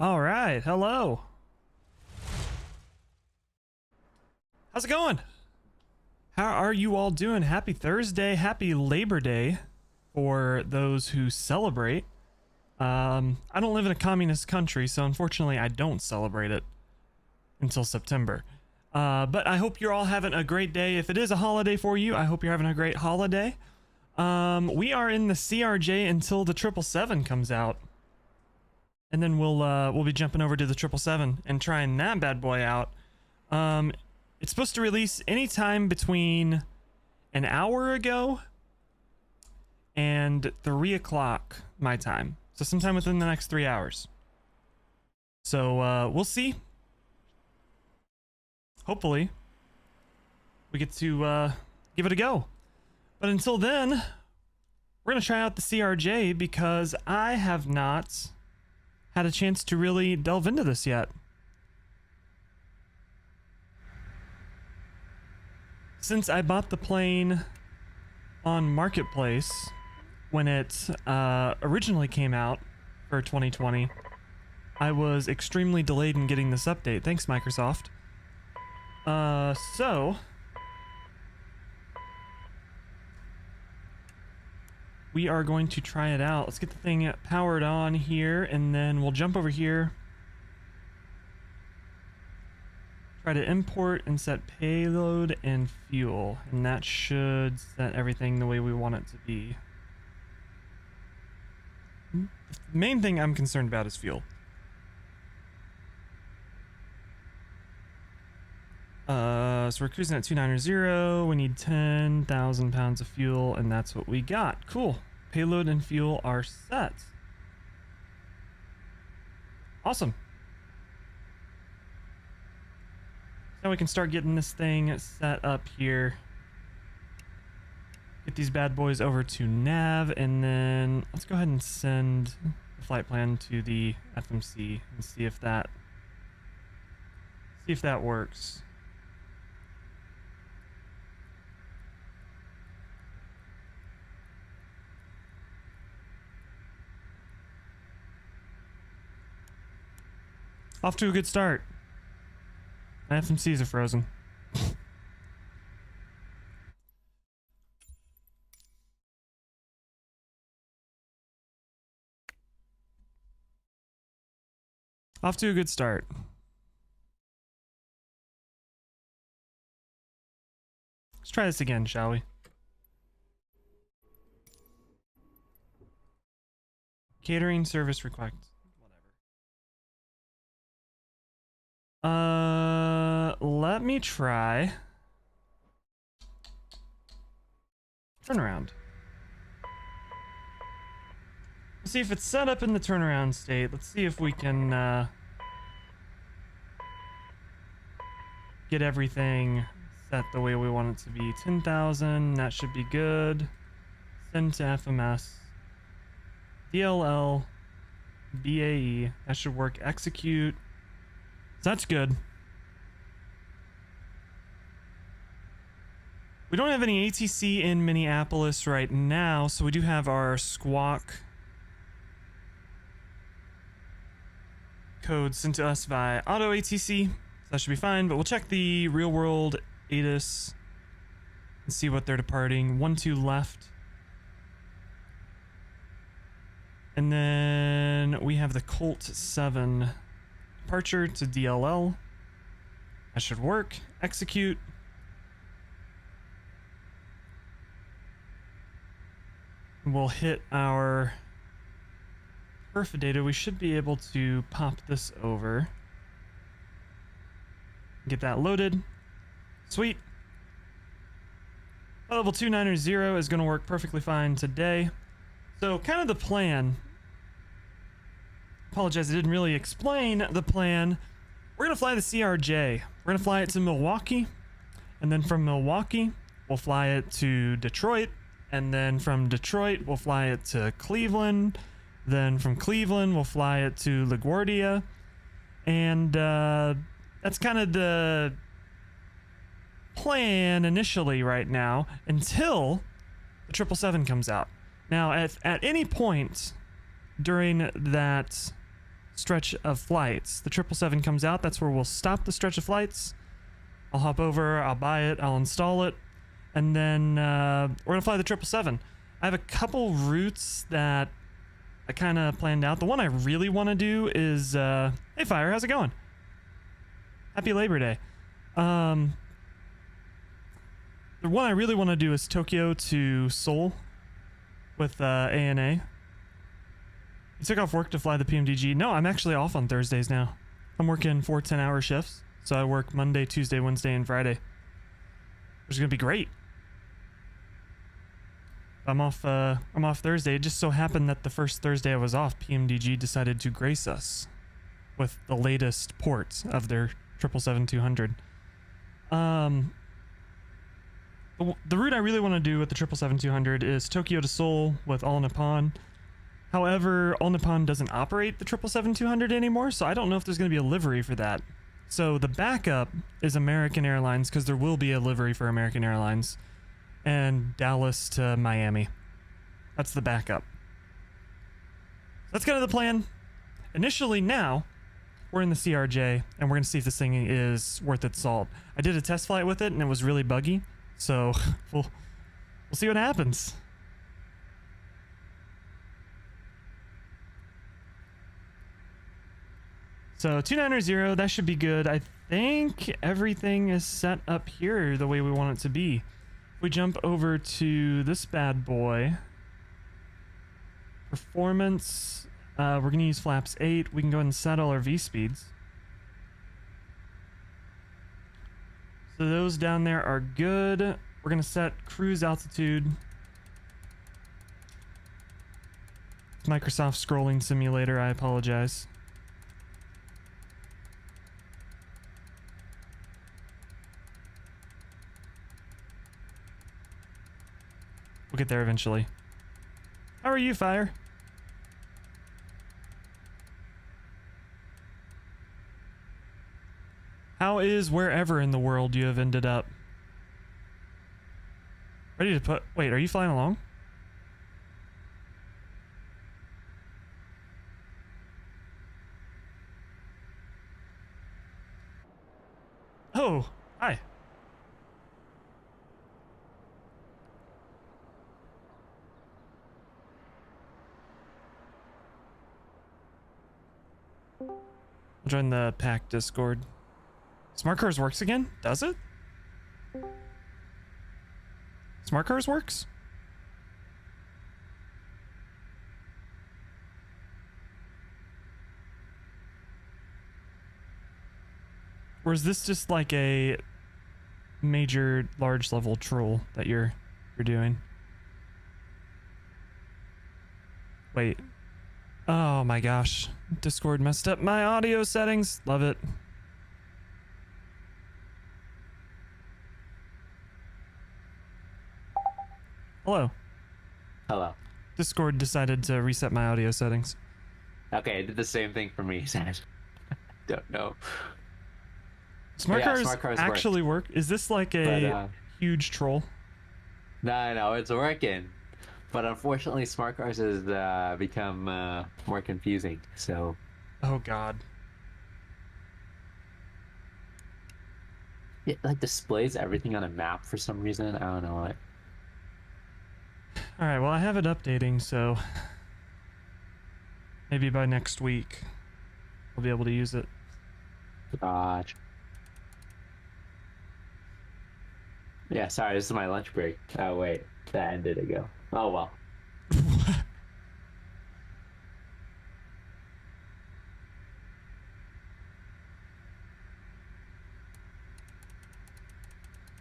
All right, hello. How's it going? How are you all doing? Happy Thursday, happy Labor Day for those who celebrate. I don't live in a communist country, so unfortunately I don't celebrate it until September. But I hope you're all having a great day. If it is a holiday for you, I hope you're having a great holiday. We are in the CRJ until the 777 comes out. And then we'll be jumping over to the 777 and trying that bad boy out. It's supposed to release anytime between an hour ago and 3 o'clock my time. So sometime within the next 3 hours. So we'll see. Hopefully we get to give it a go. But until then, we're going to try out the CRJ because I have not had a chance to really delve into this yet. Since I bought the plane on Marketplace when it originally came out for 2020, I was extremely delayed in getting this update. Thanks, Microsoft. So we are going to try it out. Let's get the thing powered on here, and then we'll jump over here. Try to import and set payload and fuel, and that should set everything the way we want it to be. The main thing I'm concerned about is fuel. So we're cruising at 290. We need 10,000 pounds of fuel, and that's what we got. Cool. Payload and fuel are set. Awesome. Now we can start getting this thing set up here. Get these bad boys over to nav, and then let's go ahead and send the flight plan to the FMC and see if that works. Off to a good start. My FMCs are frozen. Off to a good start. Let's try this again, shall we? Catering service request. Let me try turnaround. Let's see if it's set up in the turnaround state. Let's see if we can get everything set the way we want it to be. 10,000, that should be good. Send to FMS. DLL, BAE, that should work. Execute. So that's good. We don't have any ATC in Minneapolis right now, so we do have our squawk code sent to us via auto ATC. So that should be fine, but we'll check the real world ATIS and see what they're departing. 12 left. And then we have the Colt 7 departure to DLL. That should work. Execute. We'll hit our perf data. We should be able to pop this over. Get that loaded. Sweet. Level 290 is going to work perfectly fine today. So kind of the plan. Apologize, I didn't really explain the plan. We're going to fly the CRJ. We're going to fly it to Milwaukee. And then from Milwaukee, we'll fly it to Detroit. And then from Detroit, we'll fly it to Cleveland. Then from Cleveland, we'll fly it to LaGuardia. And that's kind of the plan initially right now until the 777 comes out. Now, at any point during that stretch of flights. The 777 comes out. That's where we'll stop the stretch of flights. I'll hop over. I'll buy it. I'll install it. And then we're going to fly the 777. I have a couple routes that I kind of planned out. The one I really want to do is... hey, Fire. How's it going? Happy Labor Day. The one I really want to do is Tokyo to Seoul with ANA. You took off work to fly the PMDG. No, I'm actually off on Thursdays now. I'm working 4 10-hour shifts. So I work Monday, Tuesday, Wednesday, and Friday. Which is going to be great. I'm off Thursday. It just so happened that the first Thursday I was off, PMDG decided to grace us with the latest ports of their 777-200. The route I really want to do with the 777-200 is Tokyo to Seoul with All Nippon. However, All Nippon doesn't operate the 777-200 anymore, so I don't know if there's going to be a livery for that. So the backup is American Airlines, because there will be a livery for American Airlines, and Dallas to Miami. That's the backup. That's kind of the plan. Initially now, we're in the CRJ, and we're going to see if this thing is worth its salt. I did a test flight with it, and it was really buggy. So we'll see what happens. So 290, that should be good. I think everything is set up here the way we want it to be. If we jump over to this bad boy, performance, we're going to use flaps 8. We can go ahead and set all our V speeds. So those down there are good. We're going to set cruise altitude. Microsoft scrolling simulator, I apologize. We'll get there eventually. How are you, Fire? How is wherever in the world you have ended up? Ready to put... Wait, are you flying along? Oh, hi. I'll join the pack Discord. Smart Cars works again? Does it? Smart Cars works? Or is this just like a major large level troll that you're doing? Wait. Oh my gosh. Discord messed up my audio settings. Love it. Hello. Hello. Discord decided to reset my audio settings. Okay, it did the same thing for me. Don't know. Smart cars actually work. Is this like a huge troll? No, it's working. But unfortunately, smart cars has become more confusing. So. Oh God. It like displays everything on a map for some reason. I don't know what. All right. Well, I have it updating, so maybe by next week we'll be able to use it. Gotcha. Yeah, sorry, this is my lunch break. Oh wait, that ended ago. Oh well.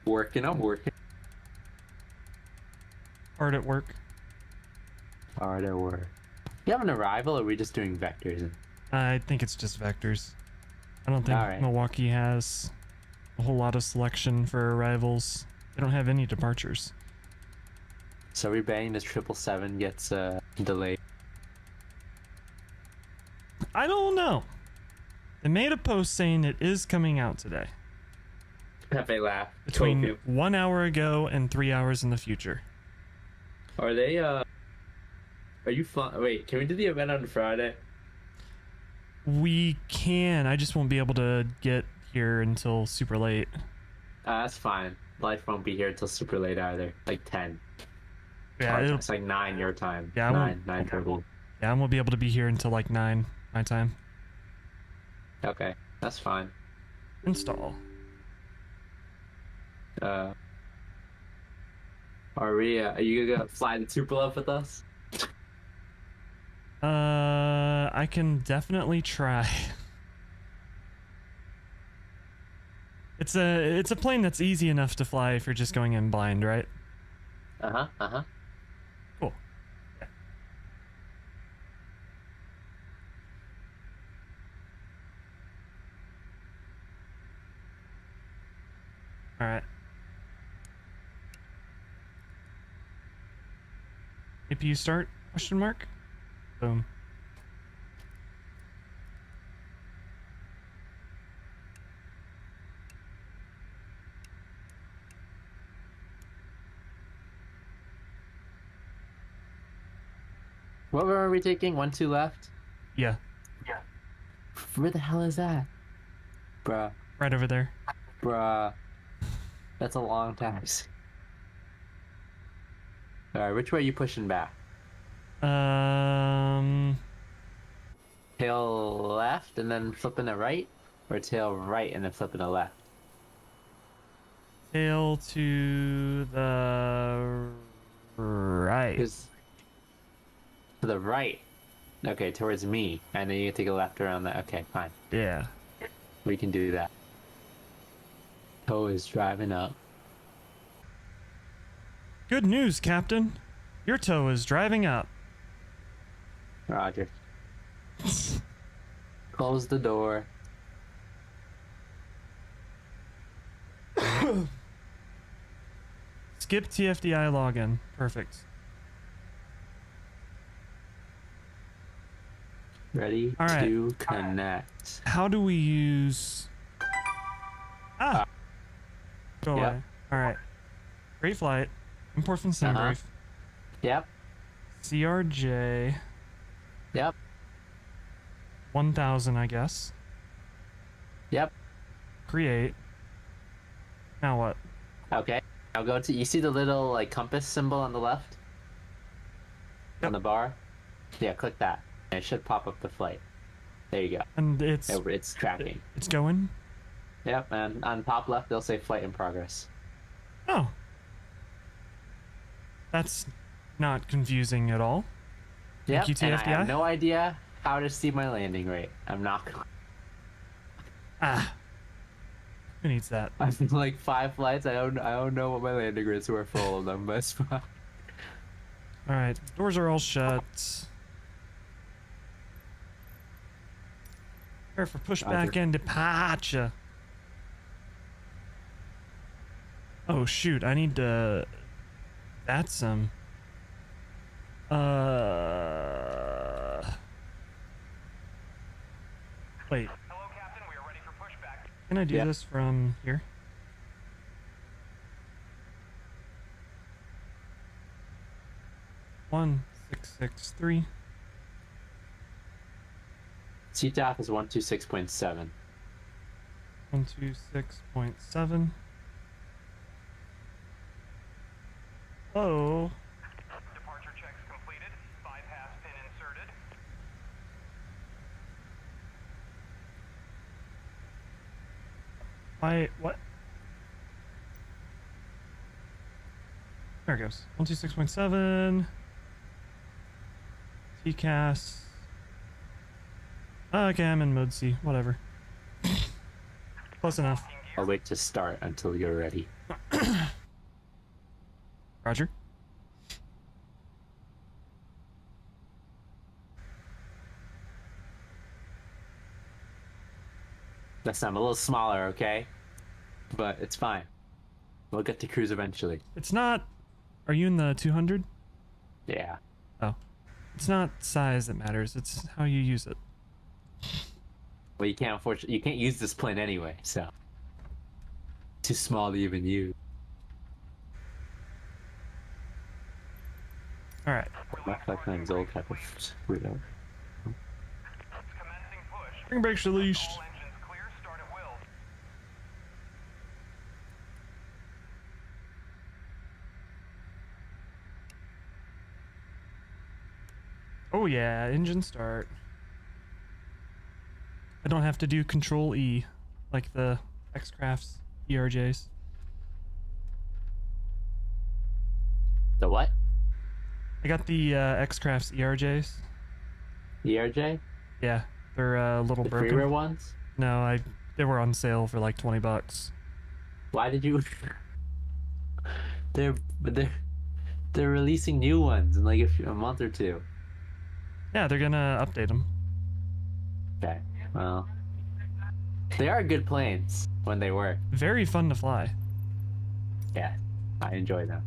I'm working. Hard at work. Hard at work. You have an arrival, or are we just doing vectors? I think it's just vectors. I don't think Milwaukee has a whole lot of selection for arrivals. They don't have any departures. So we're betting this 777 gets delayed. I don't know. They made a post saying it is coming out today. Have they laughed? Between 1 hour ago and 3 hours in the future. Are they, are you flying? Wait, can we do the event on Friday? We can. I just won't be able to get here until super late. That's fine. Life won't be here until super late either. Like 10. Yeah, It's like 9 your time. Yeah, 9:30. Yeah, I won't be able to be here until like 9 my time. Okay, that's fine. Install. Are you gonna fly the Tupolev with us? I can definitely try. It's a plane that's easy enough to fly if you're just going in blind, right? Uh-huh. Cool. Yeah. All right. APU start? Question mark? Boom. What row are we taking? 1, 2 left? Yeah, Where the hell is that? Bruh. right over there. Bruh. That's a long taxi. Alright, which way are you pushing back? Tail left and then flipping to right? Or tail right and then flipping to left? Tail to the right. To the right. Okay, towards me. And then you take a left around that. Okay, fine. Yeah. We can do that. Toe is driving up. Good news, Captain. Your toe is driving up. Roger. Close the door. Skip TFDI login. Perfect. Ready All right. to connect. How do we use... Ah! Go away. Yep. Alright. Great flight. Import from Sunbrief. Yep. CRJ. Yep. 1000, I guess. Yep. Create. Now what? Okay. Now go to, you see the little like compass symbol on the left? Yep. On the bar? Yeah, click that. And it should pop up the flight. There you go. And it's tracking. It's going? Yep, and on top left they'll say flight in progress. Oh. That's not confusing at all. Yep, Thank you, and I TFDI. have no idea how to see my landing rate. I'm not going. Ah. Who needs that? I've been like 5 flights. I don't know what my landing rates were for all of them, but it's fine. Alright, doors are all shut. Prepare for pushback and departure. Oh shoot, I need to... VATSIM. Wait. Hello, Captain. We are ready for pushback. Can I do this from here? One 663. CTAF is 126.7. 126.7. Oh. Departure checks completed. Bypass pin inserted. What? There it goes. 126.7. TCAS. Okay, I'm in mode C. Whatever. Close enough. I'll wait to start until you're ready. Roger. Next time, a little smaller, okay? But it's fine. We'll get to cruise eventually. It's not... Are you in the 200? Yeah. Oh. It's not size that matters. It's how you use it. Well, you can't use this plane anyway, so. Too small to even use. Alright. My plane's old type of screwed up. Commencing push. Spring brakes released. All engines clear. Start at will. Oh yeah, engine start. I don't have to do Control E like the X-Crafts CRJs. The what? I got the X-Crafts ERJs. ERJ? Yeah, they're a little The broken. freeware ones? No, they were on sale for like $20. Why did you? they're they're releasing new ones in like a month or two. Yeah, they're gonna update them. Okay, well, they are good planes when they work. Very fun to fly. Yeah, I enjoy them.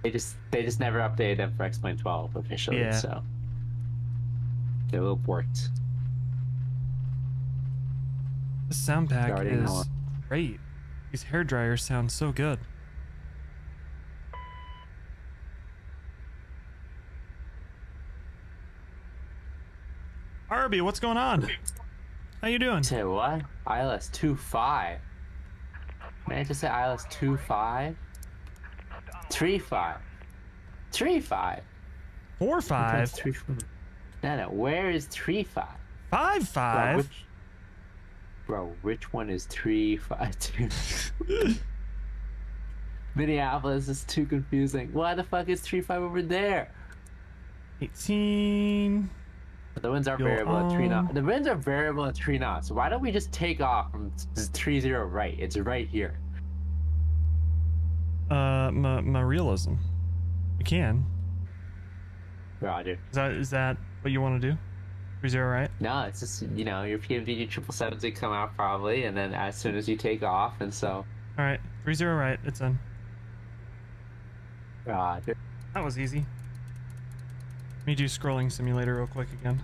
They just never updated them for X-Plane 12 officially, Yeah. so they will worked. The sound pack Already is know it. great. These hair dryers sound so good. Arby, what's going on? How you doing? Say what? ILS 2.5. Man, I just say ILS 2.5. 3.5. 3.5. 4.5. No, where is 3.5? 5.5. Bro, which one is 3.5? Minneapolis is too confusing. Why the fuck is 3.5 over there? 18. The winds are Yo, variable at 3 knots. The winds are variable at 3 knots. Why don't we just take off from 30 right? It's right here. My realism. We can. Roger. Is that what you want to do? 30 right? No, it's just, you know, your PMDG 777s would come out probably, and then as soon as you take off, and so. All right, 30 right. It's in. Roger. That was easy. Let me do scrolling simulator real quick again.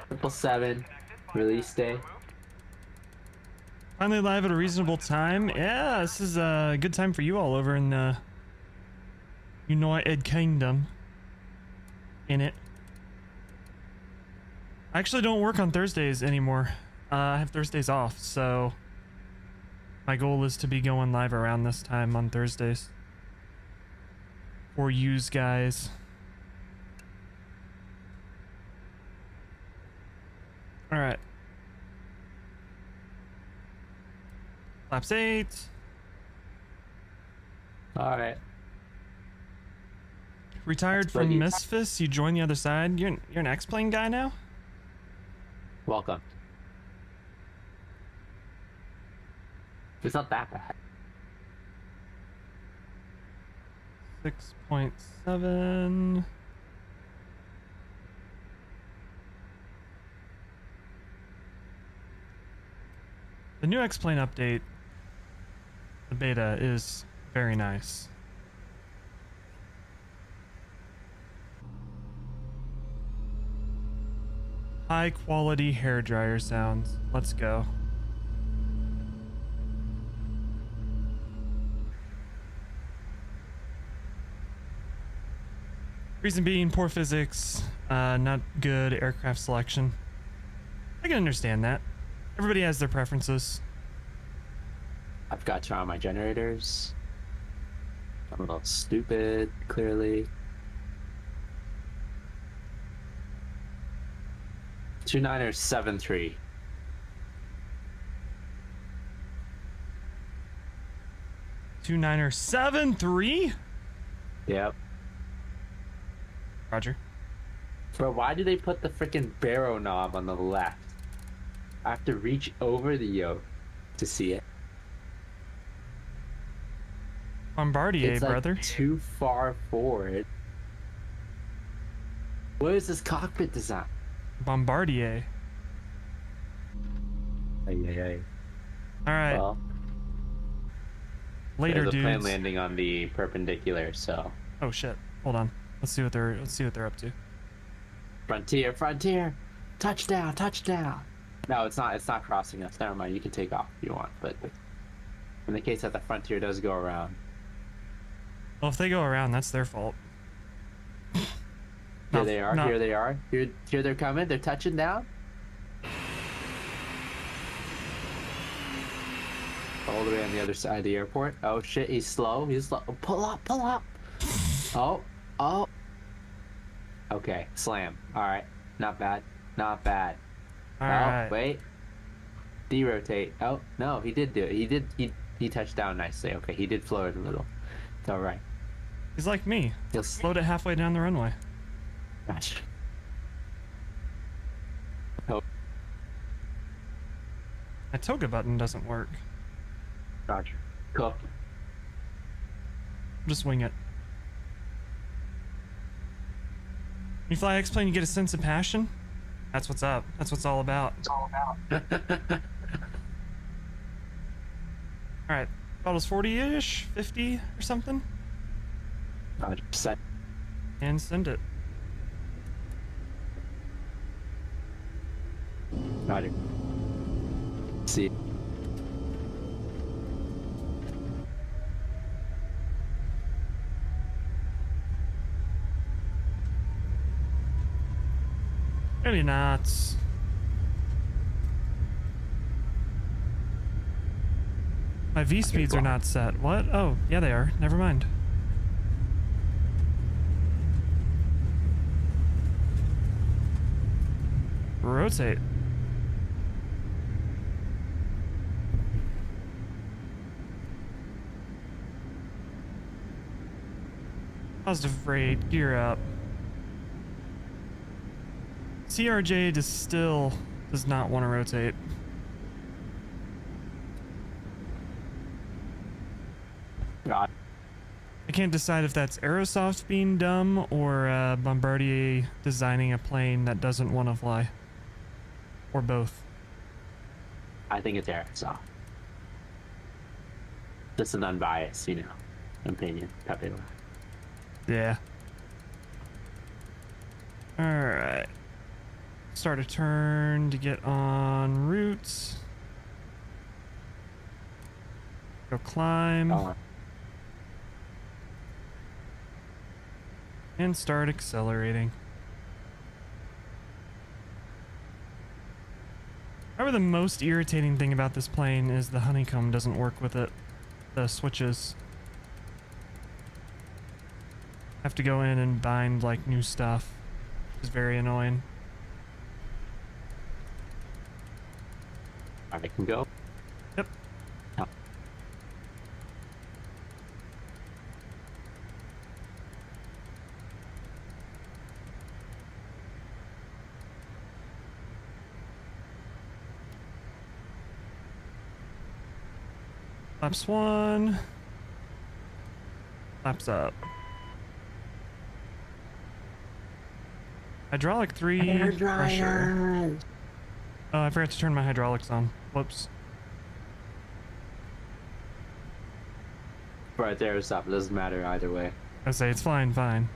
777, release day. Finally live at a reasonable time. Yeah, this is a good time for you all over in the United Kingdom. In it. I actually don't work on Thursdays anymore. I have Thursdays off, so my goal is to be going live around this time on Thursdays. For yous guys. Alright. Flaps 8. Alright. Retired That's from pretty- Misfits, you joined the other side. You're an X-Plane guy now? Welcome. It's not that bad. 6.7. The new X-Plane update, the beta, is very nice. High quality hair dryer sounds. Let's go. Reason being, poor physics, not good aircraft selection. I can understand that. Everybody has their preferences. I've got to on my generators. I'm a little stupid, clearly. 29er 7.3. 29er 7.3? Yep. Roger. Bro, why do they put the freaking barrel knob on the left? I have to reach over the yoke to see it. Bombardier, It's like brother. too far forward. What is this cockpit design? Bombardier. Ay. Alright, Well, later, there's a plane dudes. landing on the perpendicular, so. Oh shit. Hold on. Let's see what they're up to. Frontier! Touchdown! No, it's not crossing us. Never mind, you can take off if you want, but in the case that the Frontier does go around. Well, if they go around, that's their fault. Here Not- they are. not- Here they are. Here they're coming. They're touching down. All the way on the other side of the airport. Oh shit, he's slow. He's slow. Pull up, pull up. Oh, oh. Okay, slam. All right, not bad, not bad. All Oh, right. wait. Derotate. Oh no, he did do it. He touched down nicely. Okay, he did float a little. It's all right. He's like me. He'll Slowed it halfway down the runway. Gosh. Oh, My toga button doesn't work. Roger. Cool. Just wing it. When you fly X-plane, you get a sense of passion. That's what's up. That's what's all about. All right, throttle's 40-ish, 50 or something, Roger. Set. and send it. Roger. See. Maybe not. My V speeds are not set. What? Oh, yeah, they are. Never mind. Rotate. Positive rate, gear up. CRJ does not want to rotate. God. I can't decide if that's Aerosoft being dumb or Bombardier designing a plane that doesn't want to fly. Or both. I think it's Aerosoft. Just an unbiased, opinion. Popular. Yeah. Alright. Start a turn to get on route. Go climb. Oh, And start accelerating. Probably the most irritating thing about this plane is the honeycomb doesn't work with it. The switches. Have to go in and bind like new stuff. Which is very annoying. I can go. Yep. Oh. Flaps 1. Flaps up. Hydraulic 3. Pressure. Oh, I forgot to turn my hydraulics on. Whoops. Right there, stop. It doesn't matter either way. I say it's fine, fine.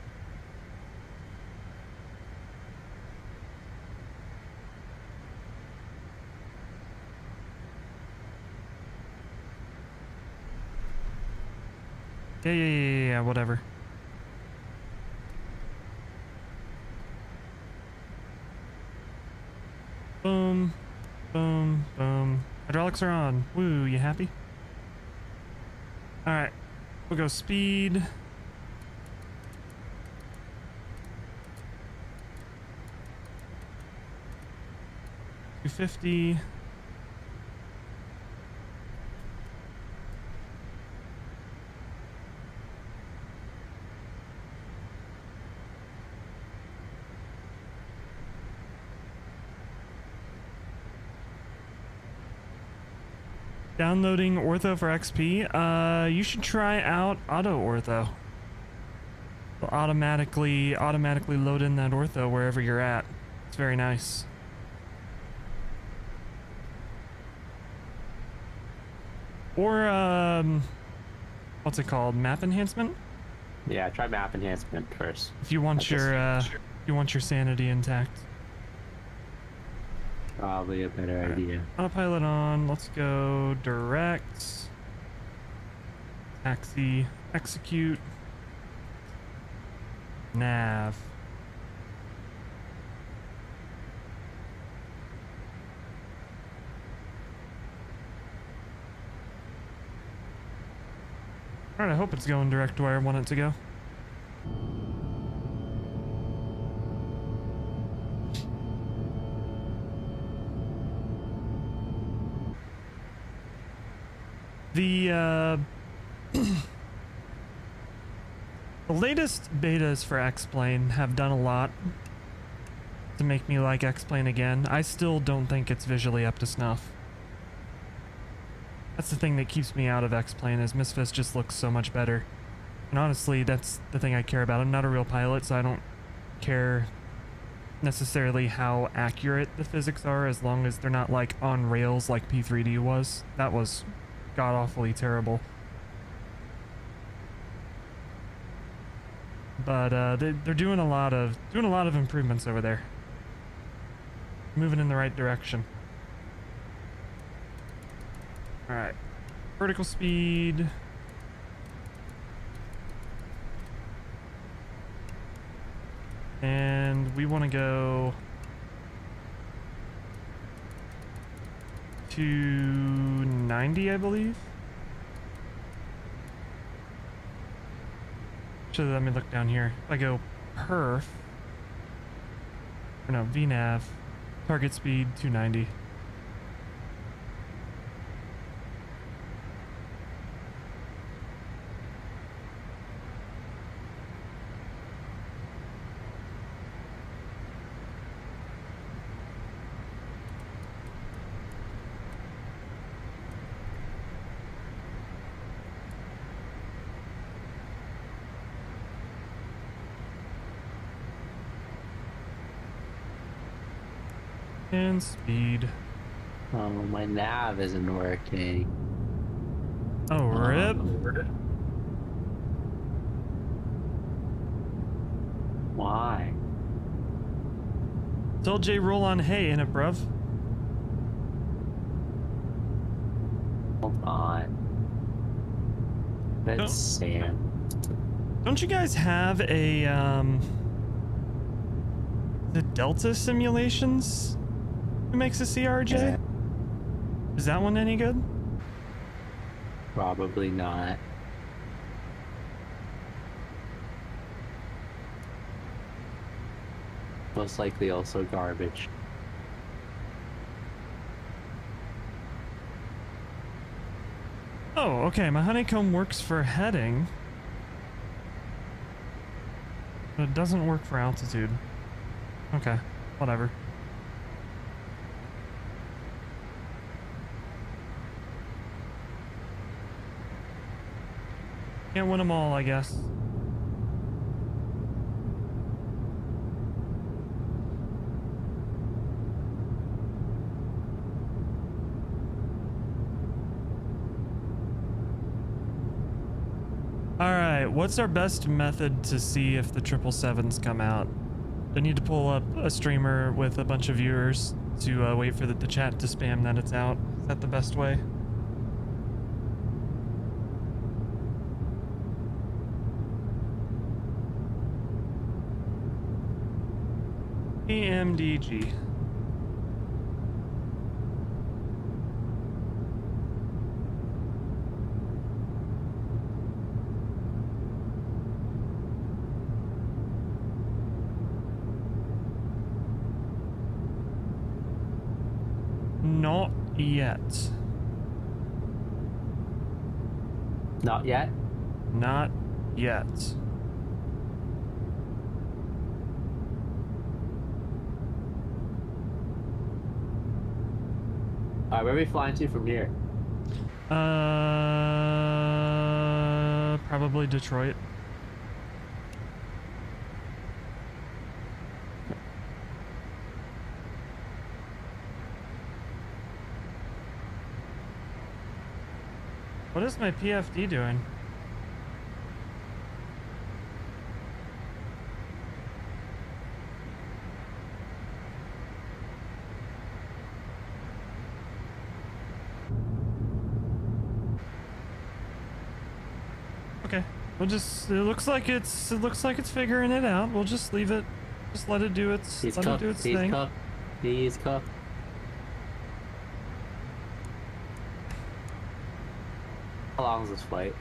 Yeah, whatever. Boom, boom, boom. Hydraulics are on. Woo, you happy? Alright, we'll go speed. 250. Downloading ortho for XP. You should try out auto ortho. It'll automatically load in that ortho wherever you're at. It's very nice. Or what's it called? Map enhancement? Yeah, try map enhancement first. If you want your sanity intact. Probably a better idea. Autopilot on. Let's go direct. Taxi. Execute. Nav. Alright, I hope it's going direct to where I want it to go. The the latest betas for X-Plane have done a lot to make me like X-Plane again. I still don't think it's visually up to snuff. That's the thing that keeps me out of X-Plane, is Misfits just looks so much better. And honestly, that's the thing I care about. I'm not a real pilot, so I don't care necessarily how accurate the physics are, as long as they're not like on rails like P3D was. That was god-awfully terrible. But they're doing a lot of improvements over there. Moving in the right direction. All right, vertical speed. And we want to go to 90, I believe. Actually, let me look down here. If I go perf, or no, VNAV, target speed 290. And speed. Oh, my nav isn't working. Oh, rip. Why? Told J roll on hay in it, bruv. Hold on. That's Sam. Don't you guys have a, the Delta Simulations? Who makes a CRJ? Yeah. Is that one any good? Probably not. Most likely also garbage. Oh, okay, my honeycomb works for heading. But it doesn't work for altitude. Okay, whatever. Can't win them all, I guess. Alright, what's our best method to see if the 777s come out? I need to pull up a streamer with a bunch of viewers to wait for the chat to spam that it's out. Is that the best way? PMDG. Not yet. Not yet? Not yet. Alright, where are we flying to from here? Probably Detroit. What is my PFD doing? Okay, We'll just, it looks like it's figuring it out. We'll just leave it, just let it do its, He's let it cooked. do its He's thing. cooked. He's cooked. How long is this flight?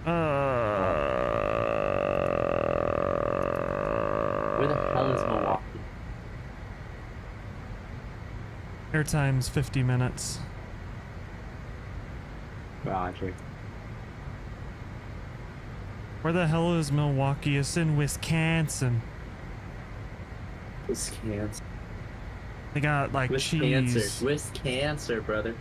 Where the hell is Milwaukee? Airtime's 50 minutes. Roger. Where the hell is Milwaukee? It's in Wisconsin. Wisconsin. They got like Wisconsin. cheese. Wisconsin, brother.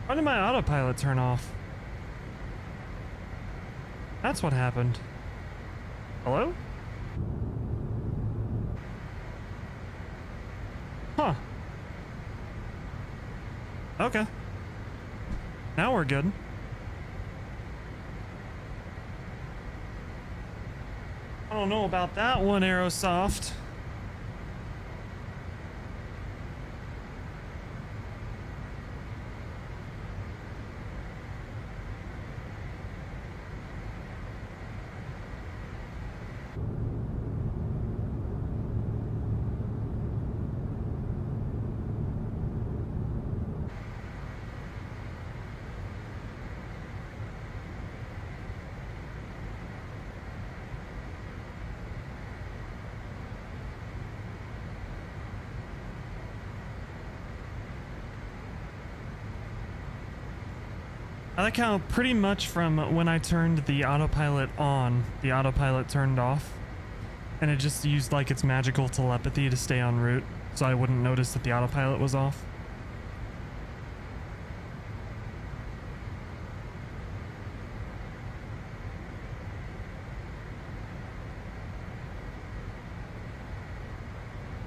Why did my autopilot turn off? That's what happened. Hello? Huh. Okay. Now we're good. I don't know about that one, Aerosoft. I like how pretty much from when I turned the autopilot on, the autopilot turned off, and it just used like its magical telepathy to stay en route, so I wouldn't notice that the autopilot was off.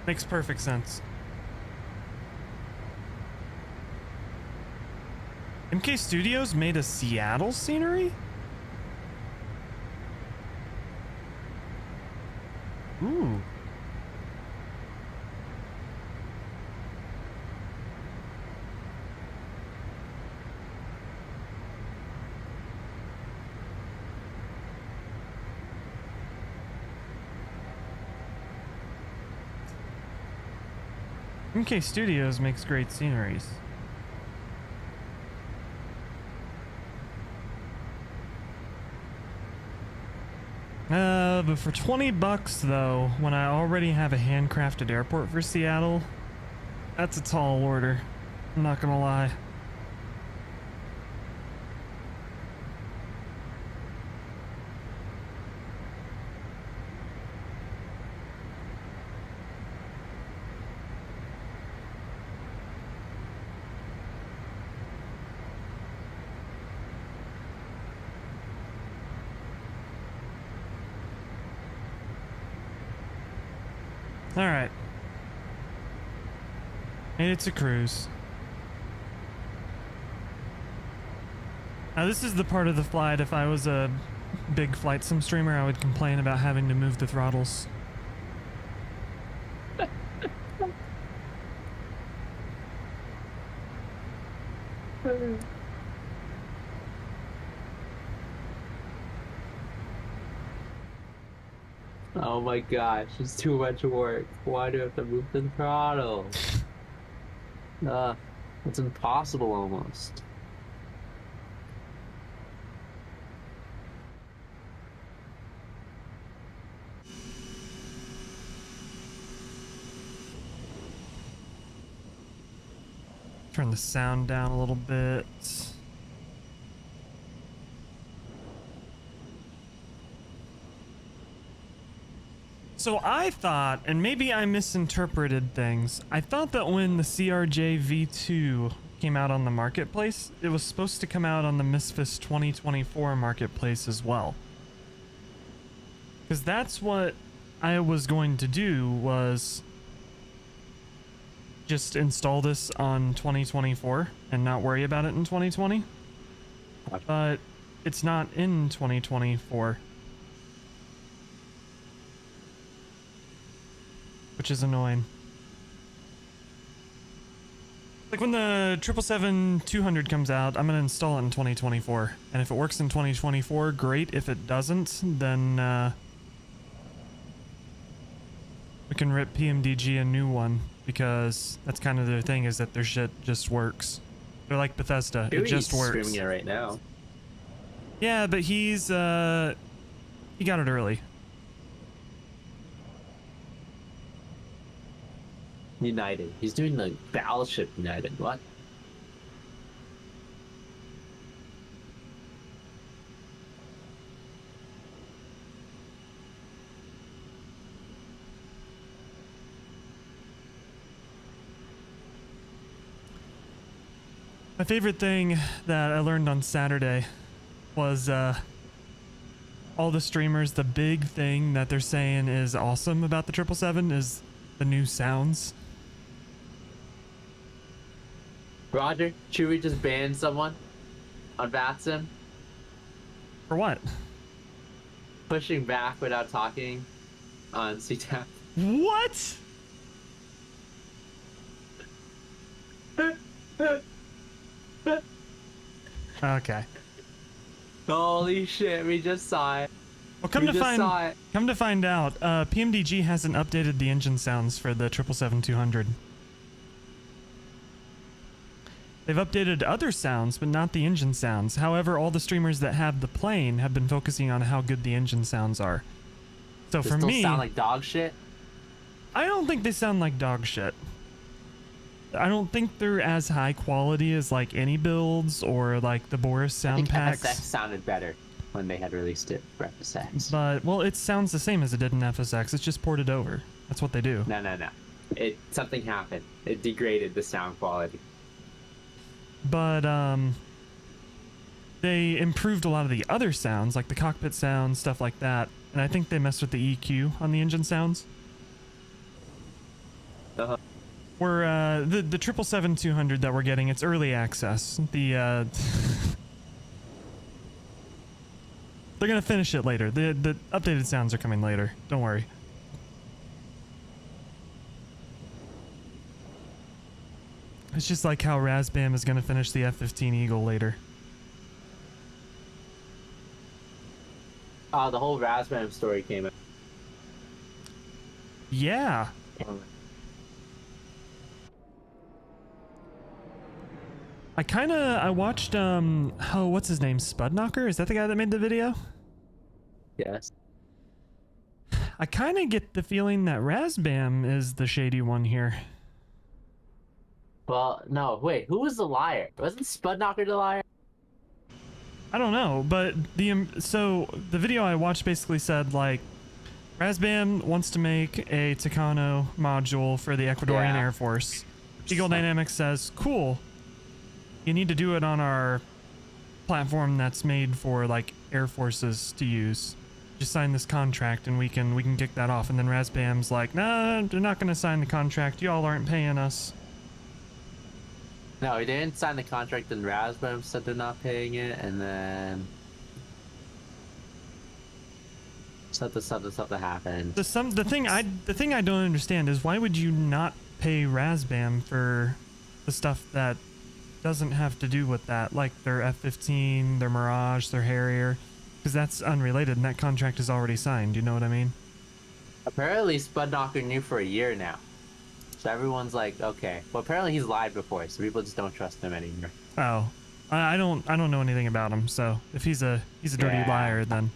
Makes perfect sense. MK Studios made a Seattle scenery? Ooh. MK Studios makes great sceneries. But for 20 bucks though, when I already have a handcrafted airport for Seattle, that's a tall order. I'm not gonna lie. Alright. Made it to cruise. Now this is the part of the flight, if I was a big flight sim streamer, I would complain about having to move the throttles. Oh my gosh, it's too much work. Why do I have to move the throttle? It's impossible almost. Turn the sound down a little bit. So I thought, and maybe I misinterpreted things, I thought that when the CRJ V2 came out on the marketplace, it was supposed to come out on the Misfits 2024 marketplace as well. Because that's what I was going to do, was just install this on 2024 and not worry about it in 2020. But it's not in 2024. Which is annoying. Like when the 777-200 comes out, I'm going to install it in 2024. And if it works in 2024, great. If it doesn't, then we can rip PMDG a new one. Because that's kind of their thing, is that their shit just works. They're like Bethesda. It just works. Streaming it right now. Yeah, but he got it early. United. He's doing the Battleship United. What? My favorite thing that I learned on Saturday was all the streamers, the big thing that they're saying is awesome about the 777 is the new sounds. Roger, should we just ban someone on VATSIM? For what? Pushing back without talking on CTAP. What? Okay. Holy shit, we just saw it. Well, come to find out, PMDG hasn't updated the engine sounds for the 777-200. They've updated other sounds, but not the engine sounds. However, all the streamers that have the plane have been focusing on how good the engine sounds are. So for me, sound like dog shit. I don't think they sound like dog shit. I don't think they're as high quality as like iniBuilds or like the Boris sound packs. FSX sounded better when they had released it for FSX. But well, it sounds the same as it did in FSX. It's just ported over. That's what they do. No. Something happened. It degraded the sound quality. But they improved a lot of the other sounds, like the cockpit sounds, stuff like that. And I think they messed with the EQ on the engine sounds. Uh-huh. We're the 777-200 that we're getting, it's early access. They're gonna finish it later. The updated sounds are coming later. Don't worry. It's just like how Razbam is gonna finish the F-15 Eagle later. The whole Razbam story came out. Yeah. I watched what's his name? Spudknocker? Is that the guy that made the video? Yes. I kinda get the feeling that Razbam is the shady one here. Well, no, wait, who was the liar? Wasn't Spudknocker the liar? I don't know, but so the video I watched basically said like Razbam wants to make a Tucano module for the Ecuadorian Air Force. Eagle Dynamics says, cool. You need to do it on our platform that's made for like Air Forces to use. Just sign this contract and we can kick that off. And then Razbam's like, nah, they're not gonna sign the contract. Y'all aren't paying us. No, he didn't sign the contract and Razbam said they're not paying it, and then something happened. The thing I don't understand is why would you not pay Razbam for the stuff that doesn't have to do with that, like their F-15, their Mirage, their Harrier, because that's unrelated and that contract is already signed. You know what I mean? Apparently, Spudknocker knew for a year now, so everyone's like, okay. Well, apparently he's lied before, so people just don't trust him anymore. Oh, I don't know anything about him. So if he's a dirty liar, then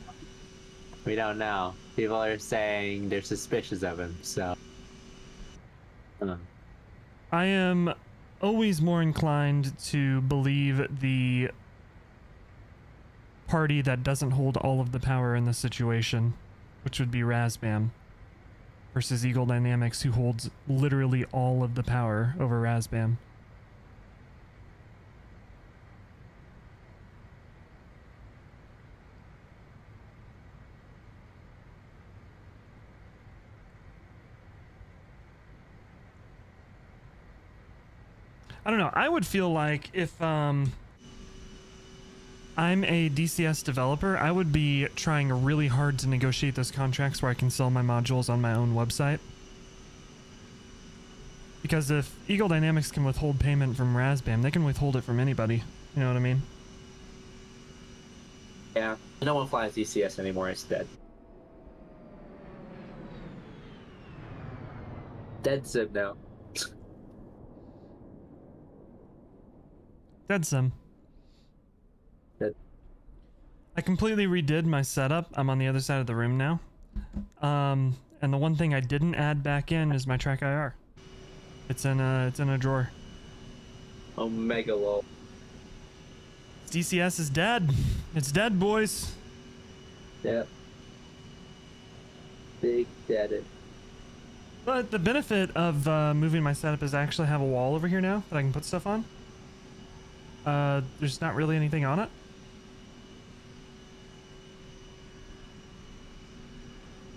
we don't know. People are saying they're suspicious of him. So I am always more inclined to believe the party that doesn't hold all of the power in this situation, which would be Razbam, versus Eagle Dynamics, who holds literally all of the power over Razbam. I don't know. I would feel like if I'm a DCS developer, I would be trying really hard to negotiate those contracts where I can sell my modules on my own website. Because if Eagle Dynamics can withhold payment from Razbam, they can withhold it from anybody. You know what I mean? Yeah. No one flies DCS anymore. It's dead. Dead sim now. Dead sim. Dead. I completely redid my setup. I'm on the other side of the room now. And the one thing I didn't add back in is my track IR. It's in a drawer. Omega lol. DCS is dead. It's dead, boys. Yep. Big dead. But the benefit of moving my setup is I actually have a wall over here now that I can put stuff on. There's not really anything on it.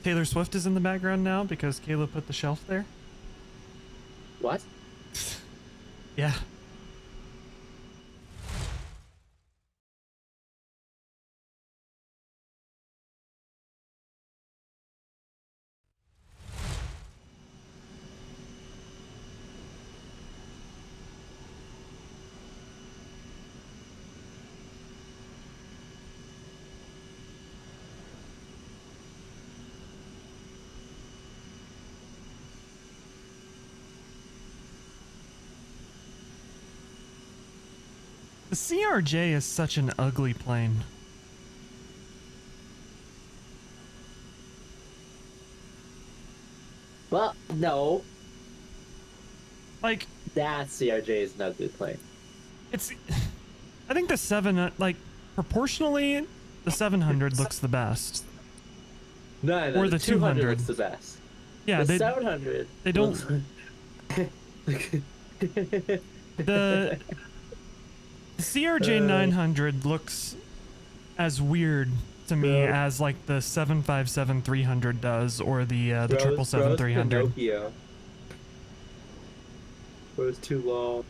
Taylor Swift is in the background now because Kayla put the shelf there. What? Yeah. The CRJ is such an ugly plane. Well, no. Like, That CRJ is an ugly plane. it's... I think the 7... like, proportionally, the 700 looks the best. No, Or the 200 looks the best. Yeah, the they 700. they don't... The CRJ 900 looks as weird to me as like the 757-300 does, or the 777-300. Pinocchio. It was too long.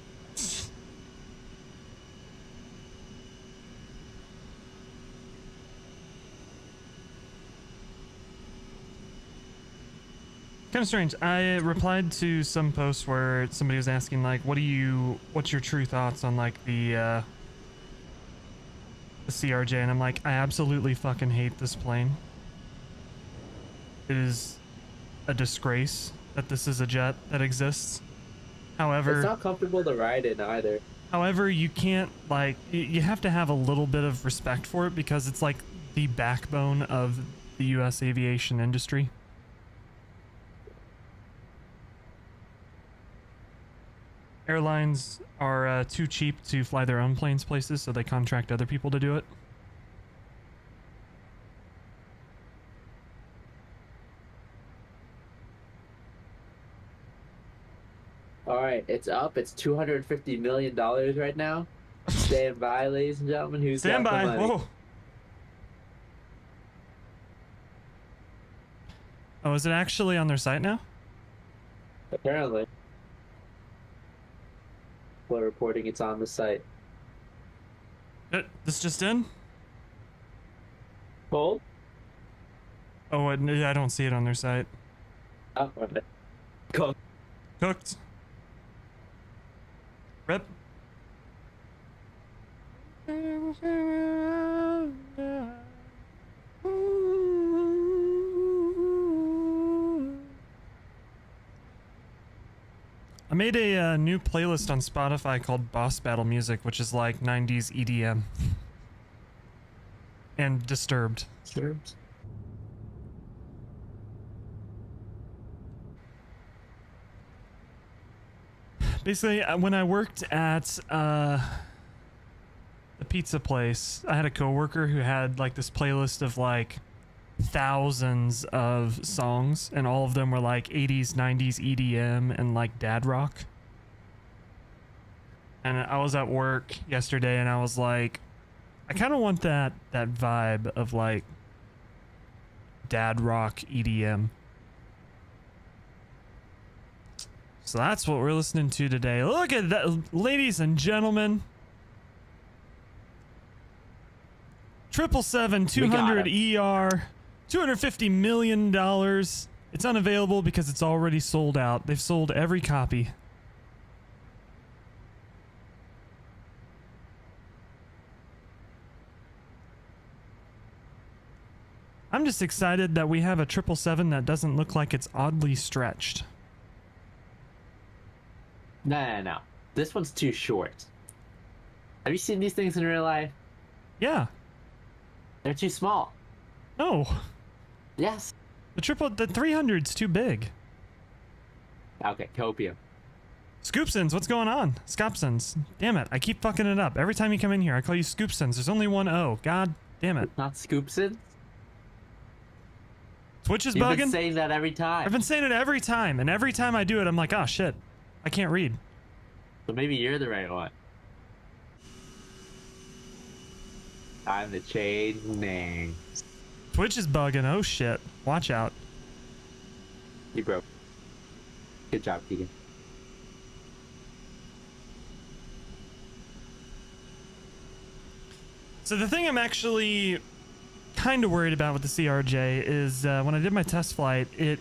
Kind of strange. I replied to some posts where somebody was asking like, what's your true thoughts on like the CRJ, and I'm like, I absolutely fucking hate this plane. It is a disgrace that this is a jet that exists. However, It's not comfortable to ride in either. however, you can't like, you have to have a little bit of respect for it because it's like the backbone of the U.S. aviation industry. Airlines are too cheap to fly their own planes places, so they contract other people to do it. Alright, it's up. It's $250 million right now. Stand by, ladies and gentlemen. Who's Stand got by. the money? Whoa. Oh, is it actually on their site now? Apparently. We're reporting it's on the site. This just in? Cold? Oh, I don't see it on their site. Oh, okay. Cool. Cooked. Rip. I made a new playlist on Spotify called Boss Battle Music, which is like 90s EDM. And Disturbed. Sure. Basically, when I worked at the pizza place, I had a coworker who had like this playlist of like thousands of songs, and all of them were like 80s, 90s EDM and like dad rock. And I was at work yesterday and I was like, I kind of want that vibe of like dad rock EDM. So that's what we're listening to today. Look at that, ladies and gentlemen. 777-200 ER, $250 million. It's unavailable because it's already sold out. They've sold every copy. I'm just excited that we have a 777 that doesn't look like it's oddly stretched. No. This one's too short. Have you seen these things in real life? Yeah. They're too small. No. Yes. The 300's too big. Okay, copium. Scoopsons, what's going on? Scopsons. Damn it, I keep fucking it up. Every time you come in here, I call you Scoopsons. There's only one O. God damn it. Not Scoopson? Twitch is You've bugging? been saying that every time. I've been saying it every time, and every time I do it, I'm like, oh shit, I can't read. So maybe you're the right one. Time to change names. Twitch is bugging, oh shit. Watch out. You broke. Good job, Keegan. So the thing I'm actually kind of worried about with the CRJ is when I did my test flight, it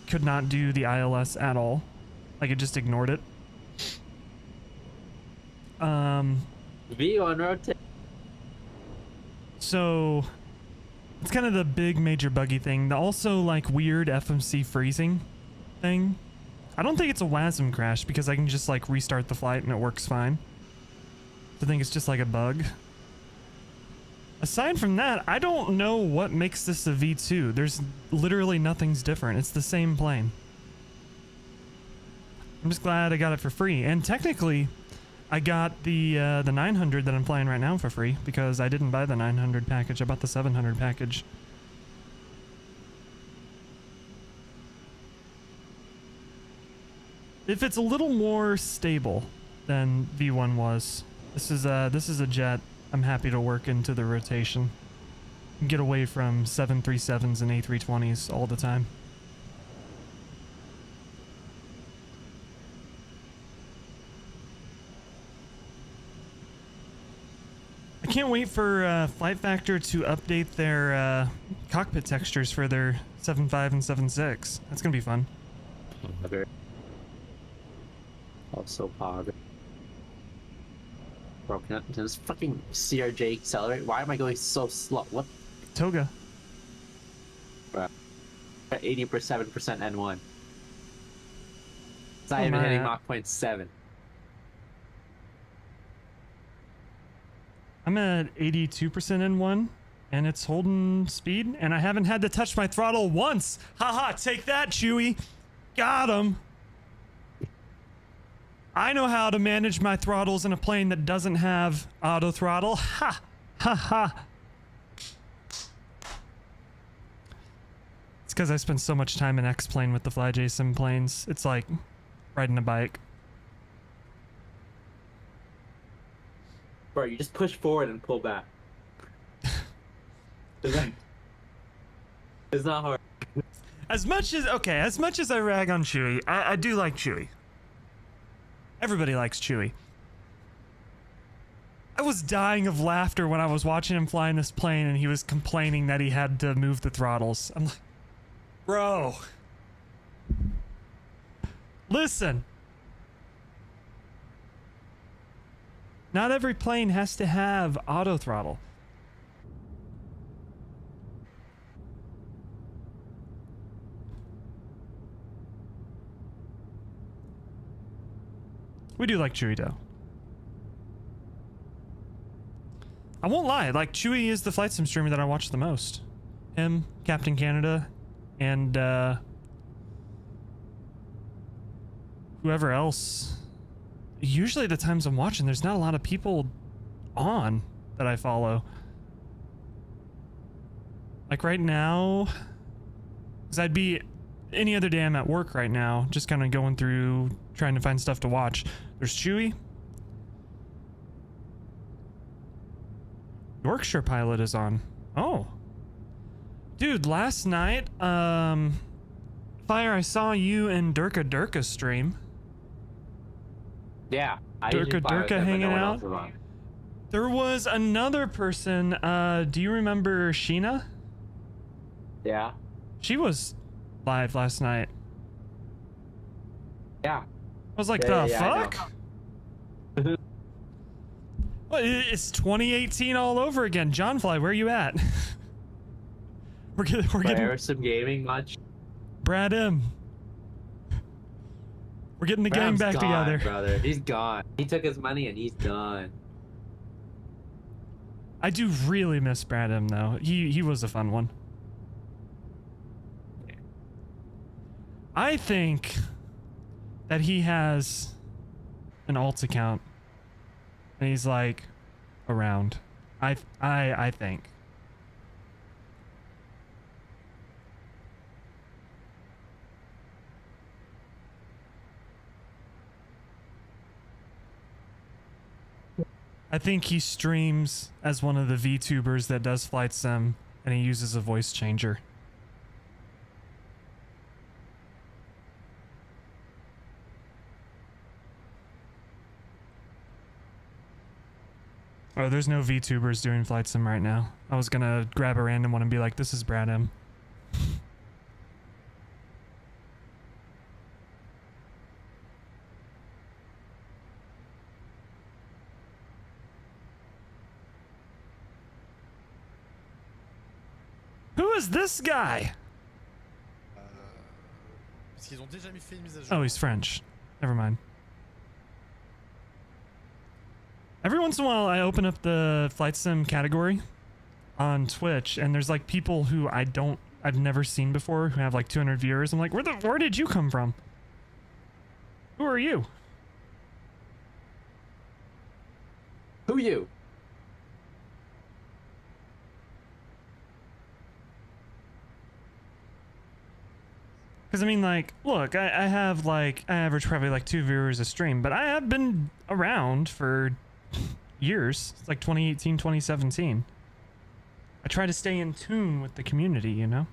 could not do the ILS at all. Like, it just ignored it. V on rotate. So it's kind of the big major buggy thing. The also like weird FMC freezing thing. I don't think it's a WASM crash because I can just like restart the flight and it works fine. I think it's just like a bug. Aside from that, I don't know what makes this a V2. There's literally nothing's different. It's the same plane. I'm just glad I got it for free. And technically, I got the 900 that I'm flying right now for free because I didn't buy the 900 package. I bought the 700 package. If it's a little more stable than V1 was, this is a jet I'm happy to work into the rotation. Get away from 737s and A320s all the time. I can't wait for Flight Factor to update their cockpit textures for their 7.5 and 7.6. That's gonna be fun. Also pog. Broken up into this fucking CRJ accelerate. Why am I going so slow? What? Toga. 87% N1. It's not even hitting Mach 0.7. I'm at 82% N1, and it's holding speed, and I haven't had to touch my throttle once. Haha, take that, Chewy. Got him. I know how to manage my throttles in a plane that doesn't have auto throttle. Ha! Ha ha! It's because I spend so much time in X-Plane with the FlyJ sim planes. It's like riding a bike. Bro, you just push forward and pull back. It's not hard. As much as I rag on Chewy, I do like Chewy. Everybody likes Chewy. I was dying of laughter when I was watching him flying this plane and he was complaining that he had to move the throttles. I'm like, bro. Listen. Not every plane has to have auto throttle. We do like Chewy though. I won't lie, like Chewy is the flight sim streamer that I watch the most. Him, Captain Canada, and whoever else. Usually the times I'm watching, there's not a lot of people on that I follow. Like right now, because I'd be any other day I'm at work right now, just kind of going through, trying to find stuff to watch. There's Chewy. Yorkshire Pilot is on. Oh. Dude, last night, Fire, I saw you in Durka stream. Yeah. I Durka usually fire with them, but hanging no one out. else is on. There was another person. Do you remember Sheena? Yeah. She was live last night. Yeah. I was like, Yeah, the yeah, I fuck? Well, it's 2018 all over again. Johnfly, where you at? we're getting Aerosoft gaming much. Brad M. We're getting the gang Bram's back gone, together. brother. He's gone. He took his money and he's done. I do really miss Brad M though. He was a fun one. I think that he has an alt account and he's like around. I think. I think he streams as one of the VTubers that does flight sim and he uses a voice changer. Oh, there's no VTubers doing flight sim right now. I was gonna grab a random one and be like, this is Brad M. Who is this guy? Parce qu'ils ont déjà mis fait une mise à jour. Oh, he's French. Never mind. Every once in a while, I open up the flight sim category on Twitch, and there's like people who I've never seen before who have like 200 viewers. I'm like, where did you come from? Who are you? Who you? Because I mean, like, look, I have like, I average probably like 2 viewers a stream, but I have been around for years. It's like 2018, 2017. I try to stay in tune with the community, you know?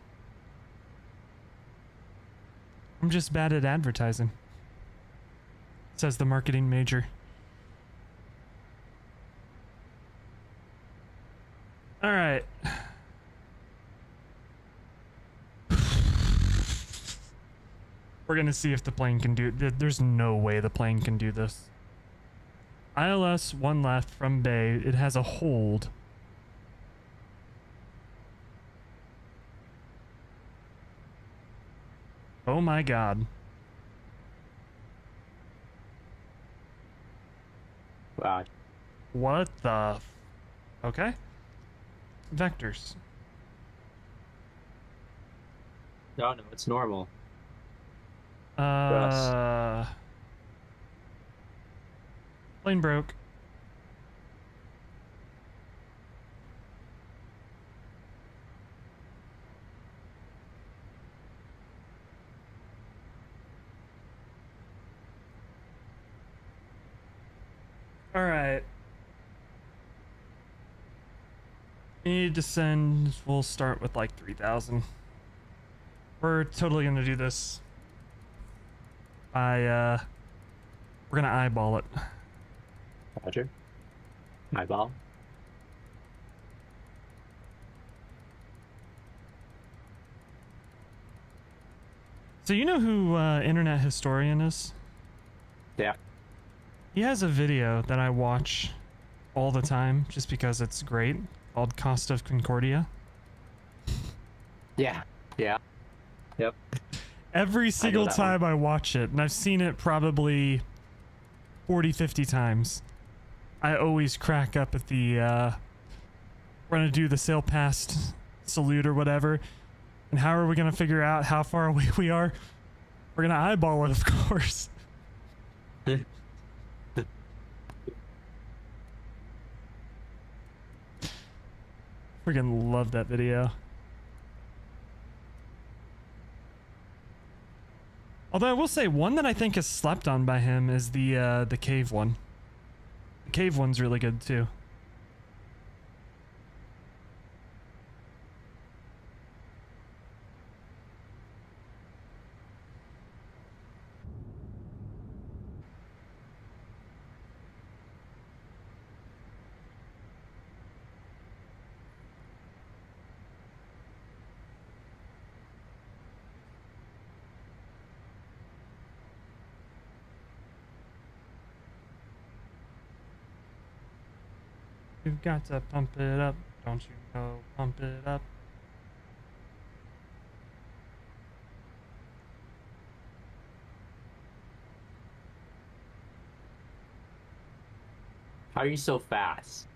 I'm just bad at advertising, says the marketing major. All right. We're gonna see if the plane can do it. There's no way the plane can do this. ILS 1 left from Bay. It has a hold. Oh my god. Wow. What the okay. Vectors. No, it's normal. Plane broke. All right. Need to send. We'll start with like 3,000. We're totally gonna do this. We're gonna eyeball it. Roger. Eyeball. So you know who Internet Historian is? Yeah. He has a video that I watch all the time just because it's great, called Cost of Concordia. Yeah. Yeah. Yep. Every single that time I watch it, and I've seen it probably 40, 50 times, I always crack up at the, we're gonna do the sail past salute or whatever, and how are we gonna figure out how far away we are? We're gonna eyeball it, of course. Freaking love that video. Although I will say one that I think is slept on by him is the cave one. The cave one's really good too. You've got to pump it up, don't you know? Pump it up. How are you so fast?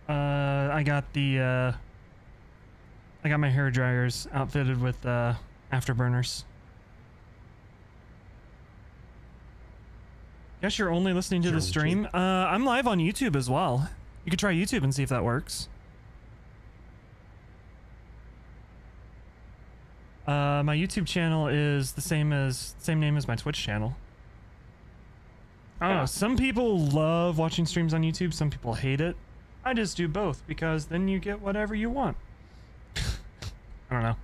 I got the I got my hair dryers outfitted with afterburners. Guess you're only listening to the stream. I'm live on YouTube as well. You could try YouTube and see if that works. My YouTube channel is the same name as my Twitch channel. I don't know. Some people love watching streams on YouTube. Some people hate it. I just do both because then you get whatever you want. I don't know.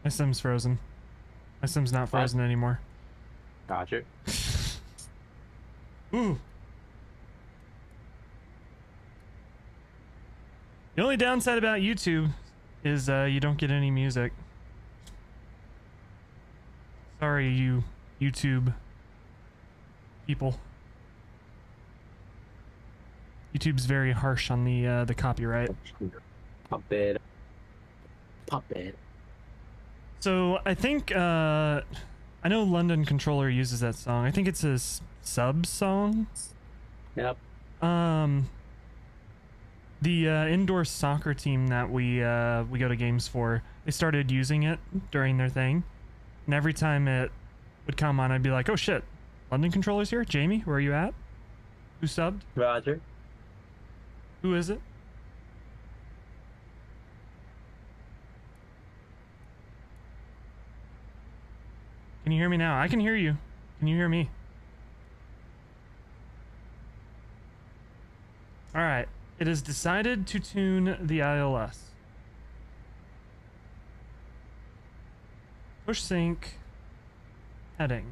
My sim's frozen. My sim's not frozen anymore. Gotcha. Ooh. The only downside about YouTube is you don't get any music. Sorry, you YouTube people. YouTube's very harsh on the copyright. Pump it. Pump it. So I think I know London Controller uses that song. I think it's a sub song. Yep. The indoor soccer team that we go to games for, they started using it during their thing, and every time it would come on, I'd be like, "Oh shit, London Controller's here. Jamie, where are you at? Who subbed? Roger. Who is it?" Can you hear me now? I can hear you. Can you hear me? All right. It is decided to tune the ILS. Push sync. Heading.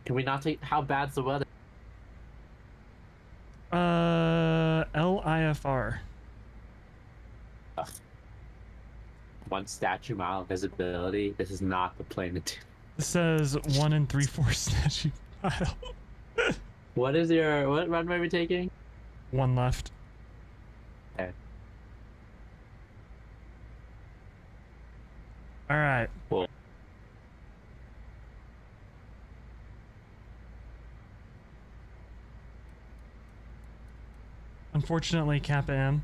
Can we not take? How bad's the weather? LIFR. Ugh. 1 statue mile visibility. This is not the plane to do. It says 1 3/4 statue mile. What runway are we taking? 1 left. Okay. All right. Cool. Unfortunately, Kappa M.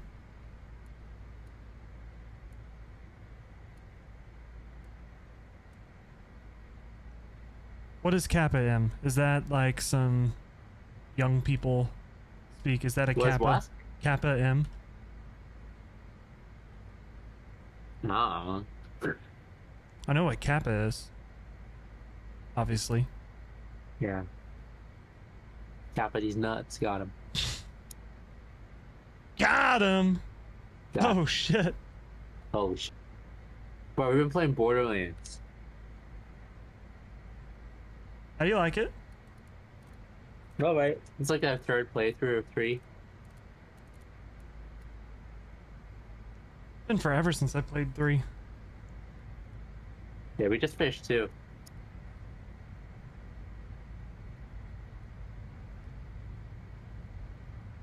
What is Kappa M? Is that like some young people speak? Is that a Kappa? What? Kappa M? Nah. I know what Kappa is. Obviously. Yeah. Kappa these nuts. Got him. Got him! Got Oh shit. Oh shit. Bro, we've been playing Borderlands. How do you like it? Alright. It's like our 3rd playthrough of 3. Been forever since I played 3. Yeah, we just finished 2.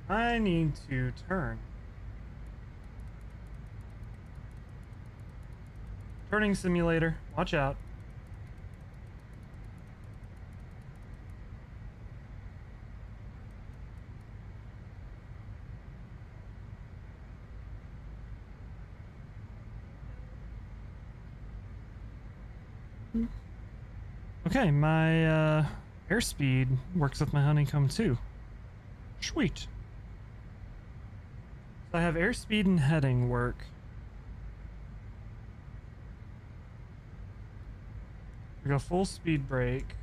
I need to turn. Turning simulator. Watch out. Okay, my airspeed works with my honeycomb too. Sweet. So I have airspeed and heading work. We go full speed brake.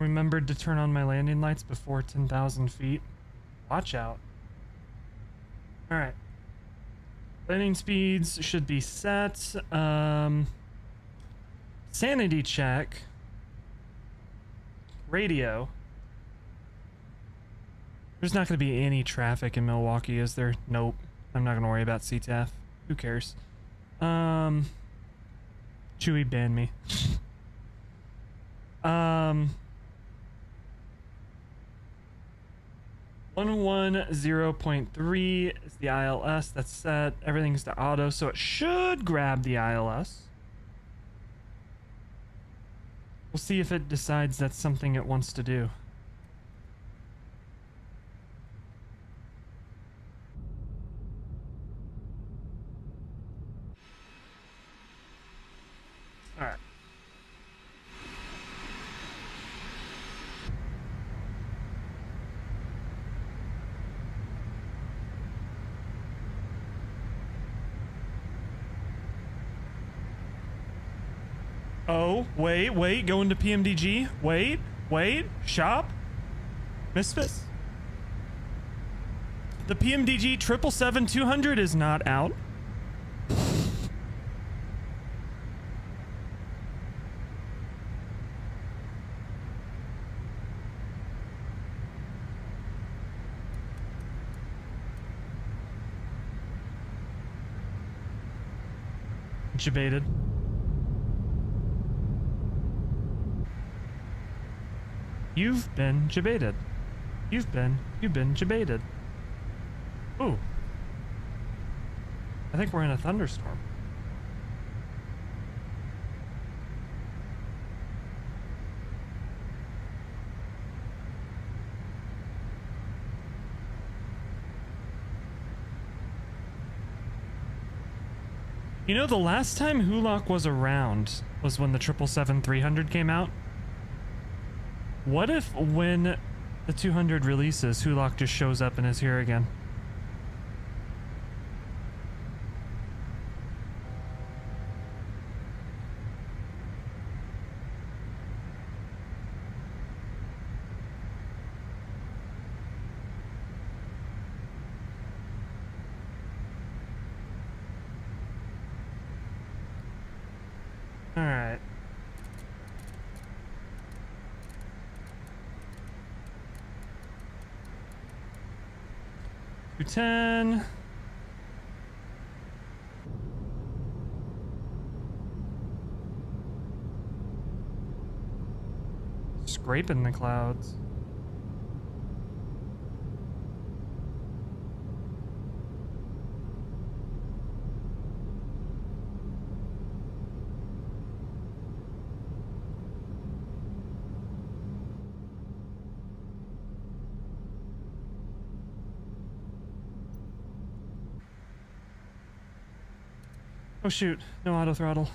Remembered to turn on my landing lights before 10,000 feet. Watch out. Alright. Landing speeds should be set. Sanity check. Radio. There's not going to be any traffic in Milwaukee, is there? Nope. I'm not going to worry about CTAF. Who cares? Chewy banned me. 110.3 is the ILS. That's set. Everything's to auto, so it should grab the ILS. We'll see if it decides that's something it wants to do. All right. Oh, wait, going to PMDG. Wait, shop. Misfits. The PMDG 777-200 is not out. Debated. You've been debated. You've been debated. Ooh. I think we're in a thunderstorm. You know, the last time Hulock was around was when the 777-300 came out. What if when the 200 releases, Hulock just shows up and is here again? All right. $210. Scraping the clouds. Oh shoot, no auto throttle.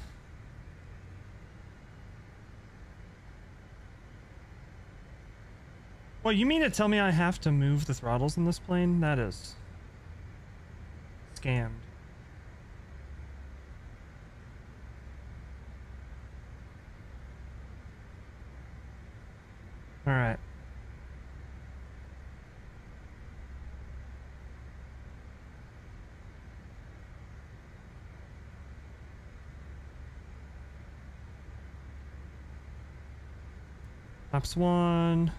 Well, you mean to tell me I have to move the throttles in this plane? That is scammed. All right. Laps 1.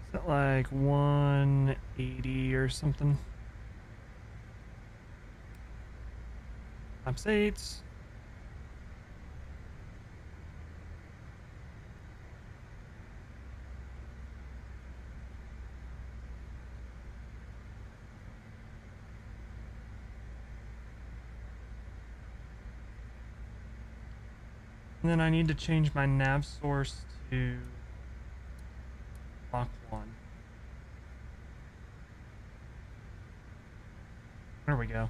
Is that like 180 or something? Laps 8. And then I need to change my nav source to Mach 1. There we go.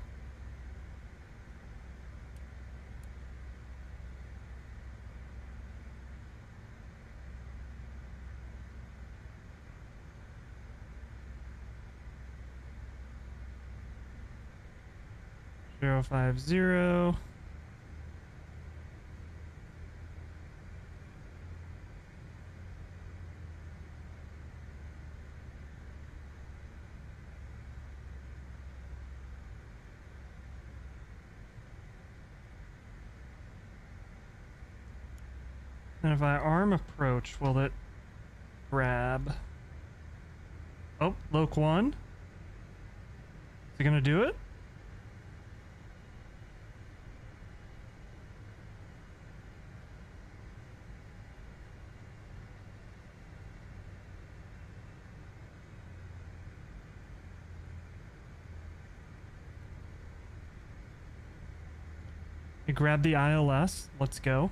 Zero 5 0. And if I arm approach, will it grab? Oh, Loc 1. Is it gonna do it? I grab the ILS. Let's go.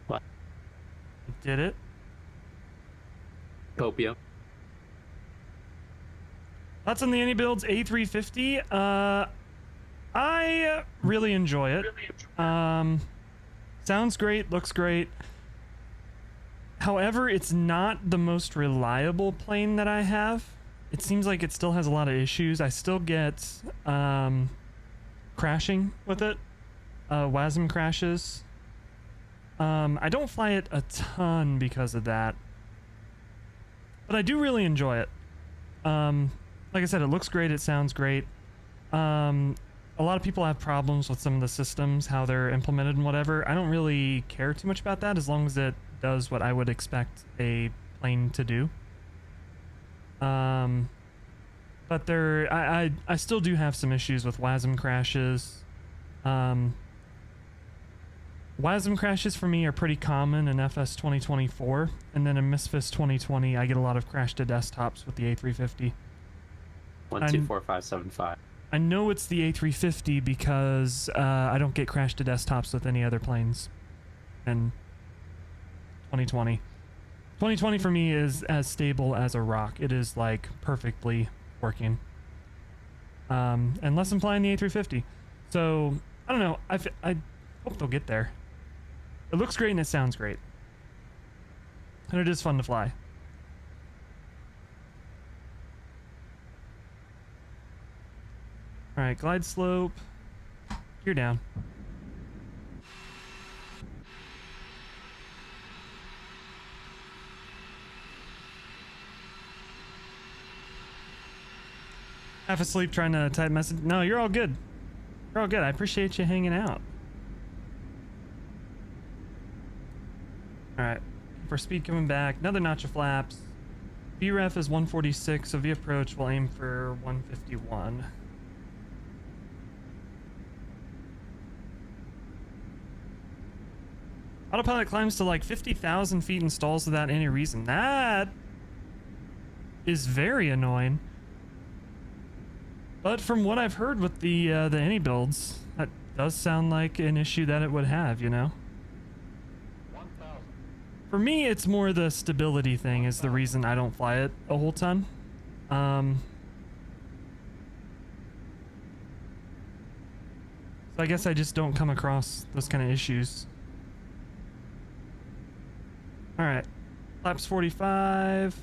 What? It did it. Copium. That's on the iniBuilds A350. I really enjoy it. Sounds great, looks great. However, it's not the most reliable plane that I have. It seems like it still has a lot of issues. I still get crashing with it. WASM crashes. I don't fly it a ton because of that. But I do really enjoy it. Like I said, it looks great, it sounds great. A lot of people have problems with some of the systems, how they're implemented and whatever. I don't really care too much about that as long as it does what I would expect a plane to do. But I still do have some issues with WASM crashes. WASM crashes for me are pretty common in FS 2024, and then in Misfits 2020 I get a lot of crash to desktops with the A350. 124575. I know it's the A350 because I don't get crash to desktops with any other planes in 2020. 2020 for me is as stable as a rock. It is like perfectly working. Unless I'm flying the A350. So, I don't know. I hope they'll get there. It looks great and it sounds great. And it is fun to fly. Alright, glide slope. You're down. Half asleep trying to type message. No, you're all good. You're all good. I appreciate you hanging out. Alright. For speed coming back. Another notch of flaps. VREF is 146, so V approach will aim for 151. Autopilot climbs to like 50,000 feet and stalls without any reason. That is very annoying. But from what I've heard with the iniBuilds, that does sound like an issue that it would have, you know? 1,000. For me, it's more the stability thing is the reason I don't fly it a whole ton. So I guess I just don't come across those kind of issues. Alright, flaps 45.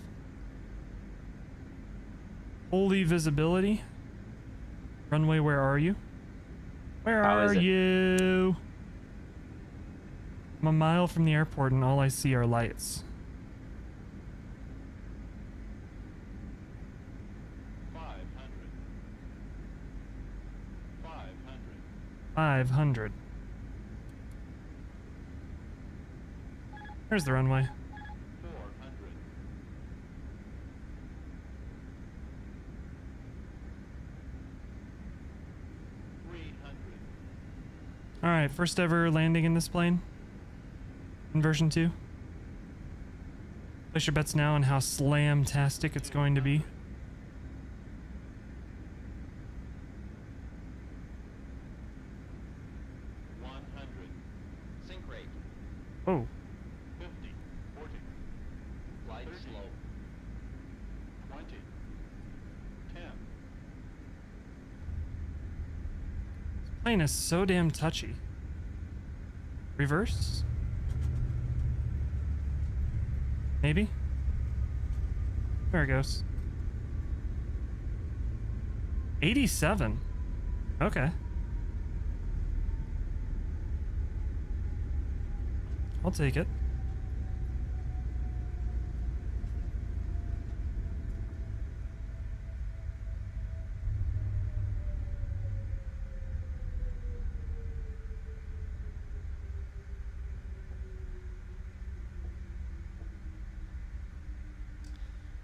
Holy visibility. Runway, where are you? Where are you? I'm a mile from the airport and all I see are lights. 500. 500. There's the runway. 400. Alright, first ever landing in this plane. In version 2. Place your bets now on how slam-tastic it's going to be. Sync rate. Oh. 50. 40. Glide slow. 20. 10. Plane is so damn touchy. Reverse? Maybe? There it goes. 87. Okay. I'll take it.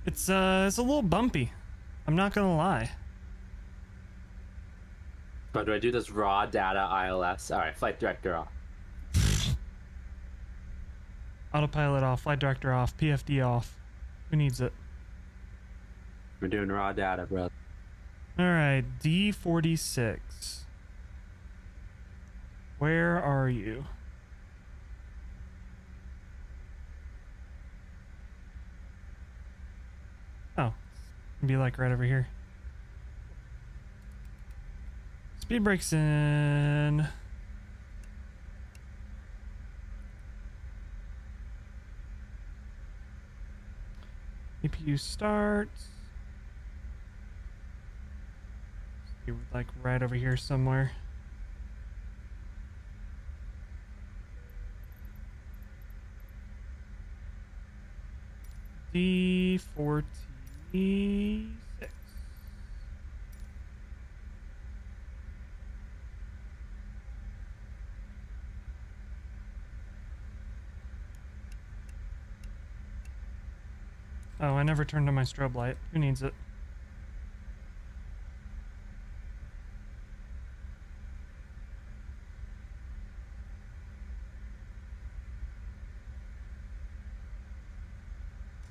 It's a little bumpy. I'm not gonna lie. But do I do this raw data ILS? All right, flight director off. Autopilot off, flight director off, PFD off. Who needs it? We're doing raw data, bro. Alright, D46. Where are you? Oh, be like right over here. Speed brakes in. APU starts. Like right over here somewhere. D46. Oh, I never turned on my strobe light. Who needs it?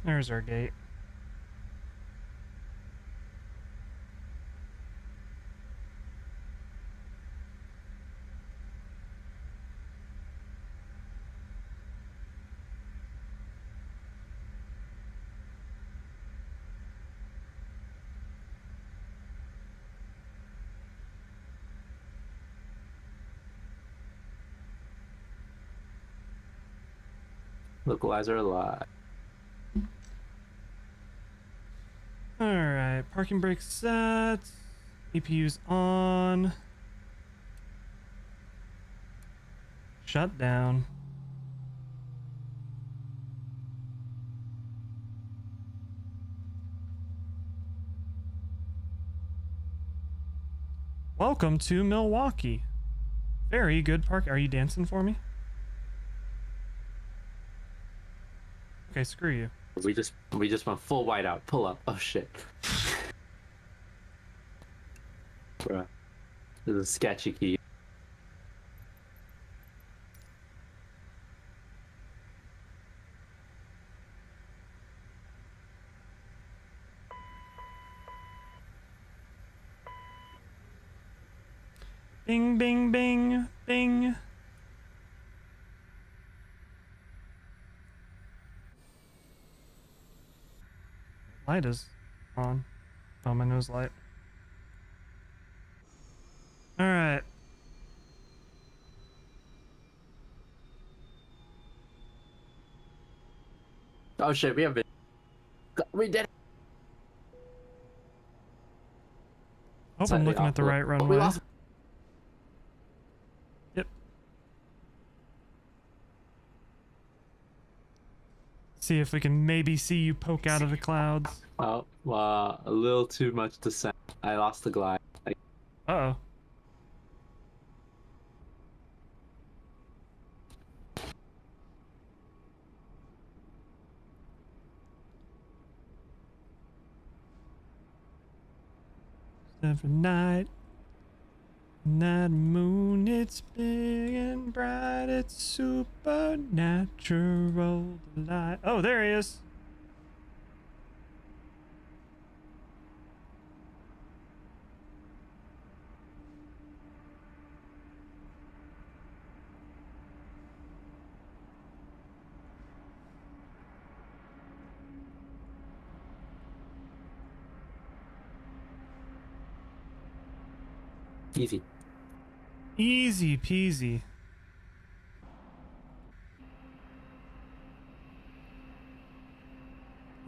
There's our gate. Localizer alive. Alright, parking brake set. EPU's on. Shut down. Welcome to Milwaukee. Very good park. Are you dancing for me? Okay, screw you. We just went full whiteout. Pull up. Oh shit. Bruh. This is a sketchy key. Bing, bing, bing, bing. Light is on. Oh, my nose light. Alright. Oh shit, we have been. We did it. Hope I'm looking at the right runway. Yep. See if we can maybe see you poke out of the clouds. Oh, a little too much descent. I lost the glide. Uh-oh. Every night, night moon, it's big and bright, it's supernatural delight. Oh, there he is. Easy. Easy peasy.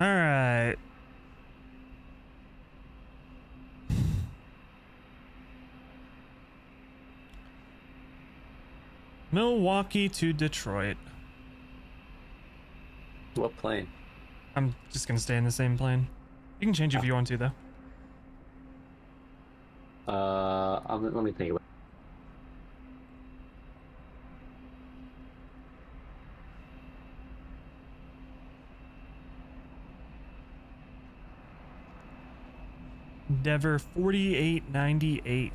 All right. Milwaukee to Detroit. What plane? I'm just gonna stay in the same plane. You can change if you want to, though. Let me think about it. Endeavor 4898.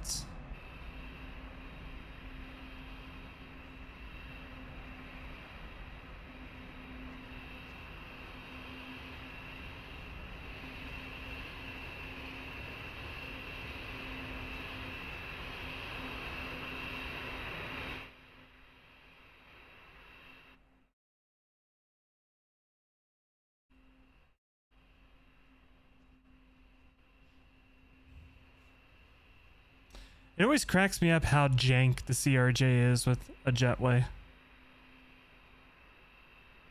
It always cracks me up how jank the CRJ is with a jetway.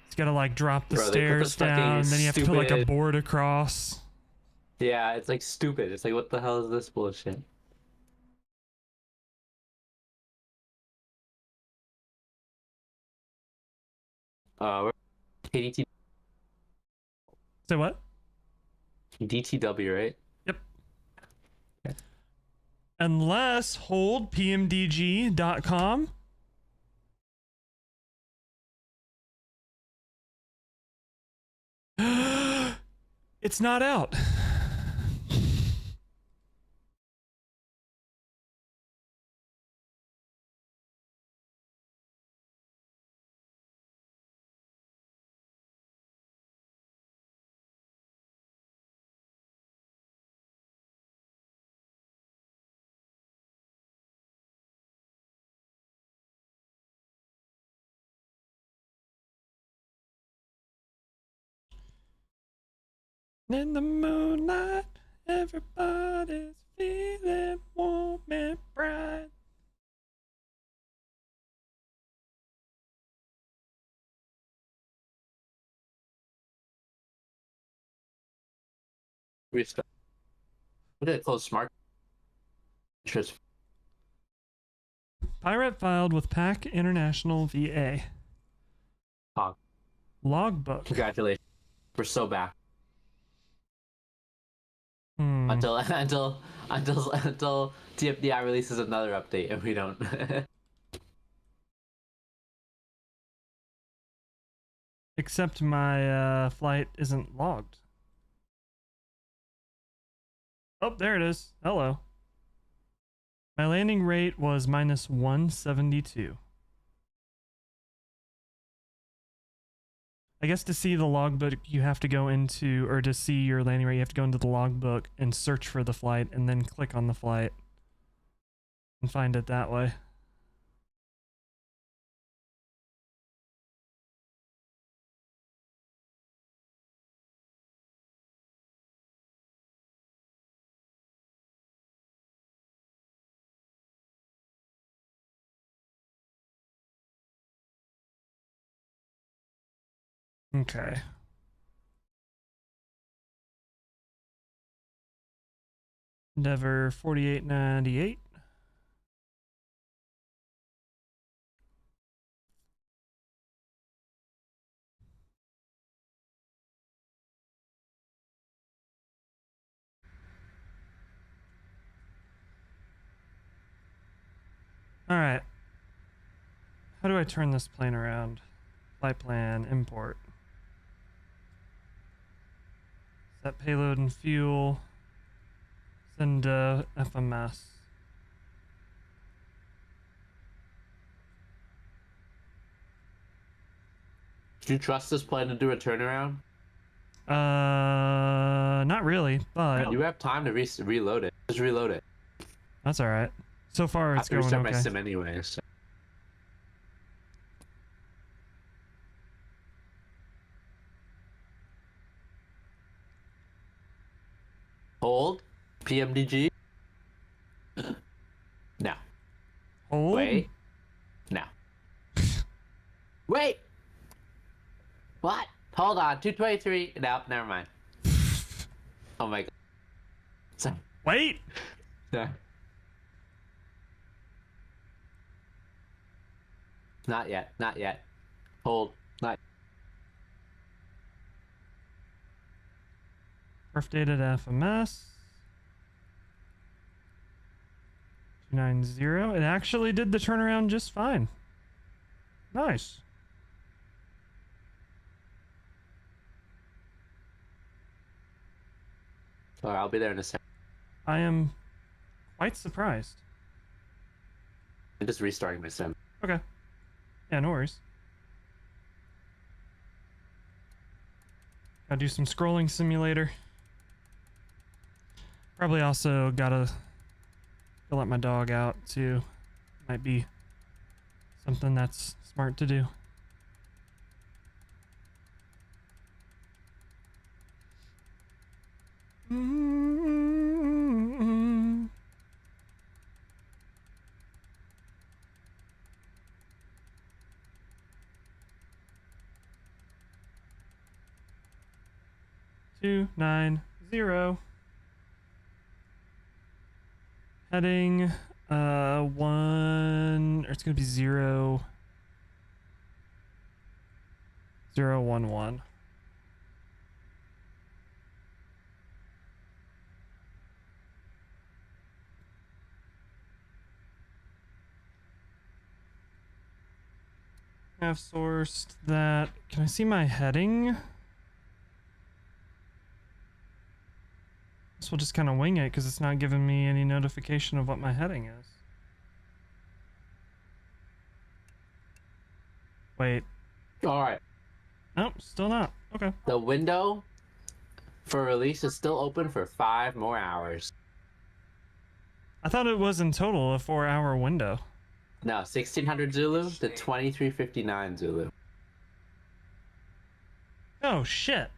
It's gotta like drop the Bro, they put stairs this fucking down, then you have to put like a stupid- board across. Yeah, it's like stupid. It's like, what the hell is this bullshit? We're KDT Say what? DTW, right? Yep. Unless hold PMDG.com. It's not out. In the moonlight, everybody's feeling warm and bright. Respect. What did it close smart? Interest. Pirate filed with PAC International VA. Oh, Logbook. congratulations. We're so back. Hmm. Until TFDI releases another update and we don't. Except my flight isn't logged. Oh, there it is. Hello. My landing rate was minus 172. I guess to see the logbook, you have to go into, or to see your landing rate, you have to go into the logbook and search for the flight and then click on the flight and find it that way. Okay. Endeavor 4898. All right. How do I turn this plane around? Flight plan, import. Set payload and fuel. Send FMS. Do you trust this plane to do a turnaround? Not really, but You have time to reload it. Just reload it. that's all right. So far, I have it's to going restart okay. my sim anyway. So. Hold. PMDG. No. Hold. Wait. No. Wait. What? Hold on. 223. No, never mind. Oh my god. Sorry. Wait. No. Not yet. Not yet. Hold. Not. Perf data to FMS. 290. It actually did the turnaround just fine. Nice. Alright, I'll be there in a second. I am quite surprised. I'm just restarting my sim. Okay. Yeah, no worries. Gotta do some scrolling simulator. Probably also gotta go let my dog out too. Might be something that's smart to do. Mm-hmm. Two, 9, 0. Heading 1, or it's gonna be 0, 0, 1, 1. I've sourced that. Can I see my heading? Guess we'll just kind of wing it because it's not giving me any notification of what my heading is. Wait. All right. Nope, still not. Okay. The window for release is still open for 5 more hours. I thought it was in total a 4-hour window. No, 1600 Zulu to 2359 Zulu. Oh, shit.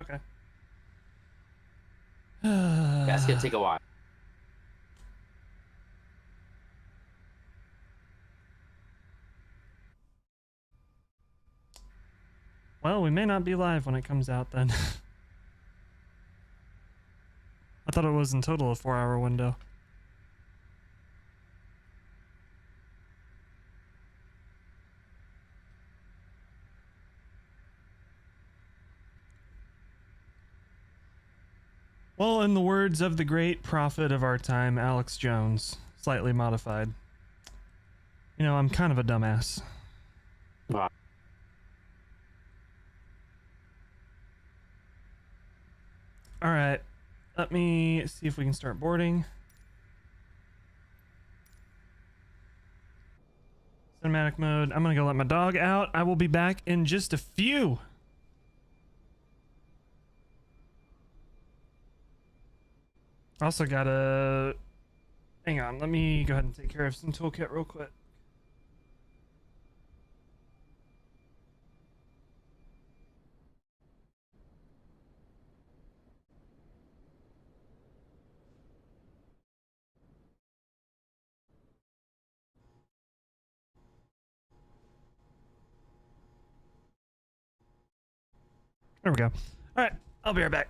Okay. That's gonna take a while. Well, we may not be live when it comes out then. I thought it was in total a 4-hour window. Well, in the words of the great prophet of our time, Alex Jones, slightly modified. You know, I'm kind of a dumbass. Wow. All right, let me see if we can start boarding. Cinematic mode. I'm gonna go let my dog out. I will be back in just a few. Also gotta... Hang on, let me go ahead and take care of some toolkit real quick. There we go. All right, I'll be right back.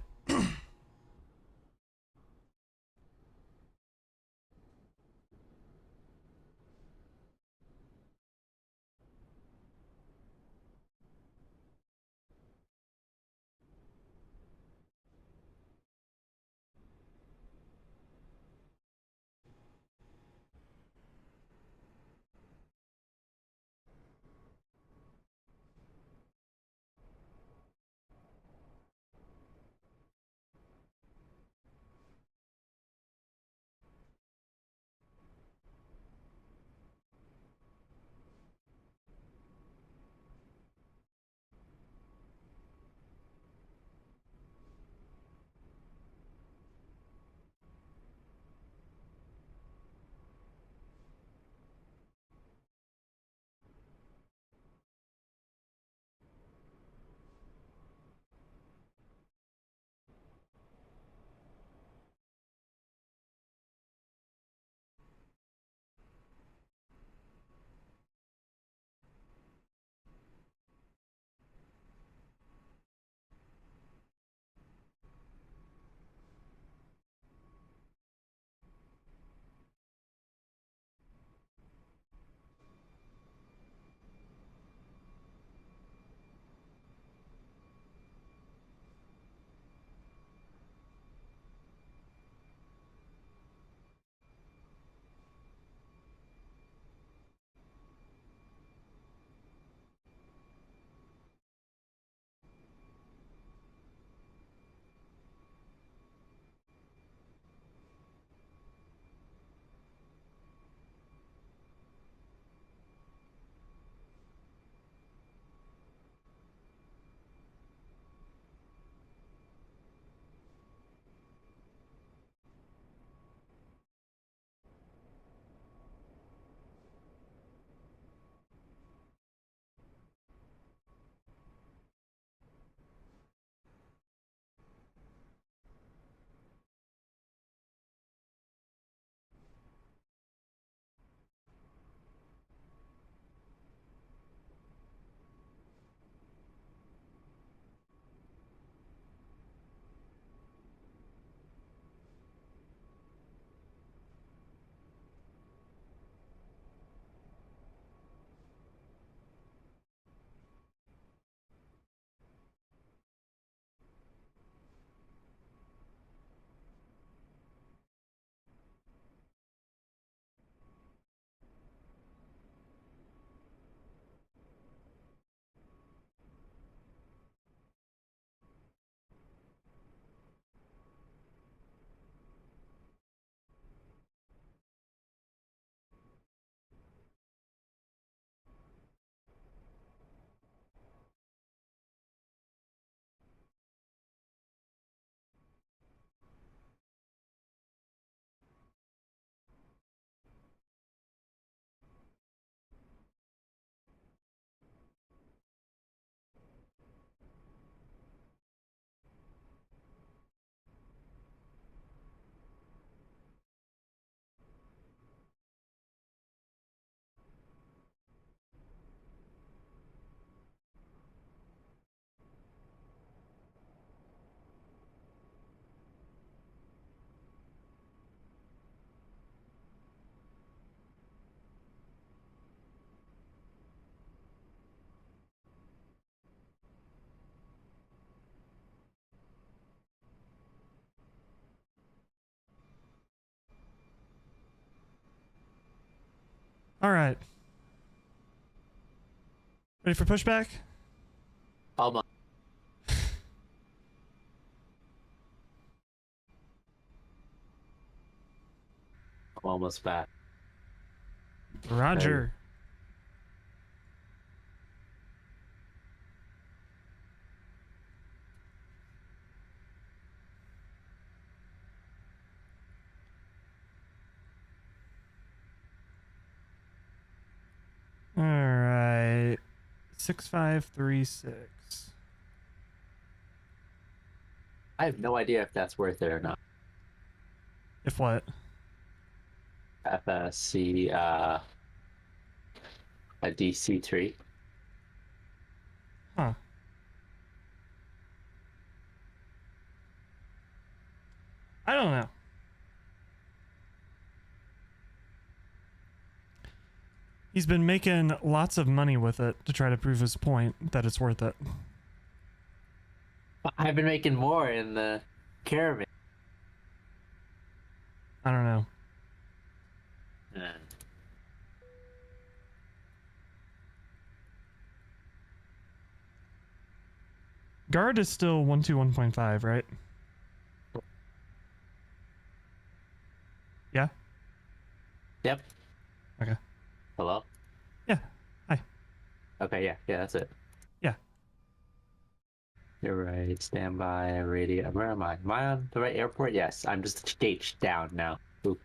All right. Ready for pushback? Almost. I'm almost back. Roger. All right. 6536. I have no idea if that's worth it or not. If what? FSC, a DC tree. Huh. I don't know. He's been making lots of money with it to try to prove his point that it's worth it. I've been making more in the caravan. I don't know. Guard is still 121.5, right? Yeah? Yep. Okay. Hello? Yeah. Hi. Okay, yeah, that's it. Yeah. You're right. Standby, radio. Where am I? Am I on the right airport? Yes, I'm just a stage down now. Oop.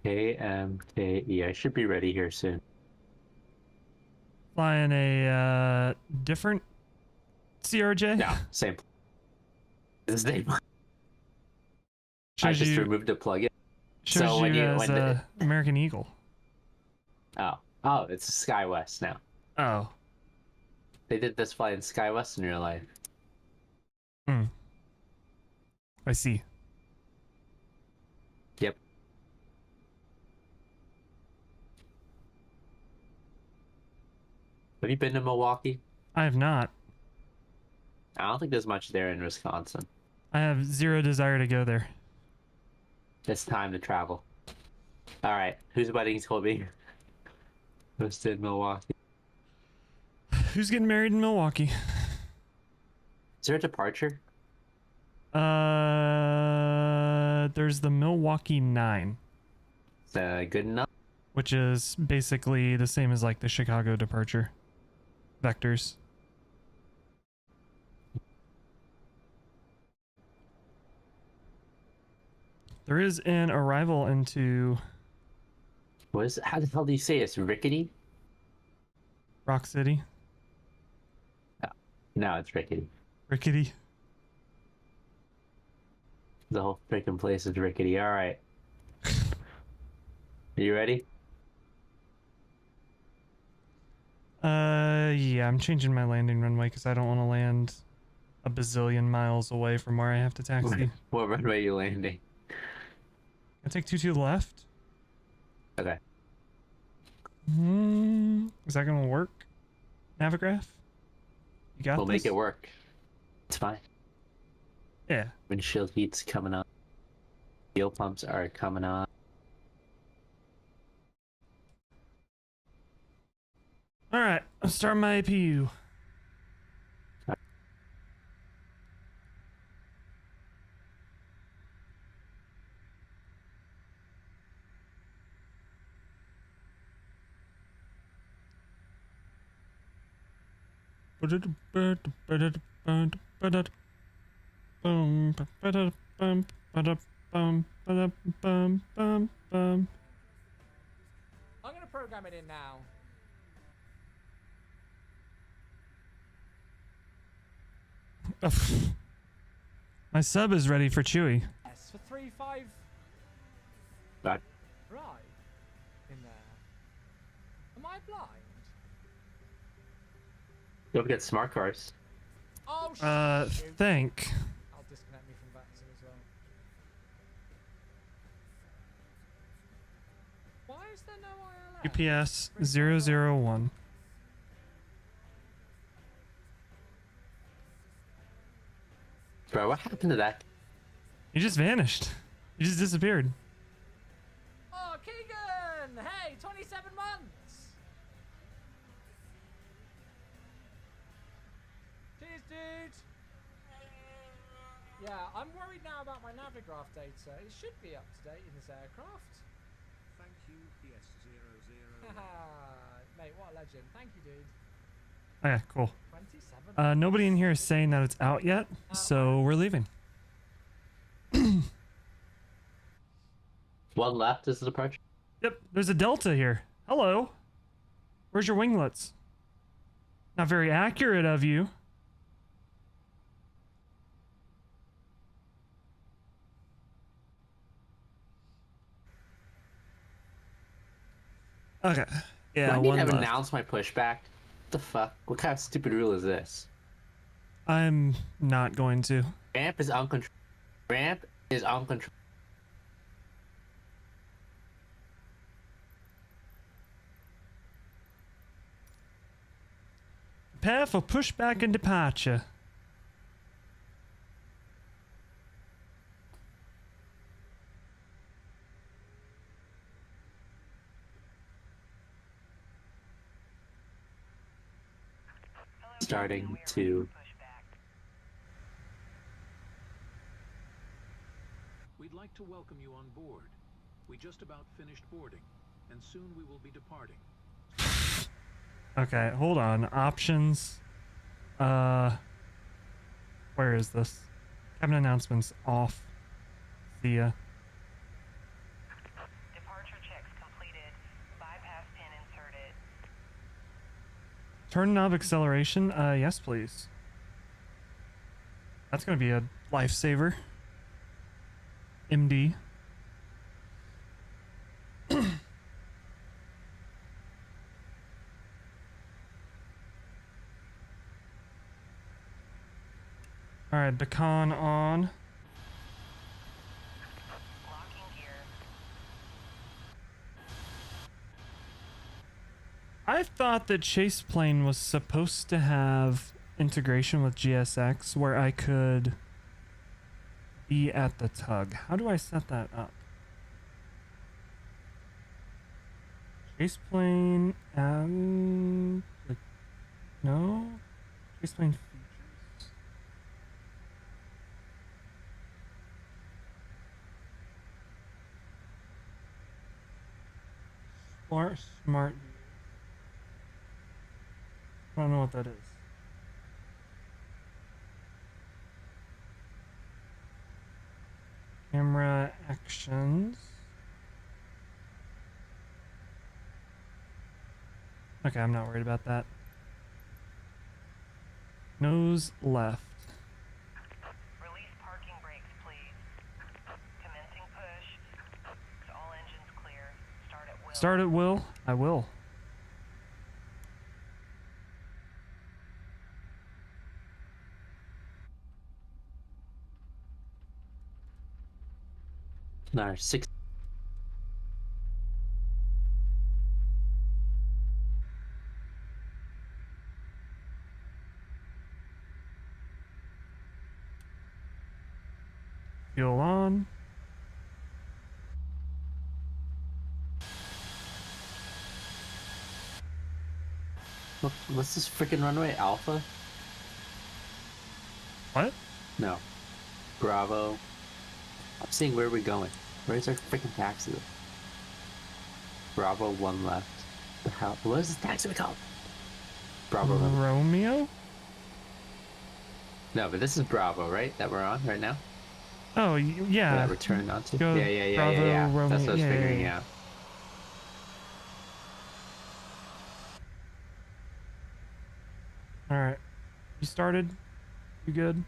KMKE. I should be ready here soon. Flying a different CRJ? No, same. It's the same. I Shows just you, removed the plugin. shows so you when you as American Eagle. Oh, it's SkyWest now. Oh. They did this flight in SkyWest in real life. Hmm. I see. Yep. Have you been to Milwaukee? I have not. I don't think there's much there in Wisconsin. I have zero desire to go there. It's time to travel. All right, whose wedding's will be? Just in Milwaukee. Who's getting married in Milwaukee? Is there a departure? There's the Milwaukee 9. Is that good enough? Which is basically the same as like the Chicago departure vectors. There is an arrival into What is it? How the hell do you say it? It's rickety? Rock City. No, it's rickety. Rickety. The whole freaking place is rickety. All right. Are you ready? Yeah, I'm changing my landing runway because I don't want to land a bazillion miles away from where I have to taxi. What runway are you landing? I take 2 to the left. Okay. Is that gonna work? Navigraph? You got We'll this? make it work. It's fine. Yeah. Windshield heat's coming on. Fuel pumps are coming on. Alright, I'm starting my APU. I'm gonna program it in now. My sub is ready for Chewy. Yes, for 3-5. Right. Right. In there. Am I blind? Don't get smart cars. Oh, Think. I'll disconnect me from VATSIM as well. Why is there no ILS? UPS 001. Bro, what happened to that? He just vanished. He just disappeared. Oh, Keegan! Hey, 27 months! Cheers, dude! Yeah, I'm worried now about my Navigraph data. It should be up to date in this aircraft. Thank you, PS00. Mate, what a legend. Thank you, dude. Okay, cool. 27. Nobody in here is saying that it's out yet, so we're leaving. One left is the departure. Yep, there's a Delta here. Hello. Where's your winglets? Not very accurate of you. Okay. Yeah, I need one to left. announce my pushback. What the fuck? What kind of stupid rule is this? I'm not going to. Ramp is uncontrolled. Ramp is uncontrolled. Prepare for pushback and departure. Starting to. We'd like to welcome you on board. We just about finished boarding, and soon we will be departing. Okay, hold on. Options. Where is this? Cabin announcements off. See ya. Departure checks completed. Bypass pin inserted. Turn knob acceleration. Yes, please. That's gonna be a lifesaver. MD. All right, beacon on. Locking gear. I thought that Chase Plane was supposed to have integration with GSX where I could be at the tug. How do I set that up? Chase Plane, no? Chase Plane features. Smart. I don't know what that is. Camera actions. Okay, I'm not worried about that. Nose left. Release parking brakes, please. Commencing push. All engines clear. Start at will. Start at will. I will. No, 6. Fuel on. What's this freaking runway? Alpha? What? No. Bravo. I'm seeing where we're going. Where's our freaking taxi? Bravo 1 left. The hell? What is this taxi called? Bravo 11. Romeo? No, but this is Bravo, right? That we're on right now? Oh, yeah. That we're turning onto? Go Yeah. Bravo, Romeo. That's what I was Yeah. figuring out. Alright. You started? You good?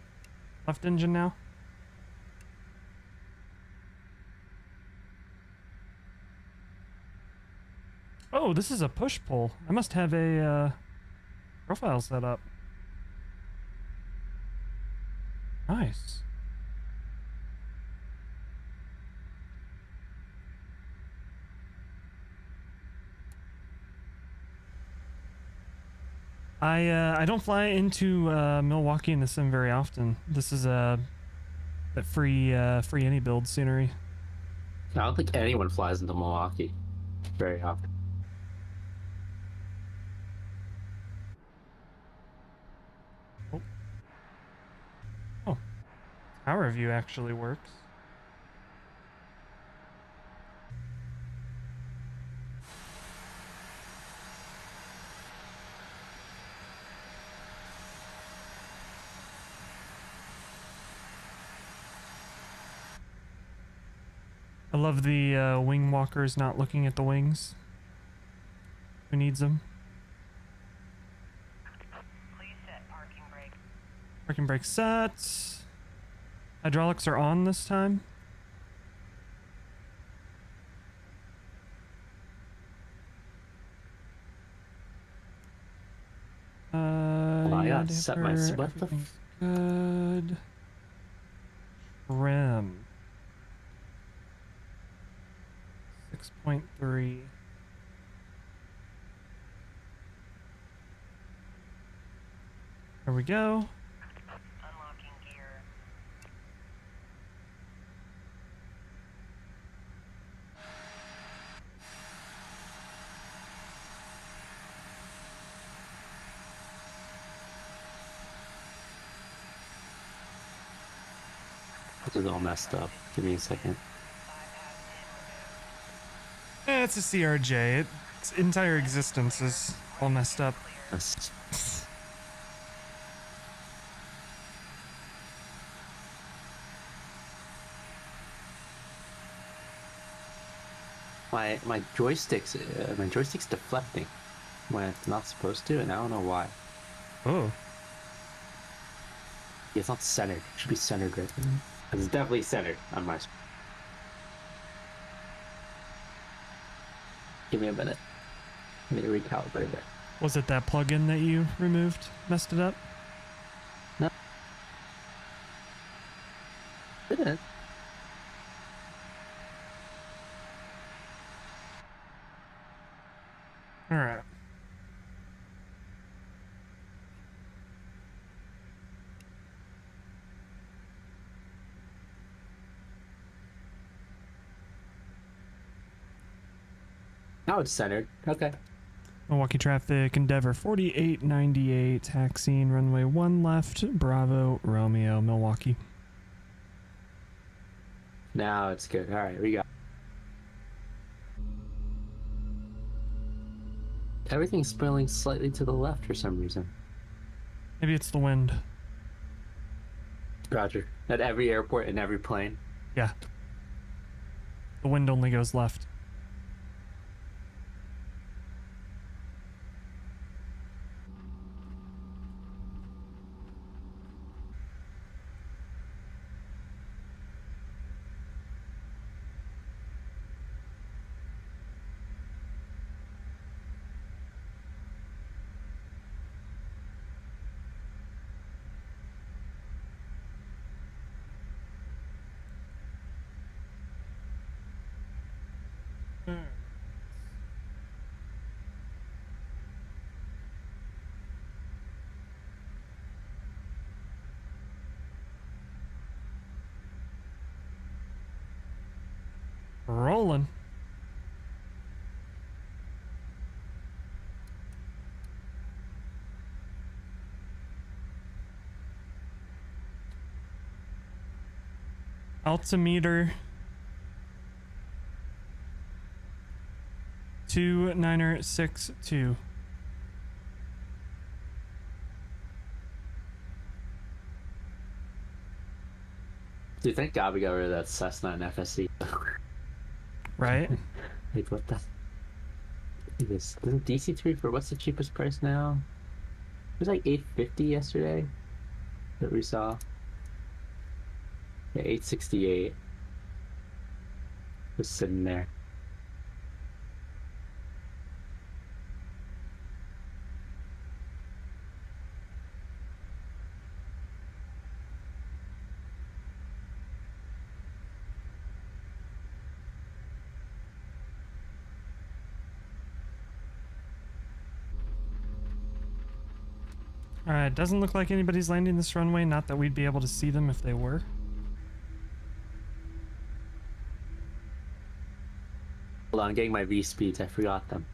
Left engine now? Oh, this is a push-pull. I must have a profile set up. Nice. I don't fly into Milwaukee in the sim very often. This is That free iniBuilds scenery. I don't think anyone flies into Milwaukee very often. Oh, tower view actually works. I love the wing walkers not looking at the wings. Who needs them? Please set parking brake. Parking brake set. Hydraulics are on this time. I yeah, gotta set my damper, what the everything's good. Trim. 6.3. There we go. Unlocking gear. This is all messed up. Give me a second. It's a CRJ. Its entire existence is all messed up. That's- my joystick's deflecting when it's not supposed to, and I don't know why. Oh. Yeah, it's not centered. It should be centered right. It's definitely centered on my. Give me a minute. Let me recalibrate it. Was it that plugin that you removed messed it up? Didn't. Alright. Now it's centered. Okay. Milwaukee traffic, Endeavor 4898, taxiing runway 1 left, Bravo, Romeo, Milwaukee. Now it's good. All right, we got. Everything's spilling slightly to the left for some reason. Maybe it's the wind. Roger. At every airport and every plane. Yeah. The wind only goes left. Rolling. Altimeter 2962. Dude, thank God we got rid of that Cessna and FSC. Right? Like, what the? This isn't DC3 for what's the cheapest price now? It was like $850 yesterday that we saw. Yeah, $868. Just sitting there. Alright, doesn't look like anybody's landing this runway, not that we'd be able to see them if they were. on, I'm getting my V speeds. I forgot them.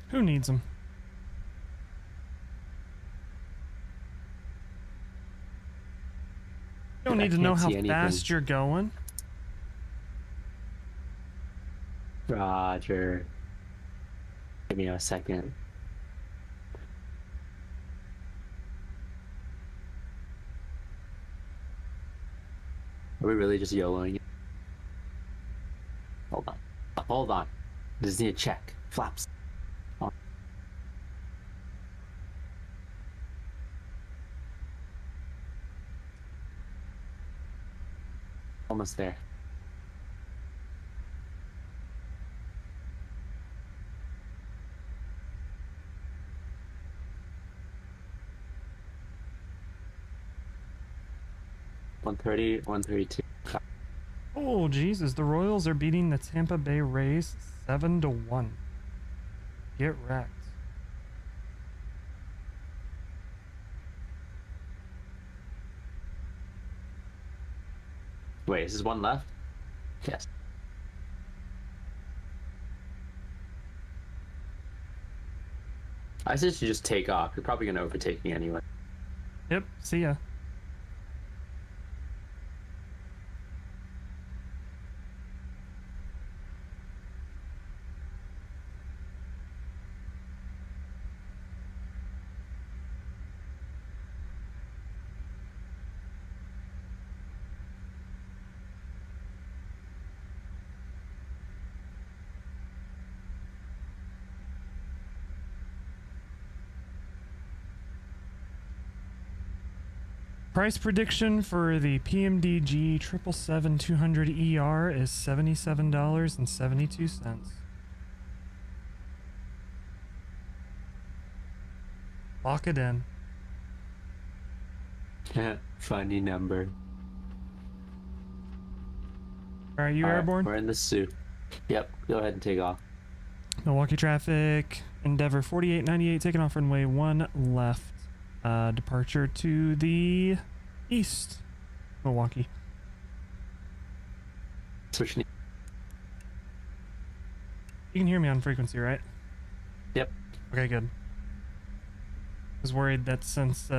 Who needs them? You don't I need to know can't how see anything. fast you're going. Roger. Give me a second. Are we really just YOLOing it? Hold on. Hold on. Just need to check. Flaps. On. Almost there. $130, $132. Oh, Jesus. The Royals are beating the Tampa Bay Rays 7-1. Get wrecked. Wait, is this one left? Yes. I suggest you just take off. You're probably going to overtake me anyway. Yep. See ya. Price prediction for the PMDG 777-200ER is $77.72. Lock it in. Funny number. Are you airborne? We're in the suit. Yep, go ahead and take off. Milwaukee traffic. Endeavor 4898 taking off runway 1 left. Departure to the east. Milwaukee. Switching. You can hear me on frequency, right? Yep. Okay, good. I was worried that since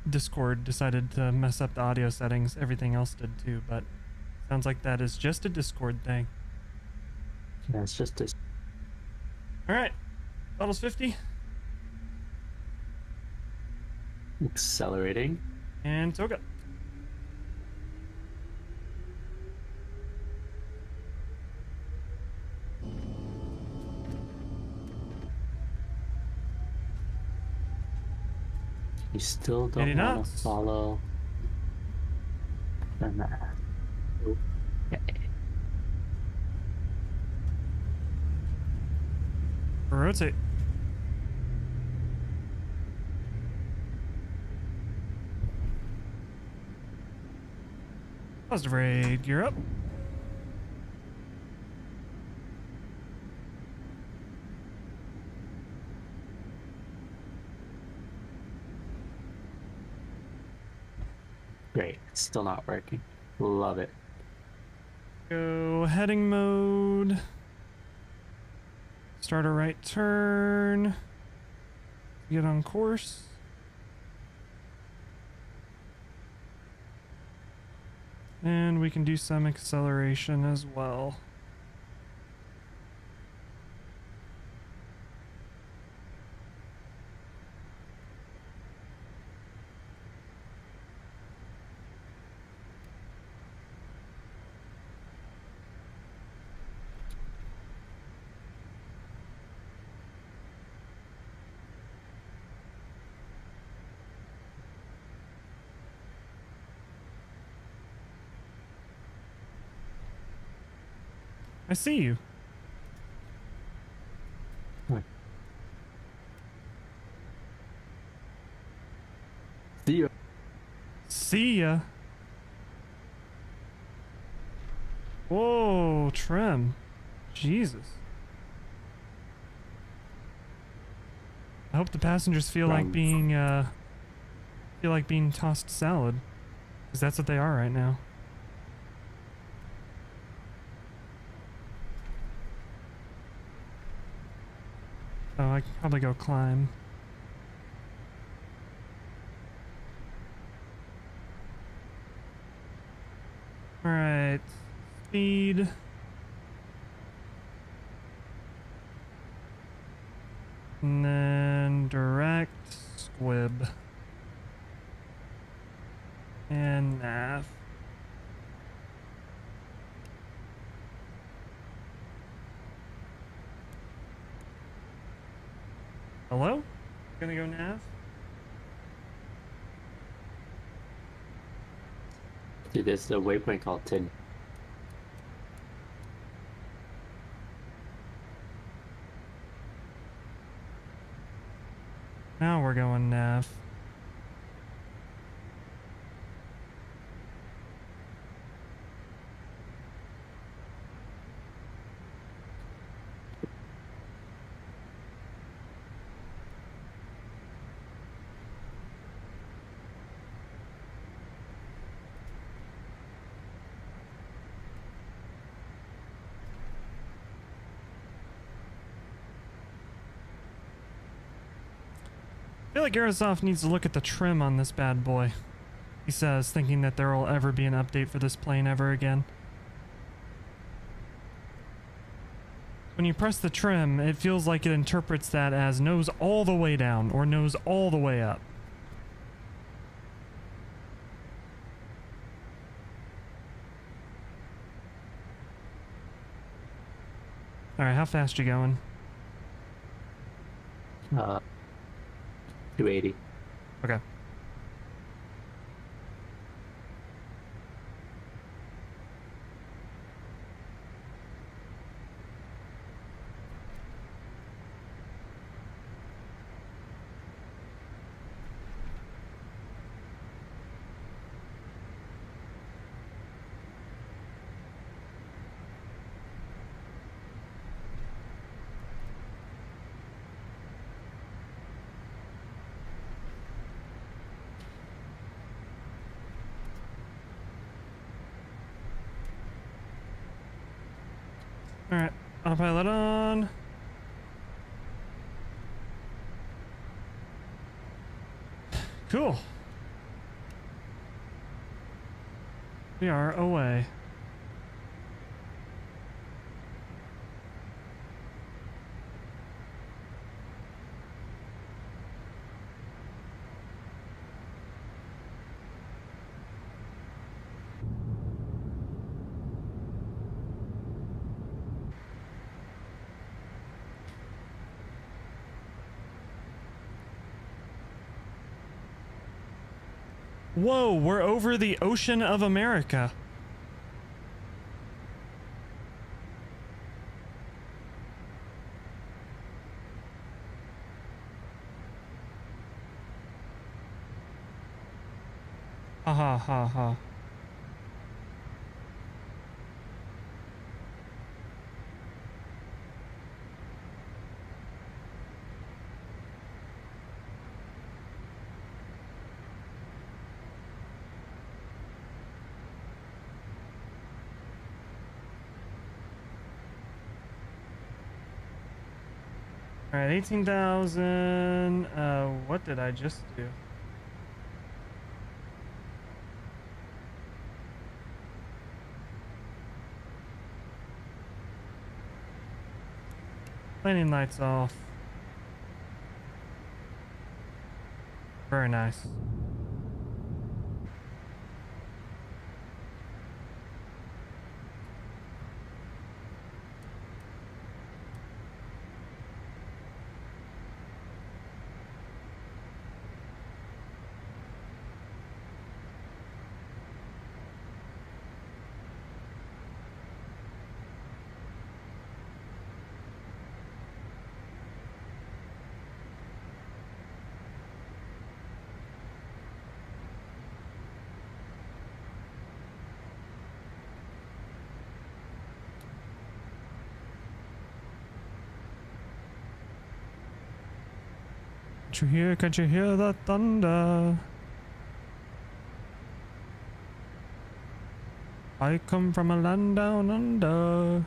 Discord decided to mess up the audio settings, everything else did too, but sounds like that is just a Discord thing. Yeah, it's just this. Alright. Bottles 50. Accelerating. And Toga. You still 80 don't want knots. to follow the map. Okay. Rotate. Positive rate, gear up. Great. It's still not working. Love it. Go heading mode. Start a right turn. Get on course. And we can do some acceleration as well. I see you. See you. See ya. Whoa, trim. Jesus. I hope the passengers feel like being tossed salad, because that's what they are right now. Oh, I can probably go climb. Alright. Speed. And then direct squib. And nav. Hello? Gonna go nav? Dude, there's a waypoint called 10. Now we're going nav. I feel like Aerosoft needs to look at the trim on this bad boy. He says, thinking that there will ever be an update for this plane ever again. When you press the trim, it feels like it interprets that as nose all the way down or nose all the way up. Alright, how fast you going? 280. Okay. Alright, autopilot on. Cool. We are away. Whoa, we're over the ocean of America. Ha ha ha ha. All right, 18,000. What did I just do? Landing lights off. Very nice. Can't you hear the thunder? I come from a land down under.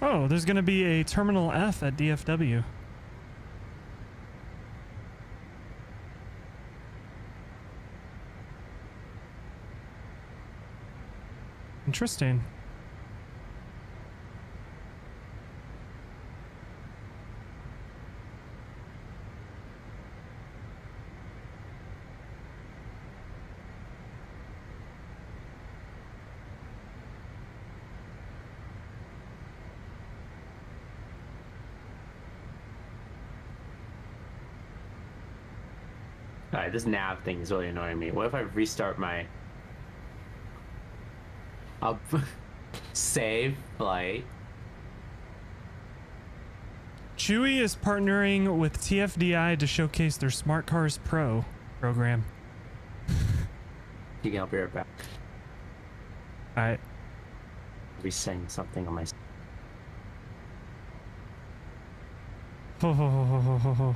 Oh, there's gonna be a Terminal F at DFW. Interesting. Alright, this nav thing is really annoying me. What if I restart my... I'll save flight. Chewy is partnering with TFDI to showcase their Smart Cars Pro program. You can help me right back. Alright. Resetting something on my... Ho, ho, ho, ho, ho, ho, ho.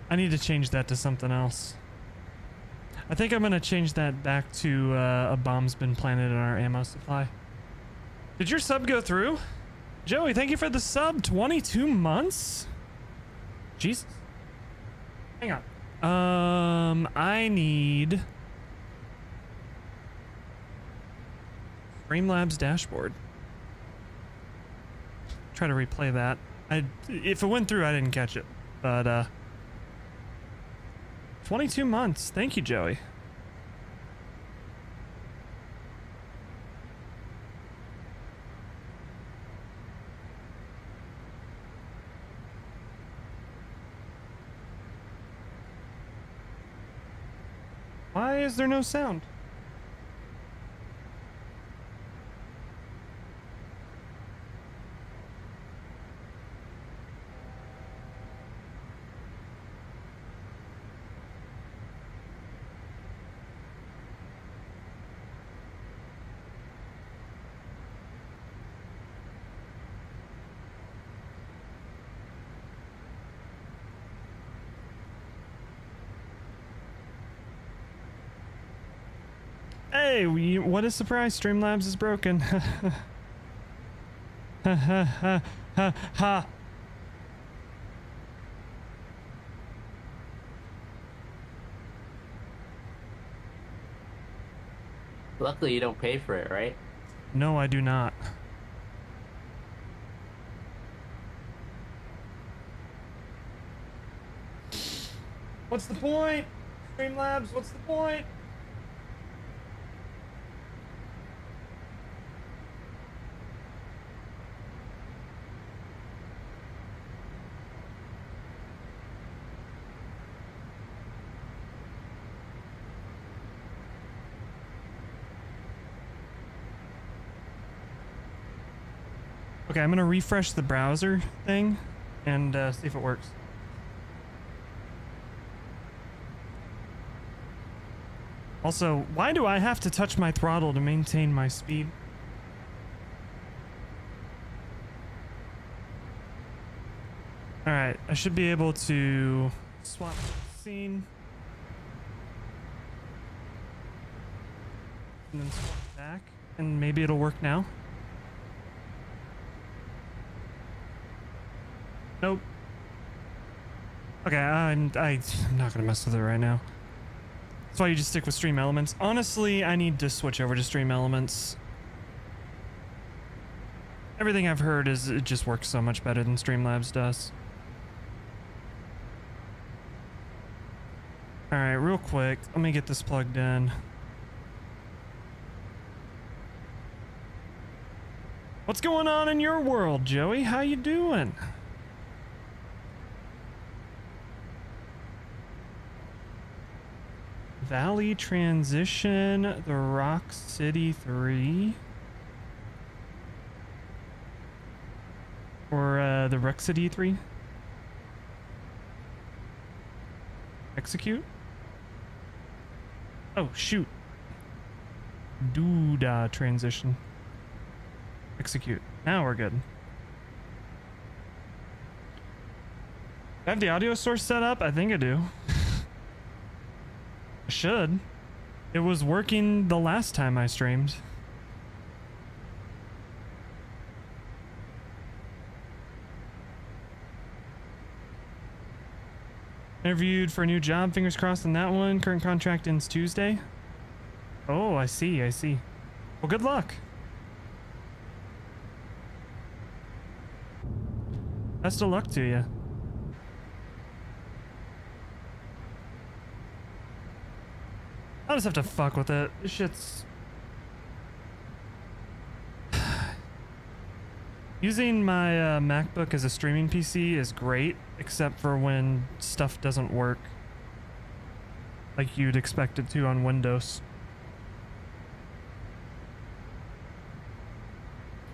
I need to change that to something else. I think I'm gonna change that back to a bomb's been planted in our ammo supply. Did your sub go through? Joey, thank you for the sub. 22 months? Jesus. Hang on. I need Streamlabs dashboard. Try to replay that. If it went through, I didn't catch it. But 22 months. Thank you, Joey. Why is there no sound? Hey, what a surprise! Streamlabs is broken. Ha ha ha ha ha. Luckily, you don't pay for it, right? No, I do not. What's the point? Streamlabs, what's the point? Okay, I'm gonna refresh the browser thing and see if it works. Also, why do I have to touch my throttle to maintain my speed? Alright, I should be able to swap scene. And then swap back, and maybe it'll work now. Nope. Okay, I'm not gonna mess with it right now. That's why you just stick with Stream Elements. Honestly, I need to switch over to Stream Elements. Everything I've heard is it just works so much better than Streamlabs does. Alright, real quick, let me get this plugged in. What's going on in your world, Joey? How you doing? Valley Transition, the Rock City 3. Or the Rock City 3. Execute? Oh, shoot. Doodah transition. Execute. Now we're good. Do I have the audio source set up? I think I do. I should. It was working the last time I streamed. Interviewed for a new job. Fingers crossed on that one. Current contract ends Tuesday. Oh, I see. I see. Well, good luck. Best of luck to you. I'll just have to fuck with it. This shit's... Using my MacBook as a streaming PC is great, except for when stuff doesn't work like you'd expect it to on Windows.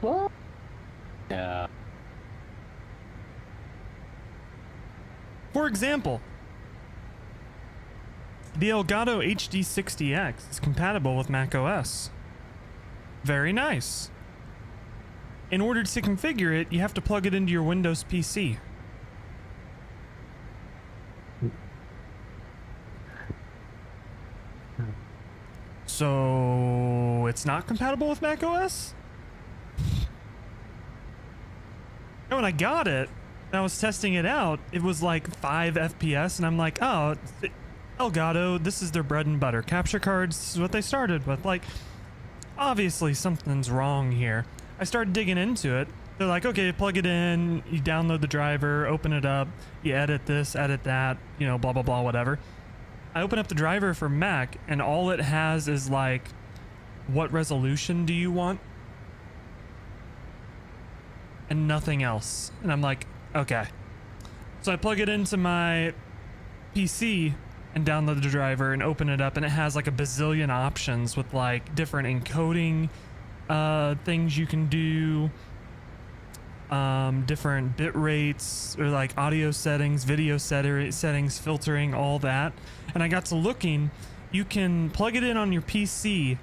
What? Yeah. For example, the Elgato HD60X is compatible with macOS. Very nice. In order to configure it, you have to plug it into your Windows PC. So it's not compatible with macOS? And when I got it, and I was testing it out, it was like 5 FPS, and I'm like, oh, Elgato, this is their bread and butter. Capture cards, this is what they started with. Like, obviously something's wrong here. I started digging into it. They're like, okay, plug it in, you download the driver, open it up, you edit this, edit that, you know, blah, blah, blah, whatever. I open up the driver for Mac, and all it has is like, what resolution do you want? And nothing else. And I'm like, okay. So I plug it into my PC and download the driver and open it up, and it has like a bazillion options with like different encoding things you can do, different bit rates, or like audio settings, video settings, filtering, all that. And I got to looking, you can plug it in on your PC,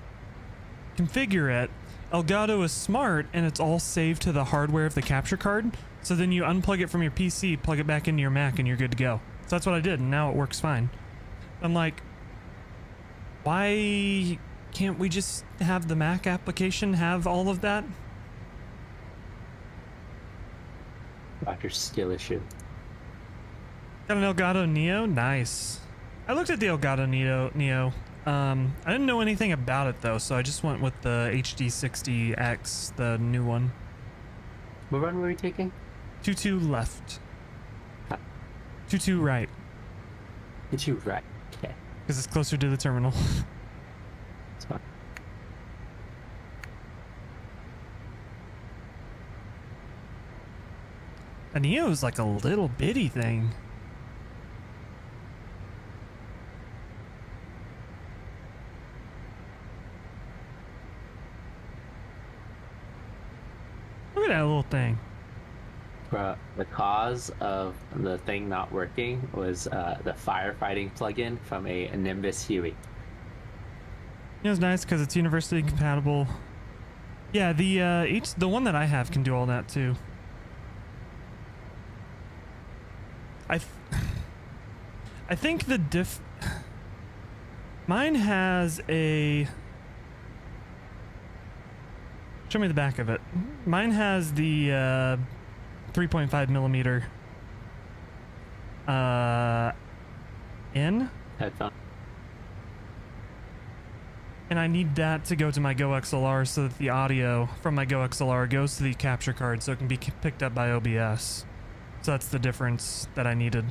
configure it. Elgato is smart, and it's all saved to the hardware of the capture card. So then you unplug it from your PC, plug it back into your Mac, and you're good to go. So that's what I did, and now it works fine. I'm like, why can't we just have the Mac application have all of that? Dr. Skill issue. Got an Elgato Neo? Nice. I looked at the Elgato Neo. I didn't know anything about it though, so I just went with the HD60X, the new one. What run were we taking? 22 left. 22 right. It's you right. Okay. Because it's closer to the terminal. It's fine. A Neo is like a little bitty thing. Look at that little thing. Bruh, the cause of the thing not working was the firefighting plugin from a Nimbus Huey. Neo's nice because it's university compatible. Yeah, the one that I have can do all that too. I think the mine has a... Show me the back of it. Mine has the 3.5 millimeter in. Headphone. And I need that to go to my GoXLR so that the audio from my GoXLR goes to the capture card so it can be picked up by OBS. So that's the difference that I needed.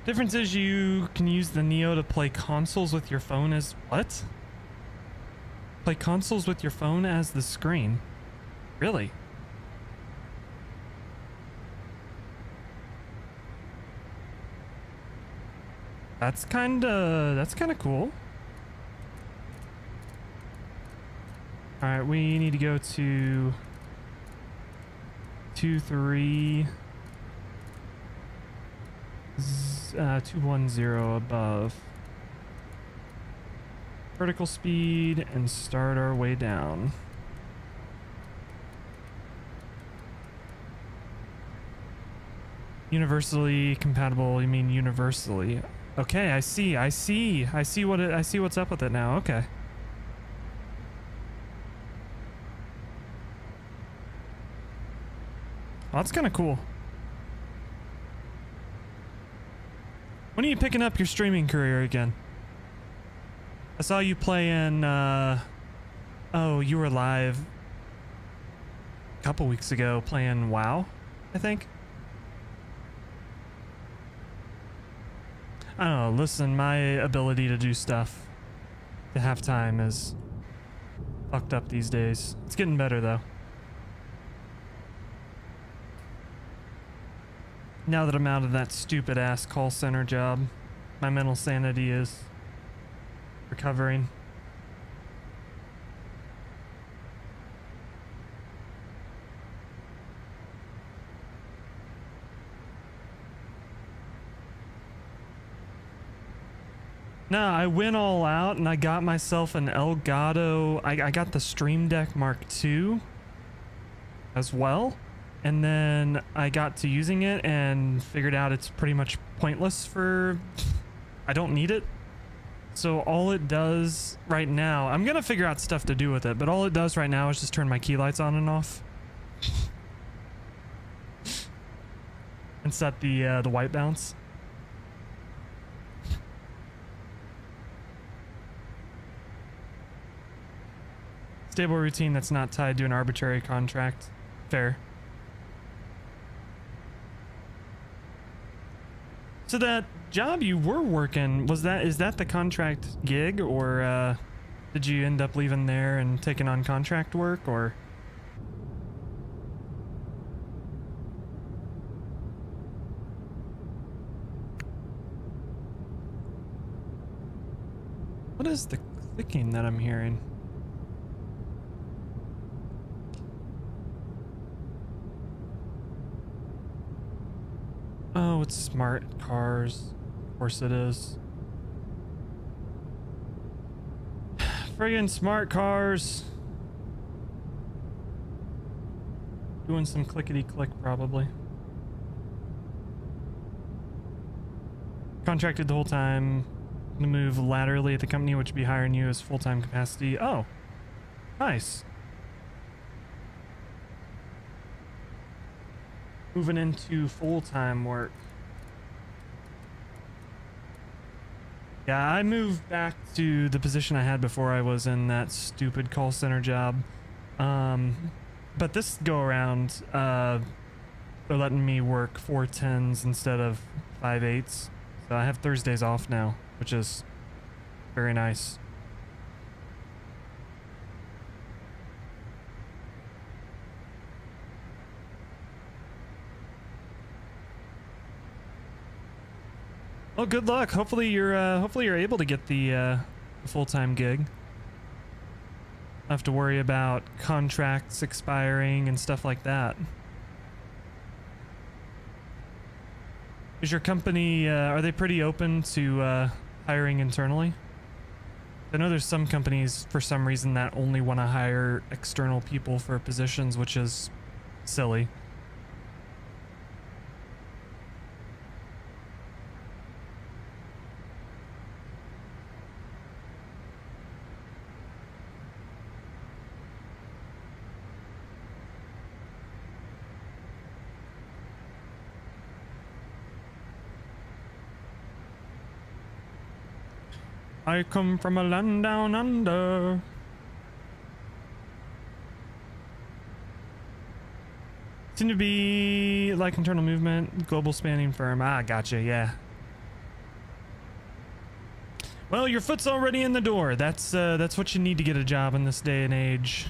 Difference is you can use the Neo to play consoles with your phone as... What? Play consoles with your phone as the screen? Really? That's kinda cool. Alright, we need to go to 2, 3... 210 above. Vertical speed and start our way down. Universally compatible, you mean universally? Okay, I see what's up with it now. Okay. Well, that's kind of cool. When are you picking up your streaming career again? I saw you playing, oh, you were live a couple weeks ago playing WoW, I think. I don't know, listen, my ability to do stuff to have time is fucked up these days. It's getting better though. Now that I'm out of that stupid ass call center job, my mental sanity is recovering. No, I went all out and I got myself an Elgato. I got the Stream Deck Mark II as well. And then I got to using it and figured out it's pretty much pointless for... I don't need it. So all it does right now... I'm gonna figure out stuff to do with it, but all it does right now is just turn my key lights on and off. And set the white balance. Stable routine that's not tied to an arbitrary contract. Fair. So that job you were working, is that the contract gig, or did you end up leaving there and taking on contract work, or? What is the clicking that I'm hearing? Oh, it's smart cars. Of course it is. Friggin' smart cars. Doing some clickety-click, probably. Contracted the whole time. To move laterally at the company, which would be hiring you as full-time capacity. Oh, nice. Moving into full-time work. Yeah, I moved back to the position I had before I was in that stupid call center job. But this go around, they're letting me work 4/10s instead of 5/8s. So I have Thursdays off now, which is very nice. Well, good luck. Hopefully you're able to get the full-time gig. Don't have to worry about contracts expiring and stuff like that. Is your company are they pretty open to hiring internally? I know there's some companies for some reason that only want to hire external people for positions, which is silly. I come from a land down under. Seem to be like internal movement, global spanning firm. Ah, gotcha, yeah. Well, your foot's already in the door. That's what you need to get a job in this day and age.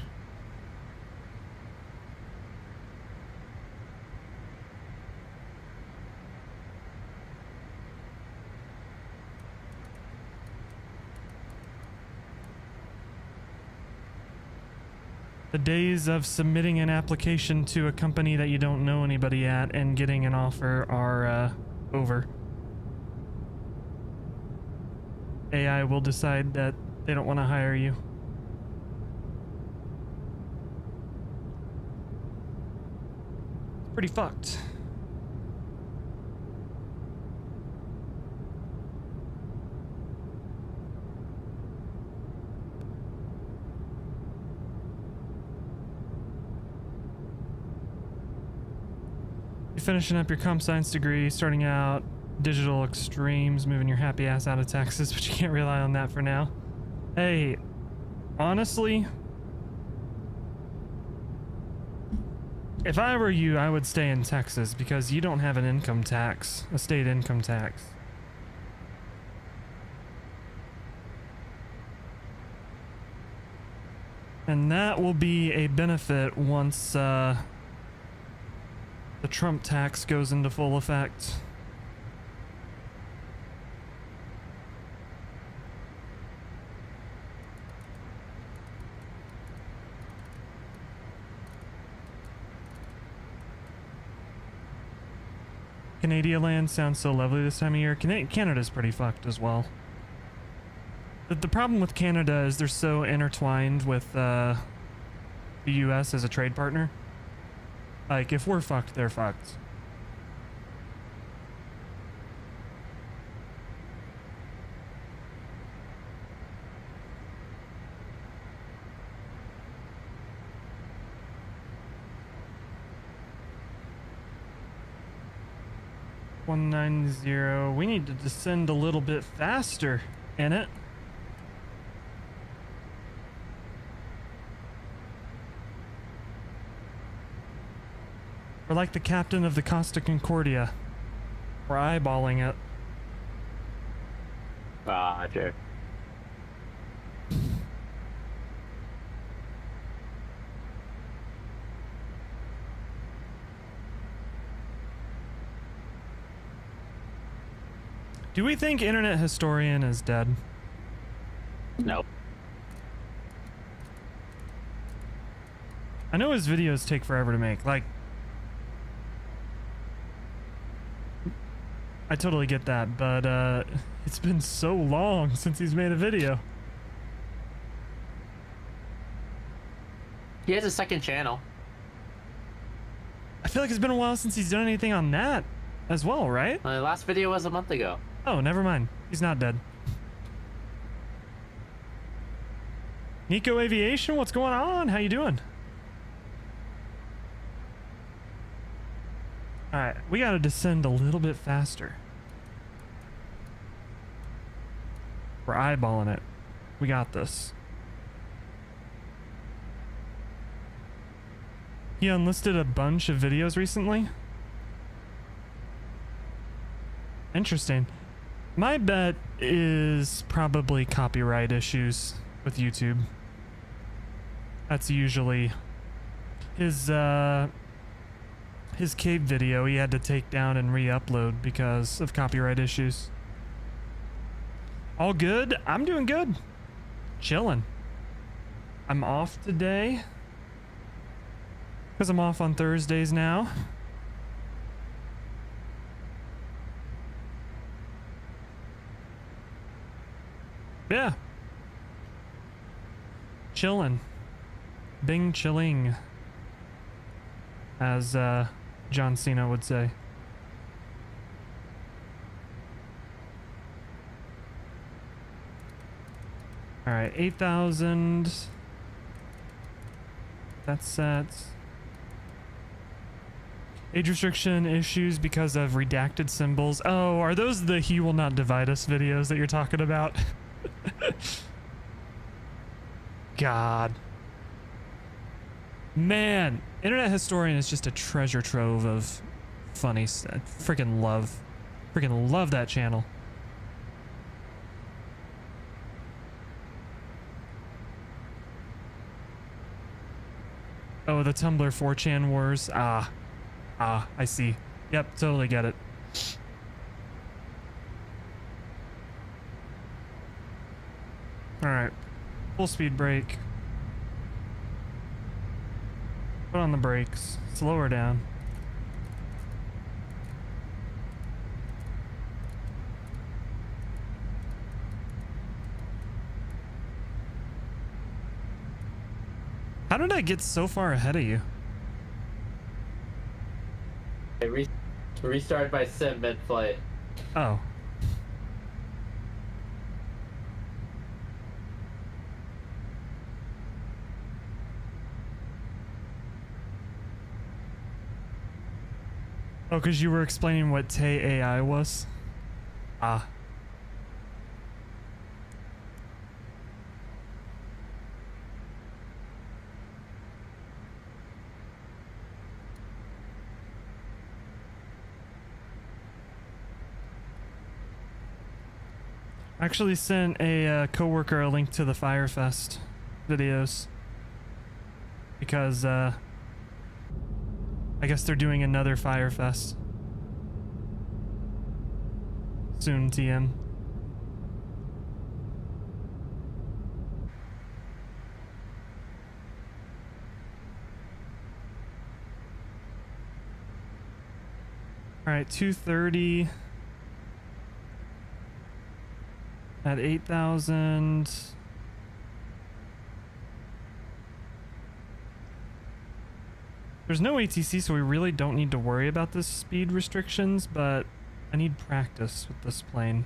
The days of submitting an application to a company that you don't know anybody at and getting an offer are over. AI will decide that they don't want to hire you. It's pretty fucked. You're finishing up your comp science degree, starting out digital extremes, moving your happy ass out of Texas, but you can't rely on that for now. Hey, honestly, if I were you, I would stay in Texas because you don't have an income tax, a state income tax. And that will be a benefit once the Trump tax goes into full effect. Canada land sounds so lovely this time of year. Canada's pretty fucked as well. The problem with Canada is they're so intertwined with the US as a trade partner. Like, if we're fucked, they're fucked. $190. We need to descend a little bit faster in it. We're like the captain of the Costa Concordia. We're eyeballing it. Roger. Do we think Internet Historian is dead? No. I know his videos take forever to make. Like, I totally get that, but it's been so long since he's made a video. He has a second channel. I feel like it's been a while since he's done anything on that as well, right? The last video was a month ago. Oh, never mind. He's not dead. Nico Aviation, what's going on? How you doing? Alright, we gotta descend a little bit faster. We're eyeballing it. We got this. He unlisted a bunch of videos recently. Interesting. My bet is probably copyright issues with YouTube. That's usually his cave video he had to take down and re-upload because of copyright issues. All good? I'm doing good. Chilling. I'm off today because I'm off on Thursdays now. Yeah. Chillin'. Bing chilling. As John Cena would say. Alright, 8,000. That's set. Age restriction issues because of redacted symbols. Oh, are those the He Will Not Divide Us videos that you're talking about? God. Man, Internet Historian is just a treasure trove of funny stuff. Freaking love that channel. Oh, the Tumblr 4chan wars. Ah, I see. Yep, totally get it. Alright. Full speed brake. Put on the brakes. Slow her down. How did I get so far ahead of you? Restart by sim mid-flight. Oh. Oh, because you were explaining what Tay AI was? Ah. I actually sent a coworker a link to the Firefest videos because I guess they're doing another Firefest soon. TM. All right, 230. At 8,000. There's no ATC, so we really don't need to worry about the speed restrictions, but I need practice with this plane.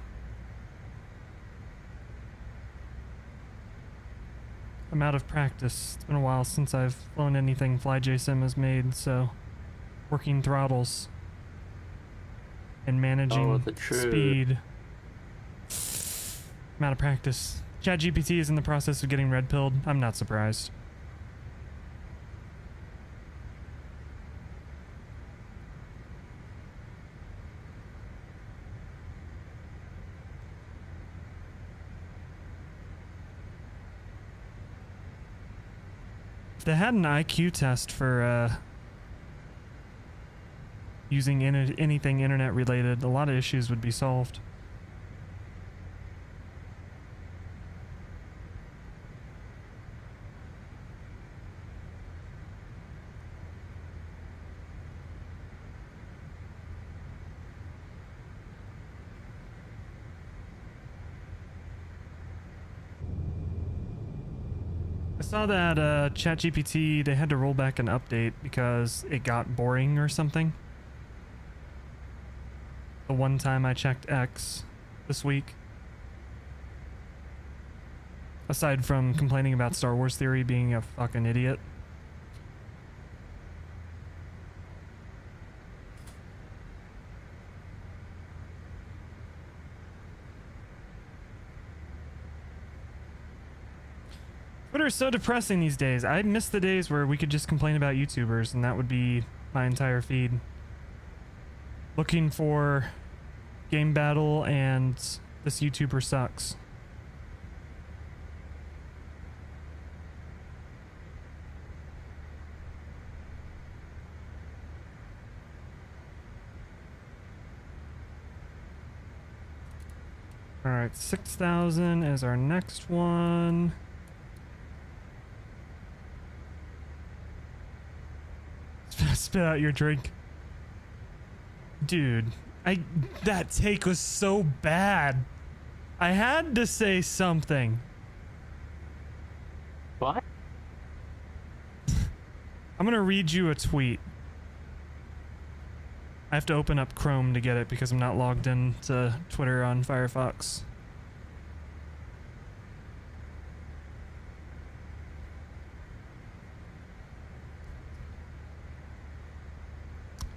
I'm out of practice. It's been a while since I've flown anything FlyJSim has made, so working throttles and managing speed. I'm out of practice. ChatGPT is in the process of getting red-pilled. I'm not surprised. If they had an IQ test for using anything internet related, a lot of issues would be solved. I saw that ChatGPT, they had to roll back an update because it got boring or something. The one time I checked X this week. Aside from complaining about Star Wars Theory being a fucking idiot. Twitter is so depressing these days. I miss the days where we could just complain about YouTubers and that would be my entire feed. Looking for game battle and this YouTuber sucks. All right, 6,000 is our next one. Spit out your drink. Dude, that take was so bad. I had to say something. What? I'm gonna read you a tweet. I have to open up Chrome to get it because I'm not logged in to Twitter on Firefox.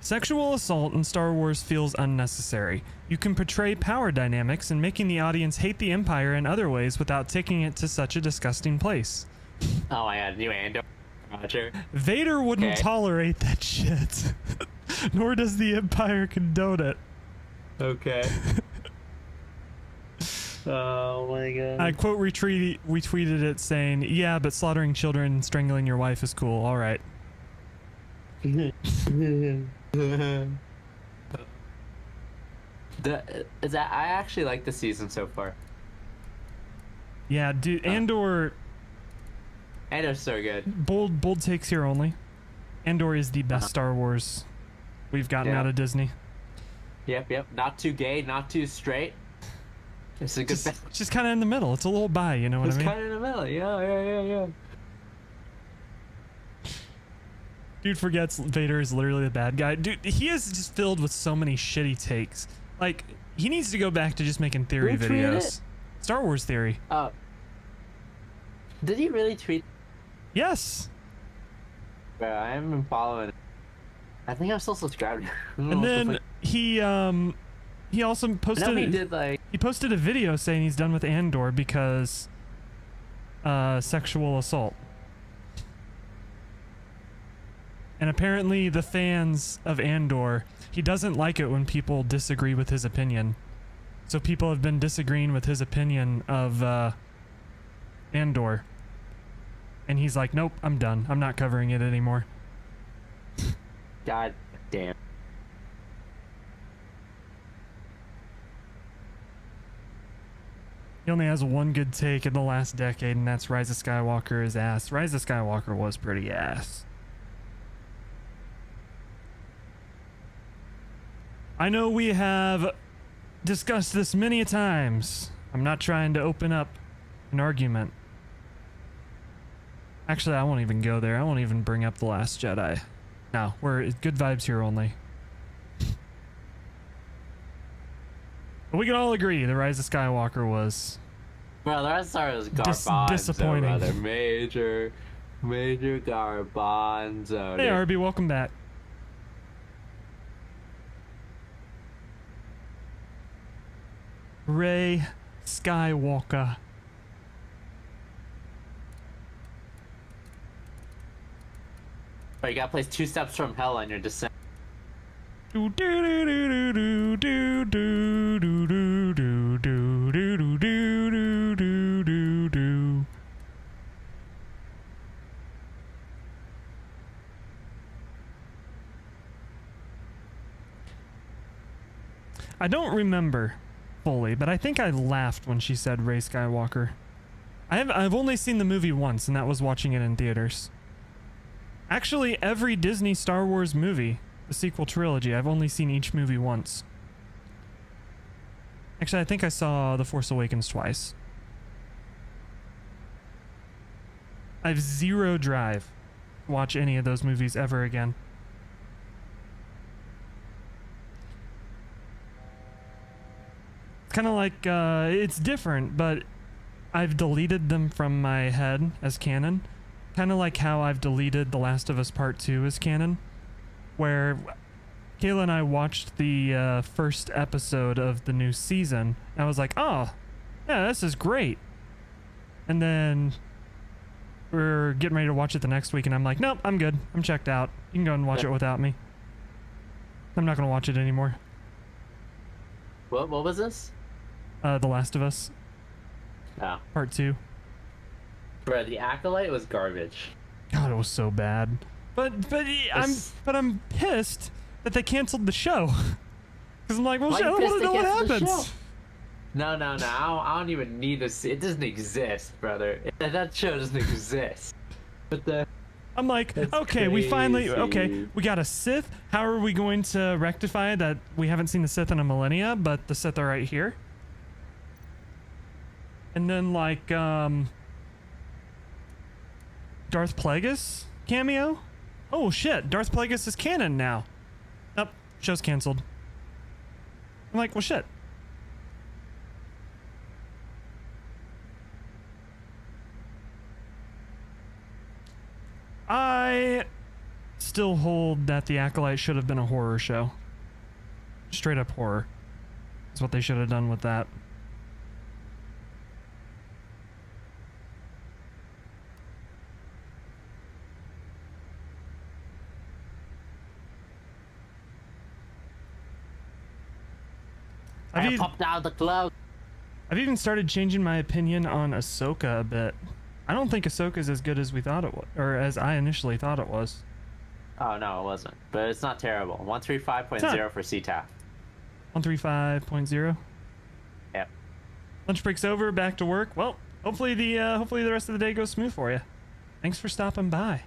Sexual assault in Star Wars feels unnecessary. You can portray power dynamics and making the audience hate the Empire in other ways without taking it to such a disgusting place. Oh my god, new Andor. Roger. Vader wouldn't tolerate that shit. Nor does the Empire condone it. Okay. Oh my god. I quote retweeted it saying, "Yeah, but slaughtering children and strangling your wife is cool. All right." I actually like the season so far. Yeah, dude, Andor's so good. Bold takes here only. Andor is the best Star Wars we've gotten out of Disney. Yep. Not too gay, not too straight. It's a good just kind of in the middle. It's a little bi, you know what I mean? It's kind of in the middle. Yeah. Dude forgets Vader is literally the bad guy. Dude, he is just filled with so many shitty takes. Like, he needs to go back to just making theory Who tweeted videos. it? Star Wars theory. Oh. Did he really tweet? Yes. Bro, I haven't been following. I think I'm still subscribed. And then he also posted. No, he did like. He posted a video saying he's done with Andor because sexual assault. And apparently the fans of Andor, he doesn't like it when people disagree with his opinion. So people have been disagreeing with his opinion of Andor. And he's like, nope, I'm done. I'm not covering it anymore. God damn. He only has one good take in the last decade, and that's Rise of Skywalker is ass. Rise of Skywalker was pretty ass. I know we have discussed this many a times. I'm not trying to open up an argument. Actually, I won't even go there. I won't even bring up The Last Jedi. No, we're good vibes here only. But we can all agree the Rise of Skywalker was... Bro, the rest of it was garbanzo. Disappointing. Brother. Major garbanzo. Hey, Arby, welcome back. Rey Skywalker. But you gotta place 2 steps from hell on your descent. Do do do do do do do do do do do do do do do do do. I don't remember fully, but I think I laughed when she said Rey Skywalker. I've only seen the movie once, and that was watching it in theaters. Actually, every Disney Star Wars movie, the sequel trilogy, I've only seen each movie once. Actually, I think I saw The Force Awakens twice. I have zero drive to watch any of those movies ever again. Kind of like, it's different, but I've deleted them from my head as canon. Kind of like how I've deleted The Last of Us Part 2 as canon. Where Kayla and I watched the first episode of the new season. And I was like, oh, yeah, this is great. And then we're getting ready to watch it the next week, and I'm like, nope, I'm good. I'm checked out. You can go and watch it without me. I'm not going to watch it anymore. What was this? The Last of Us Oh. Part 2. Bro, the Acolyte was garbage. God, it was so bad. But I'm pissed that they canceled the show. Because I'm like, well, Why shit, I you don't want pissed to know they what canceled the happens. show? No, I don't even need to see. It doesn't exist, brother. That show doesn't exist. But the... I'm like, That's okay, we finally, okay, crazy. we got a Sith. How are we going to rectify that we haven't seen the Sith in a millennia, but the Sith are right here? And then, like, Darth Plagueis cameo? Oh, shit, Darth Plagueis is canon now. Nope, show's canceled. I'm like, well, shit. I still hold that The Acolyte should have been a horror show. Straight up horror. That's what they should have done with that. I popped out of the cloud. I've even started changing my opinion on Ahsoka a bit. I don't think Ahsoka's as good as we thought it was, or as I initially thought it was. Oh, no, it wasn't. But it's not terrible. 135.0 for CTAF. 135.0. Yep. Lunch break's over. Back to work. Well, hopefully the rest of the day goes smooth for you. Thanks for stopping by.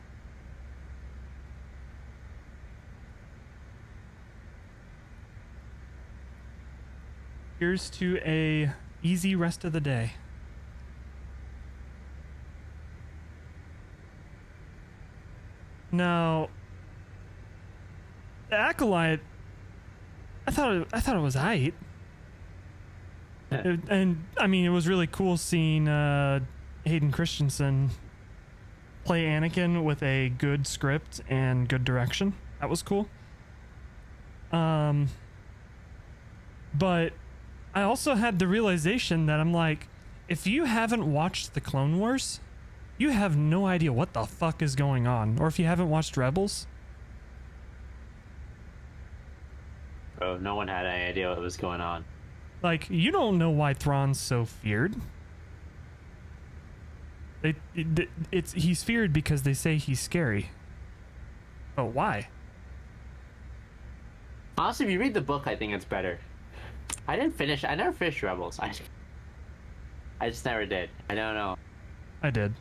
Here's to a easy rest of the day. Now, the Acolyte, I thought it was aight. And I mean, it was really cool seeing Hayden Christensen play Anakin with a good script and good direction. That was cool. But I also had the realization that I'm like, if you haven't watched the Clone Wars, you have no idea what the fuck is going on. Or if you haven't watched Rebels. Bro, no one had any idea what was going on. Like, you don't know why Thrawn's so feared. He's feared because they say he's scary. But why? Honestly, if you read the book, I think it's better. I never finished Rebels. I just never did. I don't know. I did.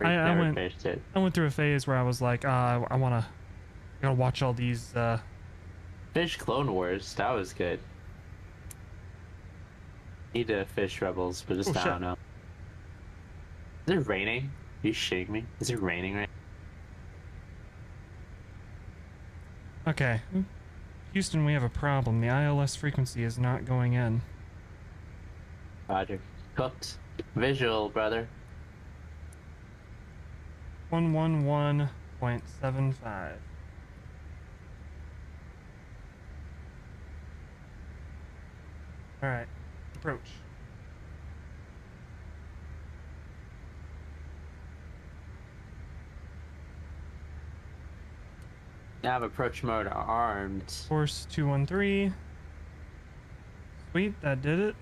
Never finished it. I went through a phase where I was like, I gotta watch all these. Fish Clone Wars. That was good. Need to fish Rebels, but just I don't know. Is it raining? Are you shitting me? Is it raining right now? Okay. Houston, we have a problem. The ILS frequency is not going in. Roger. Cooked. Visual, brother. 111.75. Alright. Approach. Nav approach mode armed. Course 213. Sweet, that did it.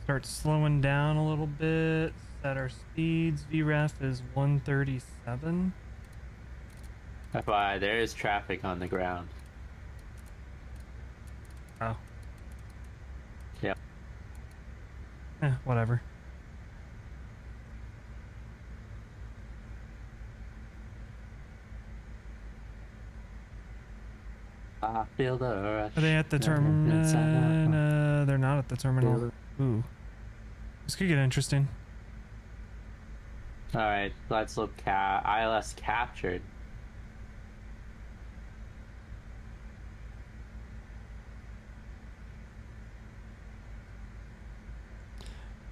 Start slowing down a little bit. Set our speeds. VREF is 137. FYI, there is traffic on the ground. Oh. Yep. Whatever. I feel the rush. Are they at the terminal? They're not at the terminal. Ooh. This could get interesting. Alright, let's look ILS captured.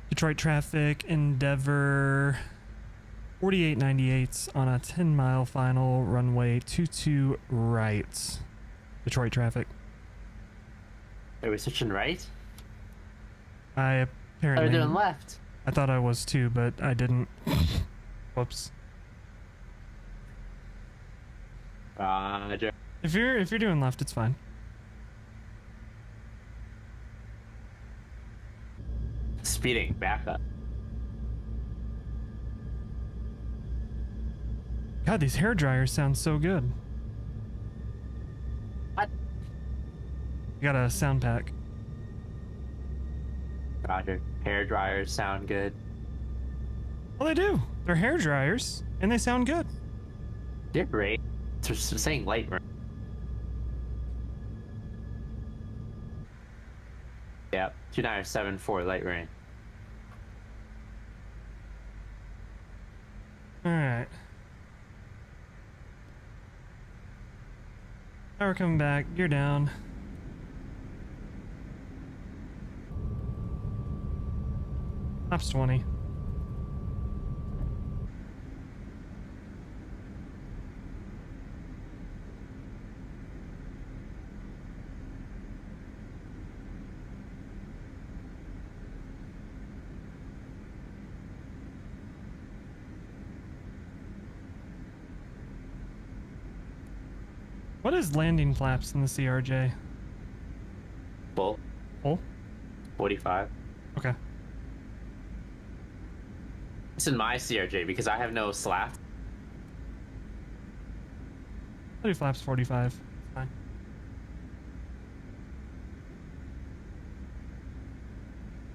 Detroit traffic, Endeavor 4898 on a 10-mile final runway 22 right. Detroit traffic. Are we switching right? I apparently... Or doing left? I thought I was too, but I didn't. Whoops. Roger. If you're doing left, it's fine. Speeding, back up. God, these hair dryers sound so good. What? You got a sound pack. Roger. Hair dryers sound good. Well, they do. They're hair dryers, and they sound good. They're great. It's saying light rain. Yeah, 2974 light rain. Alright. Now we're coming back. You're down. Tops 20. What is landing flaps in the CRJ? Full. Full? 45. Okay. It's in my CRJ because I have no slap. I'll do flaps 45. It's fine.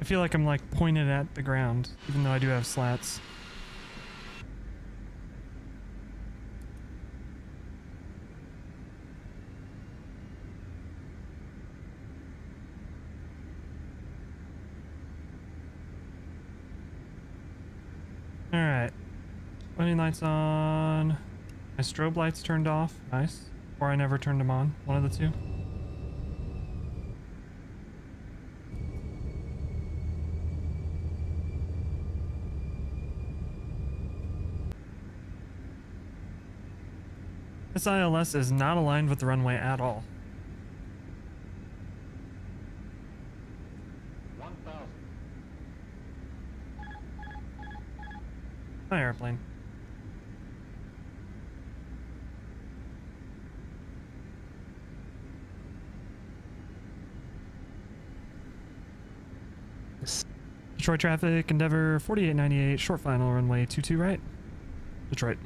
I feel like I'm like pointed at the ground, even though I do have slats. Running lights on. My strobe lights turned off. Nice. Or I never turned them on. One of the two. This ILS is not aligned with the runway at all. 1,000. My airplane. Detroit traffic, Endeavor 4898, short final, runway 22 right. Detroit.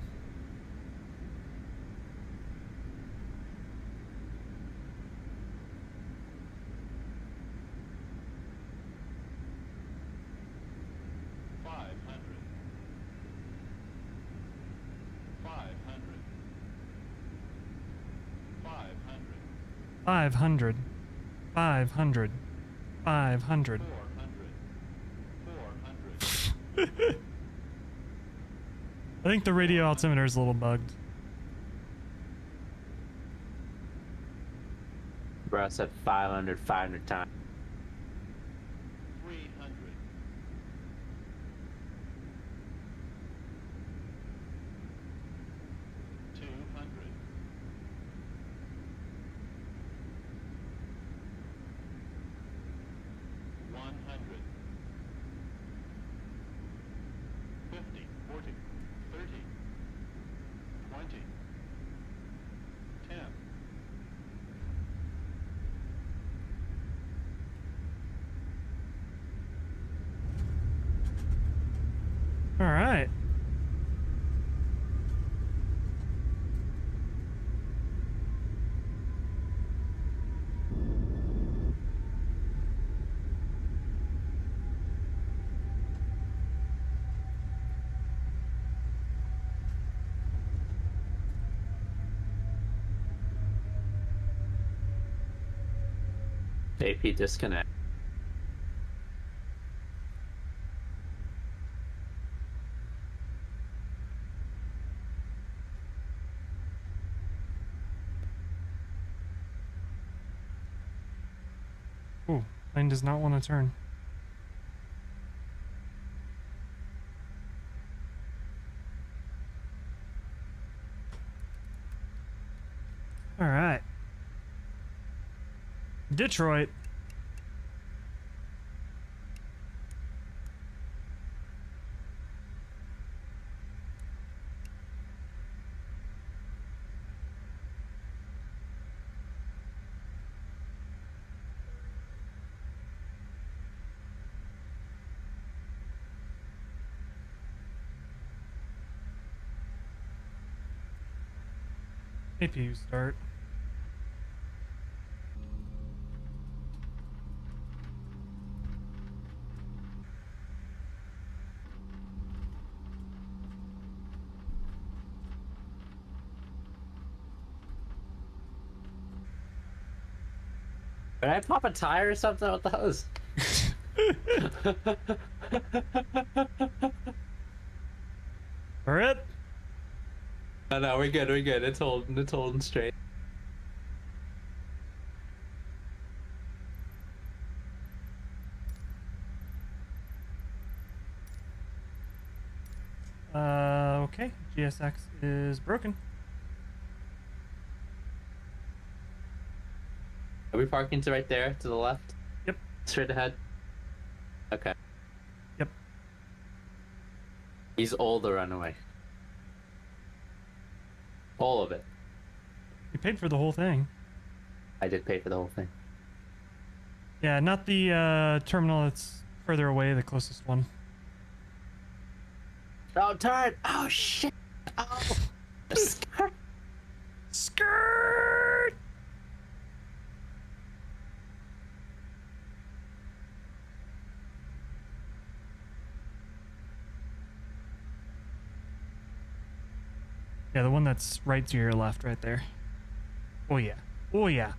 Five hundred. 500. 400. I think the radio altimeter is a little bugged. Bro, I said 500 times. 300. 200. 100. 50, 40, 30, 20, 10. All right. AP disconnect. Ooh, plane does not want to turn. All right. Detroit. APU start. Did I pop a tire or something with those? Alright. No, we're good. It's holding straight. Okay. GSX is broken. Are we parking to right there, to the left? Yep. Straight ahead? Okay. Yep. He's older runaway. All of it. You paid for the whole thing. I did pay for the whole thing. Yeah, not the terminal that's further away, the closest one. Oh, turn! Oh, shit! Oh! Skirt! Skirt! Yeah, the one that's right to your left right there. Oh yeah. Oh yeah.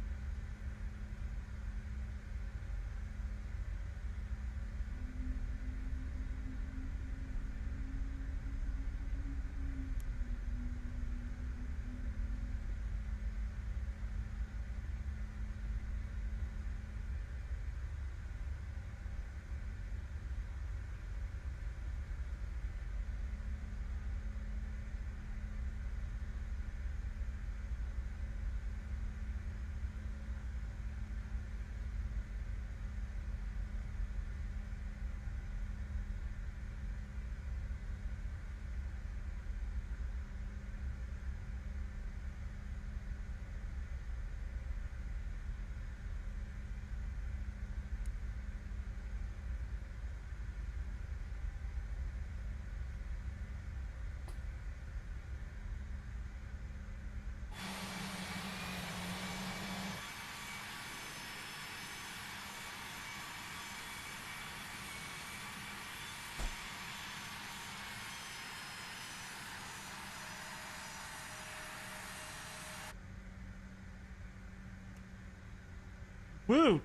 Woot!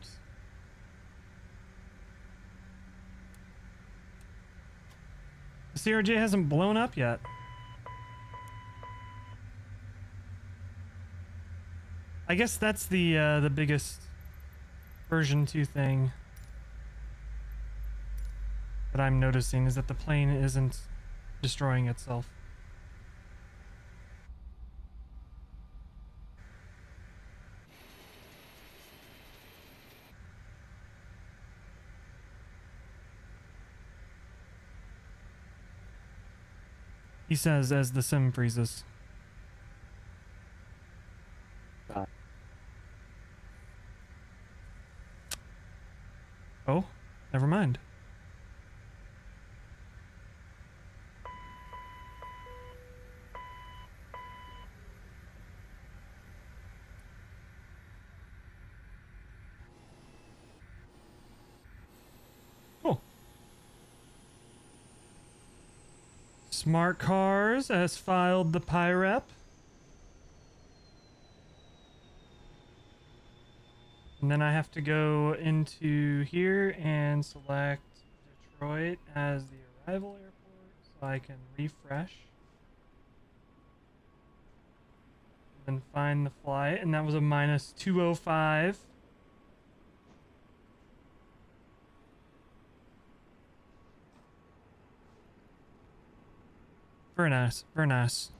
The CRJ hasn't blown up yet. I guess that's the biggest version 2 thing that I'm noticing is that the plane isn't destroying itself. He says as the sim freezes. Oh, never mind. Cool. Smart Cars has filed the PIREP. And then I have to go into here and select Detroit as the arrival airport so I can refresh. And find the flight, and that was a minus 205. Very nice, very nice.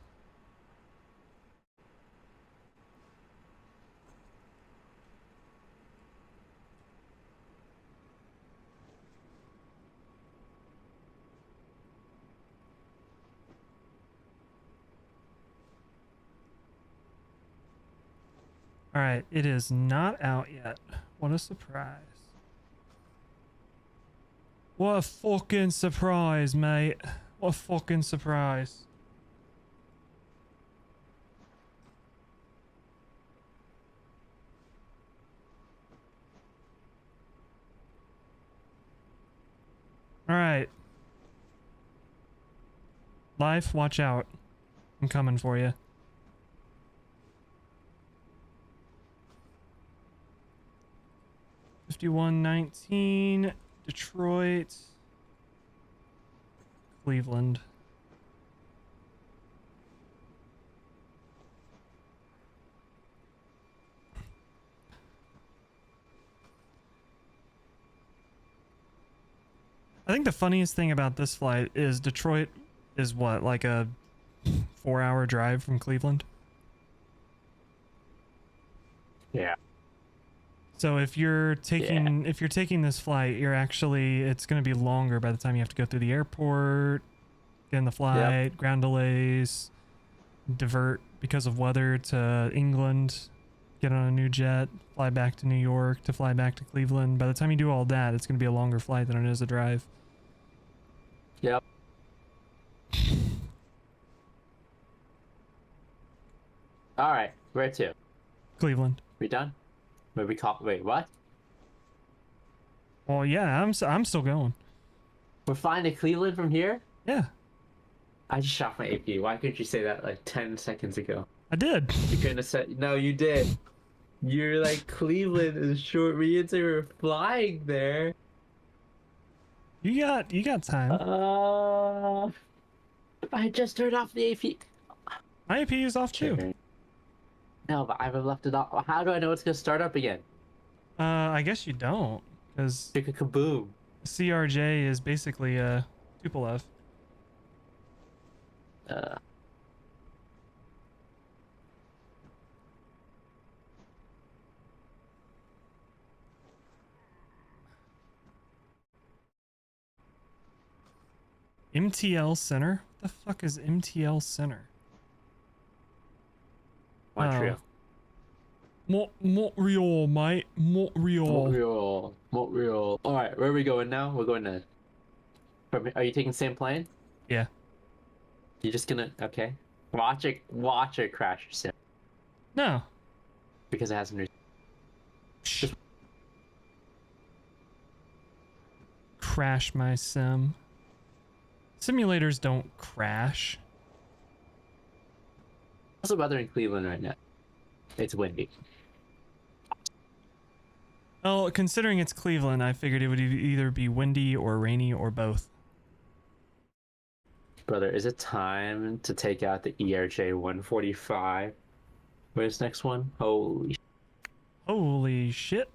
All right, it is not out yet. What a surprise. What a fucking surprise, mate. What a fucking surprise. All right. Life, watch out. I'm coming for you. $51.19, Detroit, Cleveland. I think the funniest thing about this flight is Detroit is what, like a 4-hour drive from Cleveland? Yeah. So if you're taking this flight, it's going to be longer by the time you have to go through the airport, get in the flight, ground delays, divert because of weather to England, get on a new jet, fly back to New York, to fly back to Cleveland. By the time you do all that, it's going to be a longer flight than it is a drive. Yep. All right, where to? Cleveland. We done? Wait, what? Well, yeah, I'm still going. We're flying to Cleveland from here? Yeah, I just shot my AP. Why couldn't you say that like 10 seconds ago? I did. You couldn't have said. No, you did. You're like, Cleveland is short. We didn't say we were flying there. You got time. I just turned off the AP. My AP is off too. No, but I've left it off. How do I know it's gonna start up again? I guess you don't, because Like a kaboom. CRJ is basically a Tupolev. MTL Center? What the fuck is MTL Center? Montreal. Montreal, mate. Montreal. Montreal. All right, where are we going now? We're going to. Are you taking the same plane? Yeah. You're just gonna okay. Watch it crash your sim No. because it has a Shh. Crash my sim. Simulators don't crash. How's the weather in Cleveland right now? It's windy. Oh, considering it's Cleveland, I figured it would either be windy or rainy or both. Brother, is it time to take out the ERJ 145? Where's next one? Holy shit.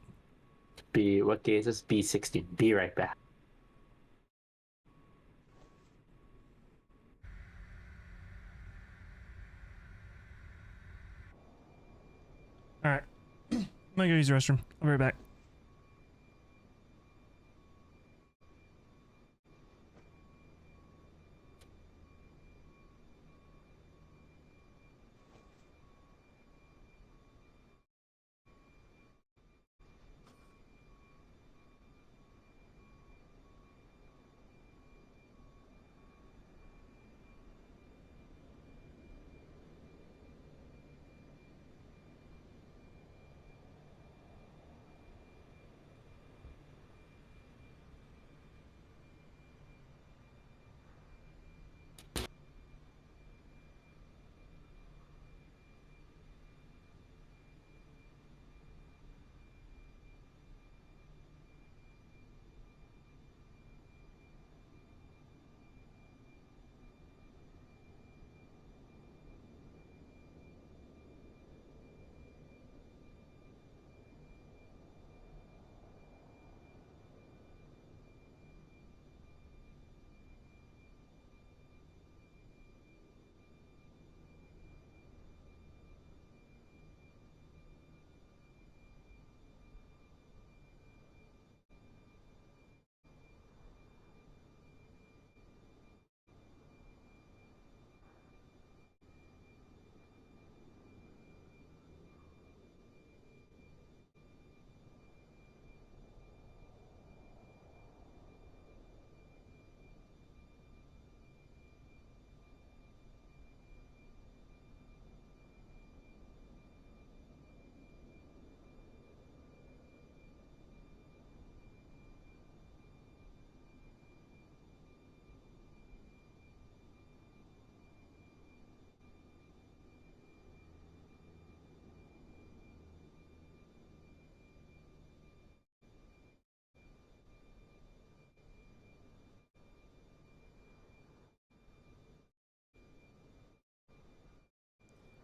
What gauge is this? B16. Be right back. Alright. I'm gonna go use the restroom. I'll be right back.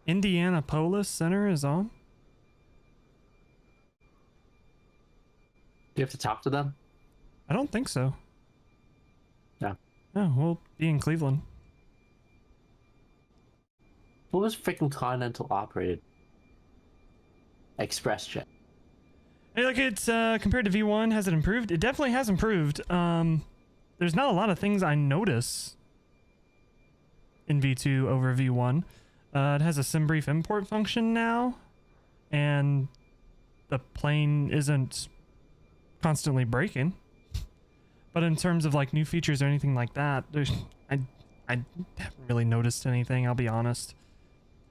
Indianapolis Center is on? Do you have to talk to them? I don't think so. No. No, we'll be in Cleveland. What was freaking Continental operated? ExpressJet. Hey, look, it's compared to V1, has it improved? It definitely has improved. There's not a lot of things I notice in V2 over V1. It has a SimBrief import function now, and the plane isn't constantly breaking. But in terms of like new features or anything like that, I haven't really noticed anything, I'll be honest.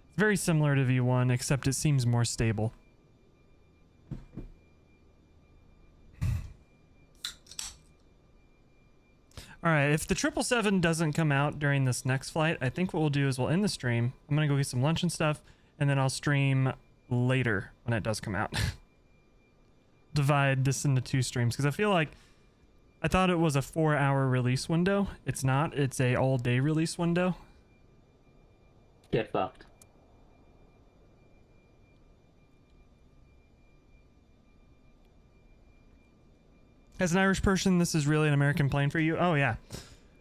It's very similar to V1, except it seems more stable. Alright, if the 777 doesn't come out during this next flight, I think what we'll do is we'll end the stream. I'm gonna go get some lunch and stuff, and then I'll stream later when it does come out. Divide this into 2 streams, because I feel like I thought it was a 4-hour release window. It's not, it's a all-day release window. Get fucked. As an Irish person, this is really an American plane for you. Oh yeah,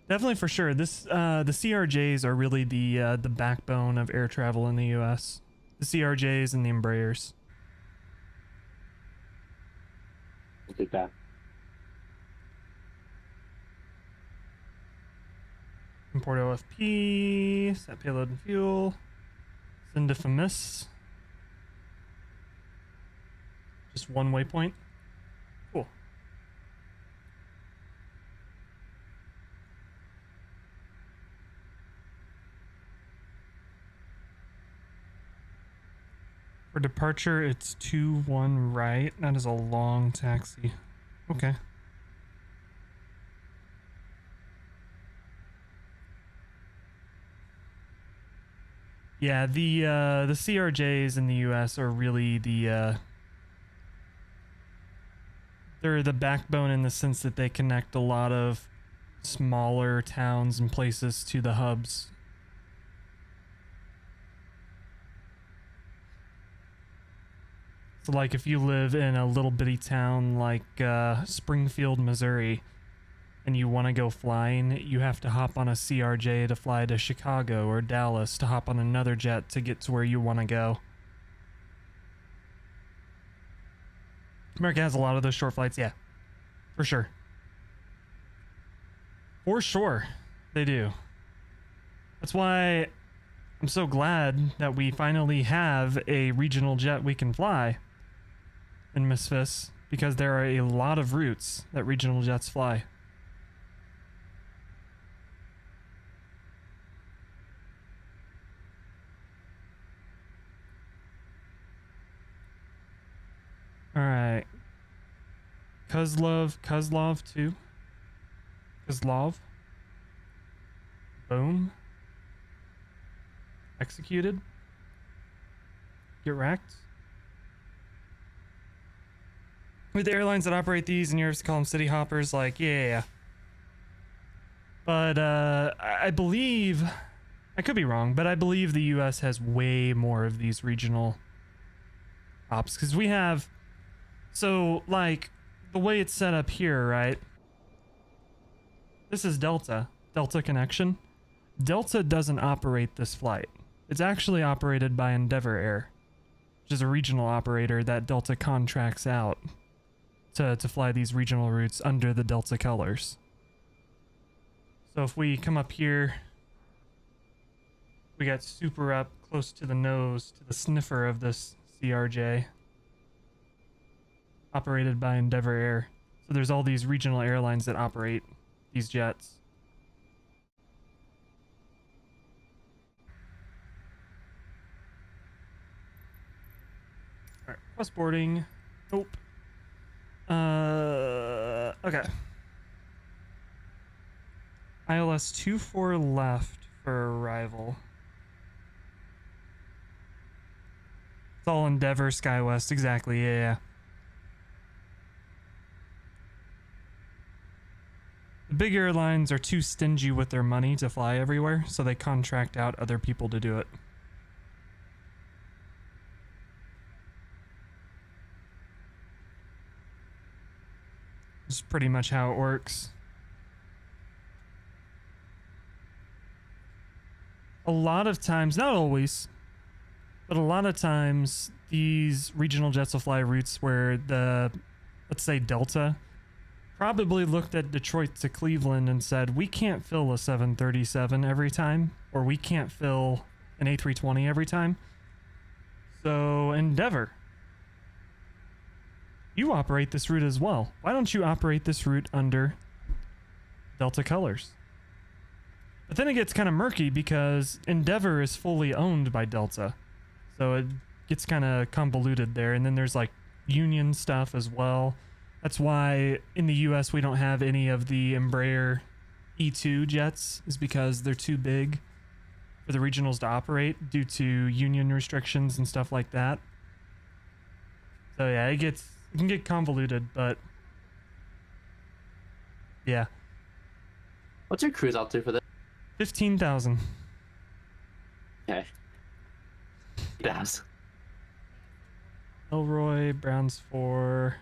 definitely for sure. This the CRJs are really the backbone of air travel in the U.S. The CRJs and the Embraers. We'll do that. Import OFP, set payload and fuel, send to FAMIS. Just one waypoint. Cool. For departure, it's 2-1 right. That is a long taxi. Okay. Yeah, the CRJs in the US are really the They're the backbone in the sense that they connect a lot of smaller towns and places to the hubs. So like if you live in a little bitty town like Springfield, Missouri, and you want to go flying, you have to hop on a CRJ to fly to Chicago or Dallas to hop on another jet to get to where you want to go. America has a lot of those short flights, yeah, for sure. For sure, they do. That's why I'm so glad that we finally have a regional jet we can fly in Misfits, because there are a lot of routes that regional jets fly. Alright. Kozlov 2. Kozlov. Boom. Executed. Get wrecked. With the airlines that operate these, and you have to call them city hoppers, like, yeah. But, I believe, I could be wrong, but I believe the US has way more of these regional ops, because we have, so, like, the way it's set up here, right? This is Delta Connection. Delta doesn't operate this flight. It's actually operated by Endeavor Air, which is a regional operator that Delta contracts out to fly these regional routes under the Delta colors. So if we come up here, we got super up close to the nose, to the sniffer of this CRJ, operated by Endeavor Air. So there's all these regional airlines that operate these jets. Alright, plus boarding. Nope. Okay. ILS 24 left for arrival. It's all Endeavor, SkyWest, exactly, yeah. The big airlines are too stingy with their money to fly everywhere, so they contract out other people to do it. This is pretty much how it works. A lot of times, not always, but a lot of times these regional jets will fly routes where the, let's say Delta, probably looked at Detroit to Cleveland and said, we can't fill a 737 every time, or we can't fill an A320 every time. So Endeavor, you operate this route as well. Why don't you operate this route under Delta colors? But then it gets kind of murky because Endeavor is fully owned by Delta. So it gets kind of convoluted there. And then there's like union stuff as well. That's why in the US we don't have any of the Embraer E2 jets, is because they're too big for the regionals to operate due to union restrictions and stuff like that. So yeah, it can get convoluted, but yeah. What's your cruise altitude for this? 15,000. Okay. Yes. Elroy, Browns 4.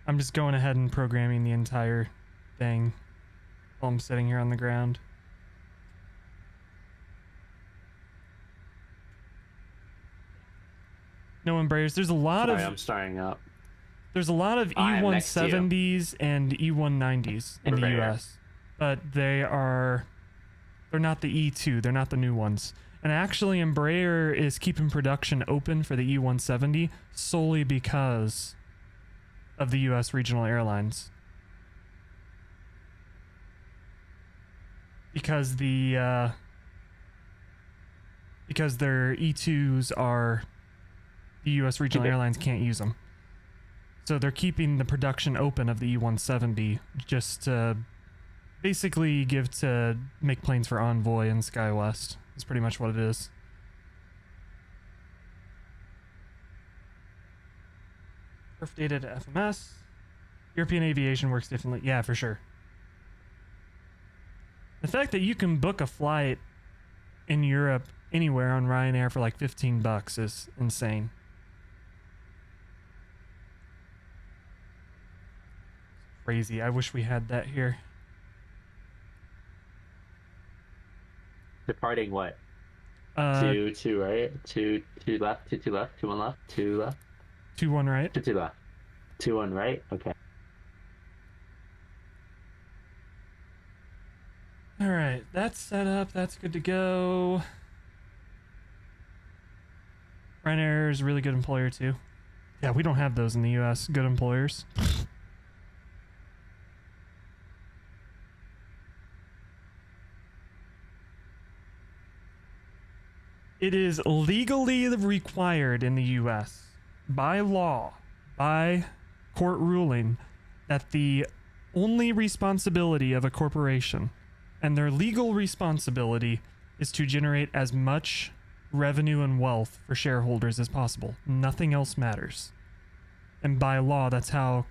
I'm just going ahead and programming the entire thing while I'm sitting here on the ground. No Embraers. There's a lot Sorry, of I'm starting up. there's a lot of I am next to you. E170s and E190s in the Embraer. US, but they're not the E2. They're not the new ones. And actually, Embraer is keeping production open for the E170 solely because of the US regional airlines. Because their E2s are, the US regional airlines can't use them. So they're keeping the production open of the E170 just to basically make planes for Envoy and SkyWest. Is pretty much what it is. Perf data to FMS. European aviation works differently. Yeah, for sure. The fact that you can book a flight in Europe anywhere on Ryanair for like $15 is insane. Crazy. I wish we had that here. Departing what? Uh, Two right? Two left, two left, two one left, two left, 2-1 right. two left. 2-1 right? Okay. All right, that's set up. That's good to go. Ryanair is a really good employer too. Yeah, we don't have those in the US. Good employers. It is legally required in the US by law, by court ruling, that the only responsibility of a corporation and their legal responsibility is to generate as much revenue and wealth for shareholders as possible. Nothing else matters. And by law, that's how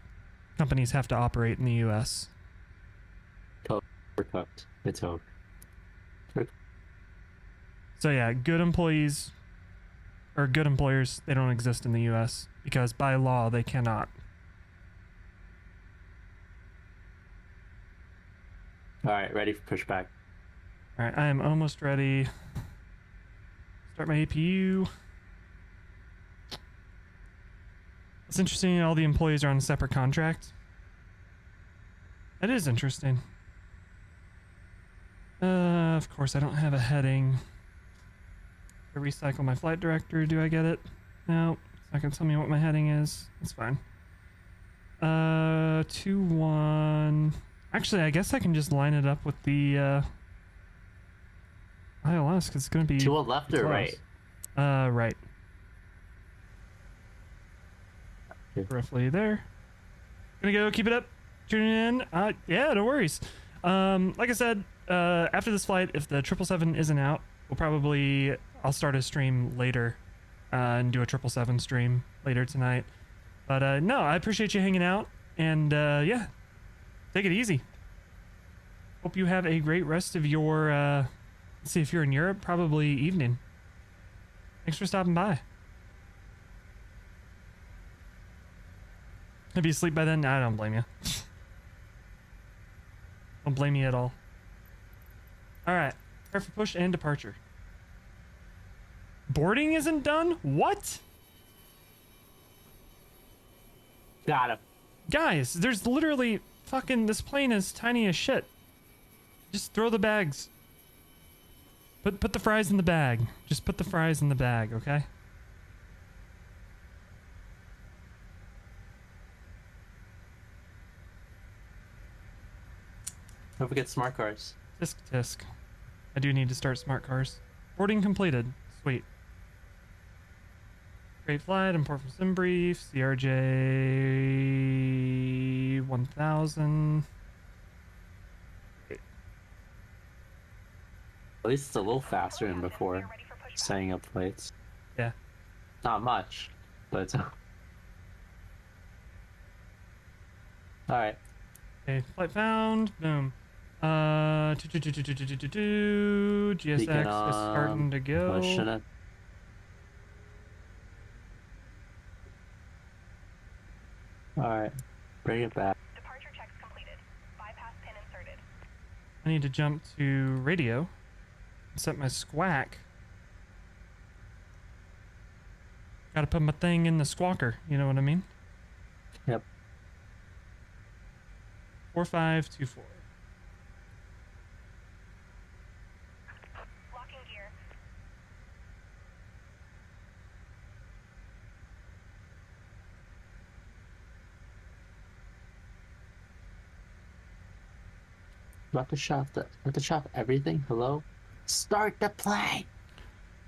companies have to operate in the US. We're cooked. It's over. So yeah, good employees or good employers, they don't exist in the US because by law they cannot. Alright, ready for pushback. All right, I am almost ready. Start my APU. It's interesting, all the employees are on a separate contract. That is interesting. Of course, I don't have a heading. I recycle my flight director. Do I get it? No, it's not gonna tell me what my heading is. It's fine. 2-1. Actually, I guess I can just line it up with the ILS because it's gonna be 2-1 left or close. right? Right. Okay. Roughly there. Gonna go. Keep it up. Tuning in. Yeah, no worries. Like I said, after this flight, if the 777 isn't out, I'll start a stream later, and do a 777 stream later tonight. But no, I appreciate you hanging out, and yeah, take it easy. Hope you have a great rest of your, let's see, if you're in Europe, probably evening. Thanks for stopping by. I'll be asleep by then. I don't blame you. Don't blame me at all. Alright, prepare for push and departure. Boarding isn't done? What? Got him. Guys, there's literally fucking, this plane is tiny as shit. Just throw the bags. Put the fries in the bag. Just put the fries in the bag, okay? Don't forget smart cars. Tisk tisk. I do need to start smart cars. Boarding completed. Sweet. Great flight, import from sim brief, CRJ 1000. At least it's a little faster than before setting up flights. Yeah. Not much, but it's alright. Okay, flight found. Boom. GSX is starting to go. Pushing it. Alright, bring it back. Departure checks completed. Bypass pin inserted. I need to jump to radio and set my squawk. Gotta put my thing in the squawker, you know what I mean? Yep. 4524. Locking gear. About to shop everything. Hello? Start the plane!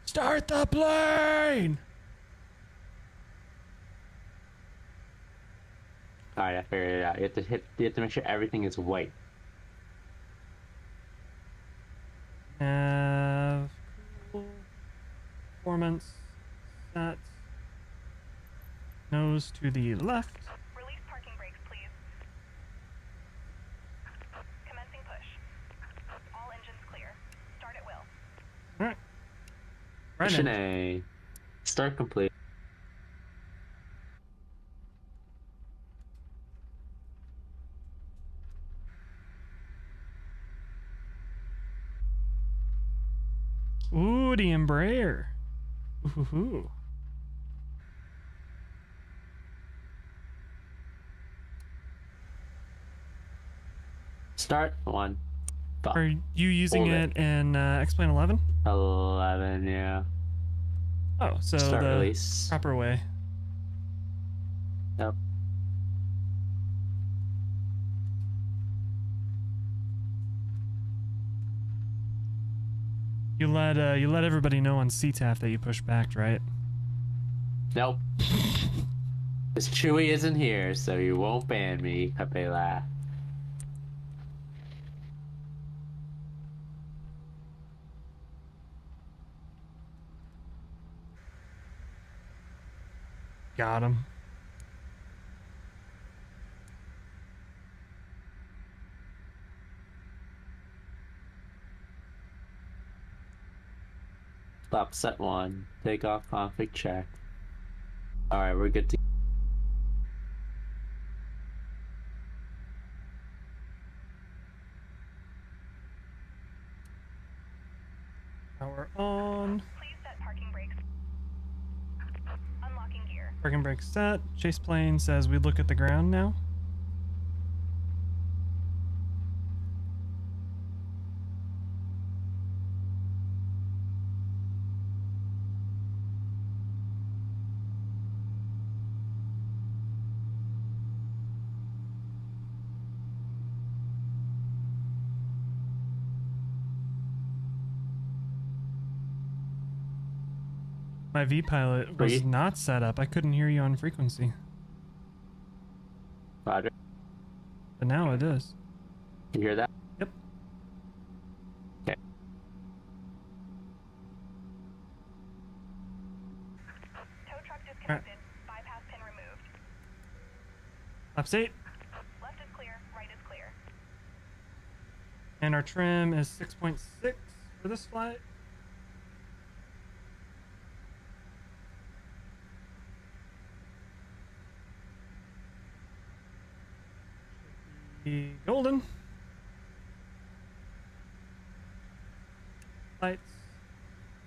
Start the plane! Alright, I figured it out. You have to make sure everything is white. Cool. Performance. Set. Nose to the left. Release parking brakes, please. Commencing push. All engines clear. Start at will. All right. Right Mission in. A. Start complete. Ooh, the Embraer. Ooh. Start 1. Are you using Hold it in X-Plane 11? 11, yeah. Oh, so Start the release. proper way. Yep. You let everybody know on CTAF that you pushed back, right? Nope. This Chewy isn't here, so you won't ban me, Capela. Got him. Stop set 1. Take off config check. Alright, we're good to Power on. Please set parking brakes. Unlocking gear. Parking brake set. Chase plane says we look at the ground now. My V-Pilot was Wait. not set up. I couldn't hear you on frequency. Roger. But now it is. You hear that? Yep. Okay. Tow truck disconnected. Bypass pin removed. Laps 8. Left is clear. Right is clear. And our trim is 6.6 for this flight. Be golden. Lights.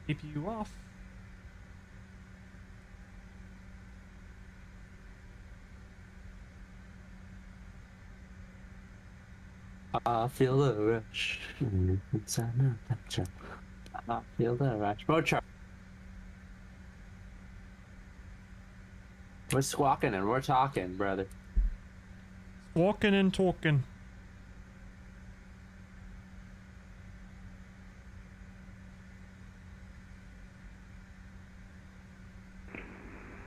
APU off. I feel the rush. Inside my temperature. I feel the rush. Motor. We're squawking and we're talking, brother. Walking and talking.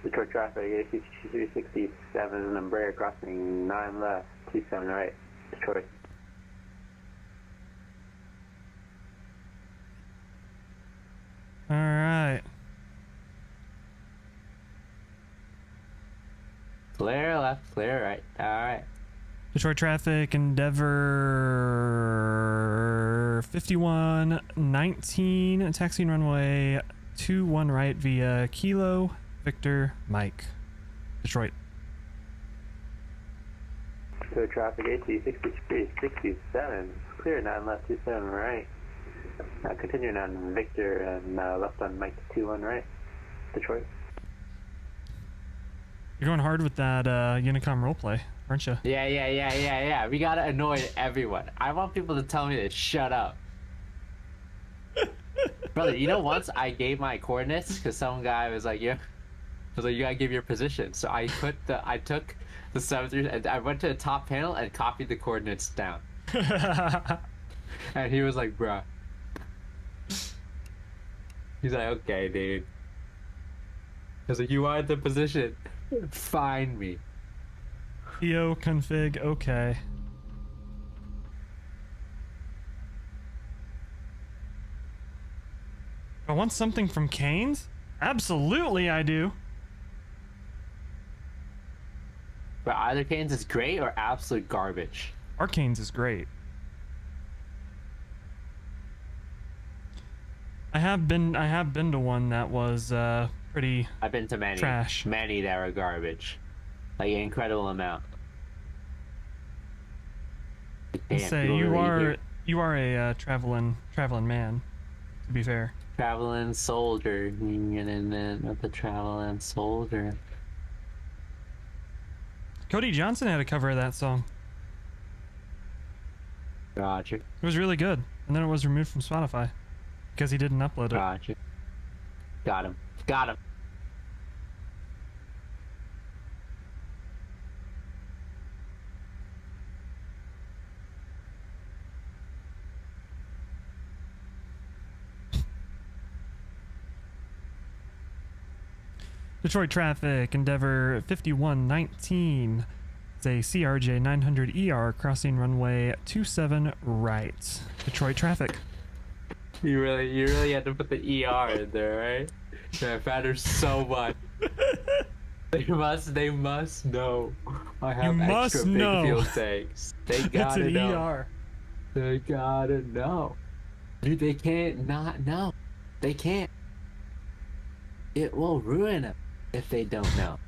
Detroit traffic, AC367 and Embraer crossing 9 left, 27 right, Detroit. All right. Clear left, clear right. Alright. Detroit traffic, Endeavor 5119, taxiing runway 21 right via Kilo, Victor, Mike. Detroit. Detroit traffic, AC6367, clear 9 left, 27 right. Continuing on Victor and left on Mike 21 right, Detroit. You're going hard with that Unicom roleplay, aren't you? Yeah. We gotta annoy everyone. I want people to tell me to shut up. Brother, you know, once I gave my coordinates because some guy was like, "Yeah," I was like, "You gotta give your position." So I took the 7 and I went to the top panel and copied the coordinates down. And he was like, "Bruh." He's like, "Okay, dude." I was like, "You are the position. Find me." PO config, okay. I want something from Canes? Absolutely I do. But either Canes is great or absolute garbage. Arcane's is great. I have been to one that was pretty I've been to many. trash. Many that are garbage. Like an incredible amount. Damn, Say people you really are here. you are a traveling man, to be fair. Traveling soldier. Not the traveling soldier. Cody Johnson had a cover of that song. Gotcha. It was really good, and then it was removed from Spotify because he didn't upload it. Gotcha. Got him. Got him. Detroit traffic, Endeavor 5119. It's a CRJ 900ER crossing runway 27 right. Detroit traffic. You really had to put the ER in there, right? That matters so much. They must know. I have must extra big know. fuel tanks. They It's gotta an know. ER. They gotta know. Dude, they can't not know. They can't. It will ruin them if they don't know.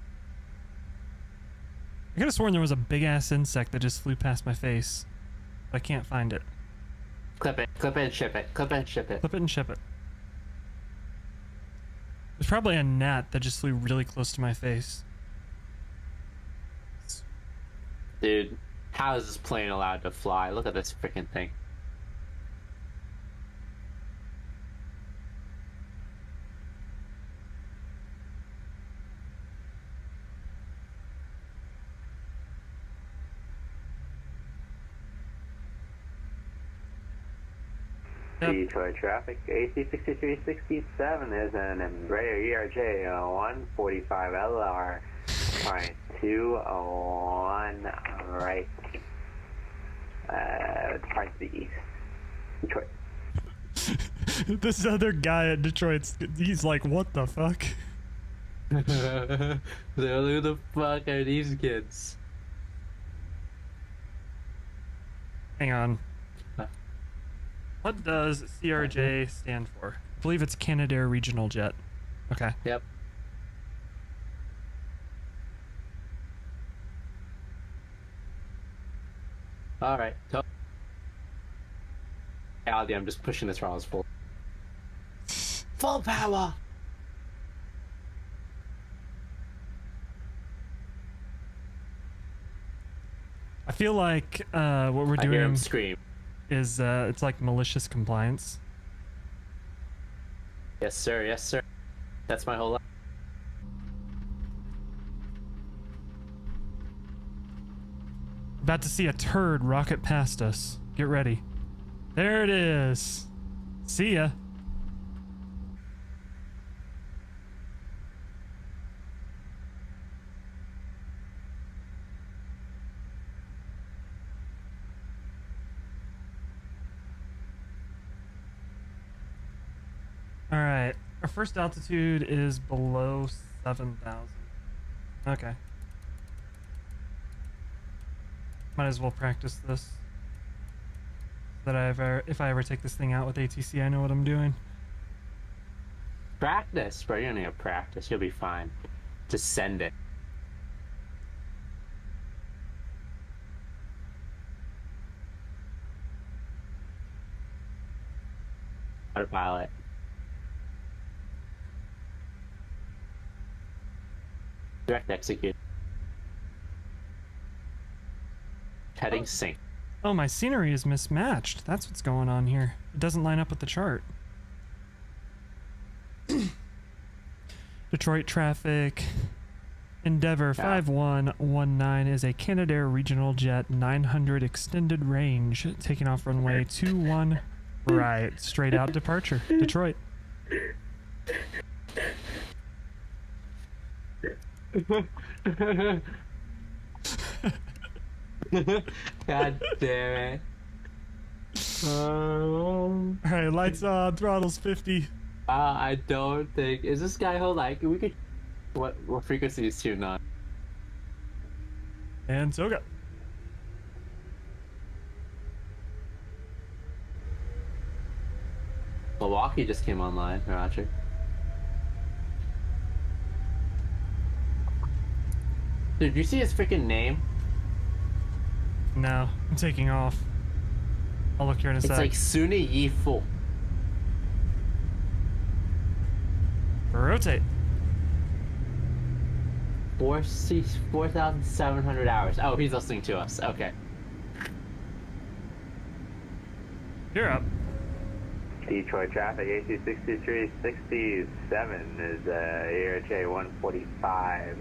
I could have sworn there was a big ass insect that just flew past my face. But I can't find it. Clip it and ship it. Clip it and ship it. Flip it and ship it. There's probably a gnat that just flew really close to my face. Dude, how is this plane allowed to fly? Look at this freaking thing. Yep. Detroit traffic, AC6367 is an Embraer ERJ 145LR. Alright, 201 right. Depart to the east. Detroit. This other guy at Detroit's, he's like, what the fuck? Who the fuck are these kids? Hang on. What does CRJ stand for? I believe it's Canadair Regional Jet. Okay. Yep. Alright. Aldi, I'm just pushing the throttles full. Full power! I feel like what we're I hear him doing scream. is it's like malicious compliance. Yes, sir. Yes, sir. That's my whole life. About to see a turd rocket past us. Get ready. There it is. See ya. Alright, our first altitude is below 7,000. Okay. Might as well practice this. So that if I ever take this thing out with ATC, I know what I'm doing. Practice, bro. You don't need to practice. You'll be fine. Just send it. Autopilot. Direct execute. Heading sync. Oh, my scenery is mismatched. That's what's going on here. It doesn't line up with the chart. Detroit traffic. Endeavor 5119 is a Canadair Regional Jet 900 extended range, taking off runway 21 right, straight out departure, Detroit. God damn it. All right, lights on, throttles 50. I don't think. Is this guy hold like we could? What frequency is tuned on? And Soga. Milwaukee just came online, Roger. Dude, you see his freaking name? No, I'm taking off. I'll look here in a It's sec. like Suni Yi Fu. Rotate. 4,700 hours. Oh, he's listening to us. Okay. You're up. Detroit traffic, A26367 is ARJ 145,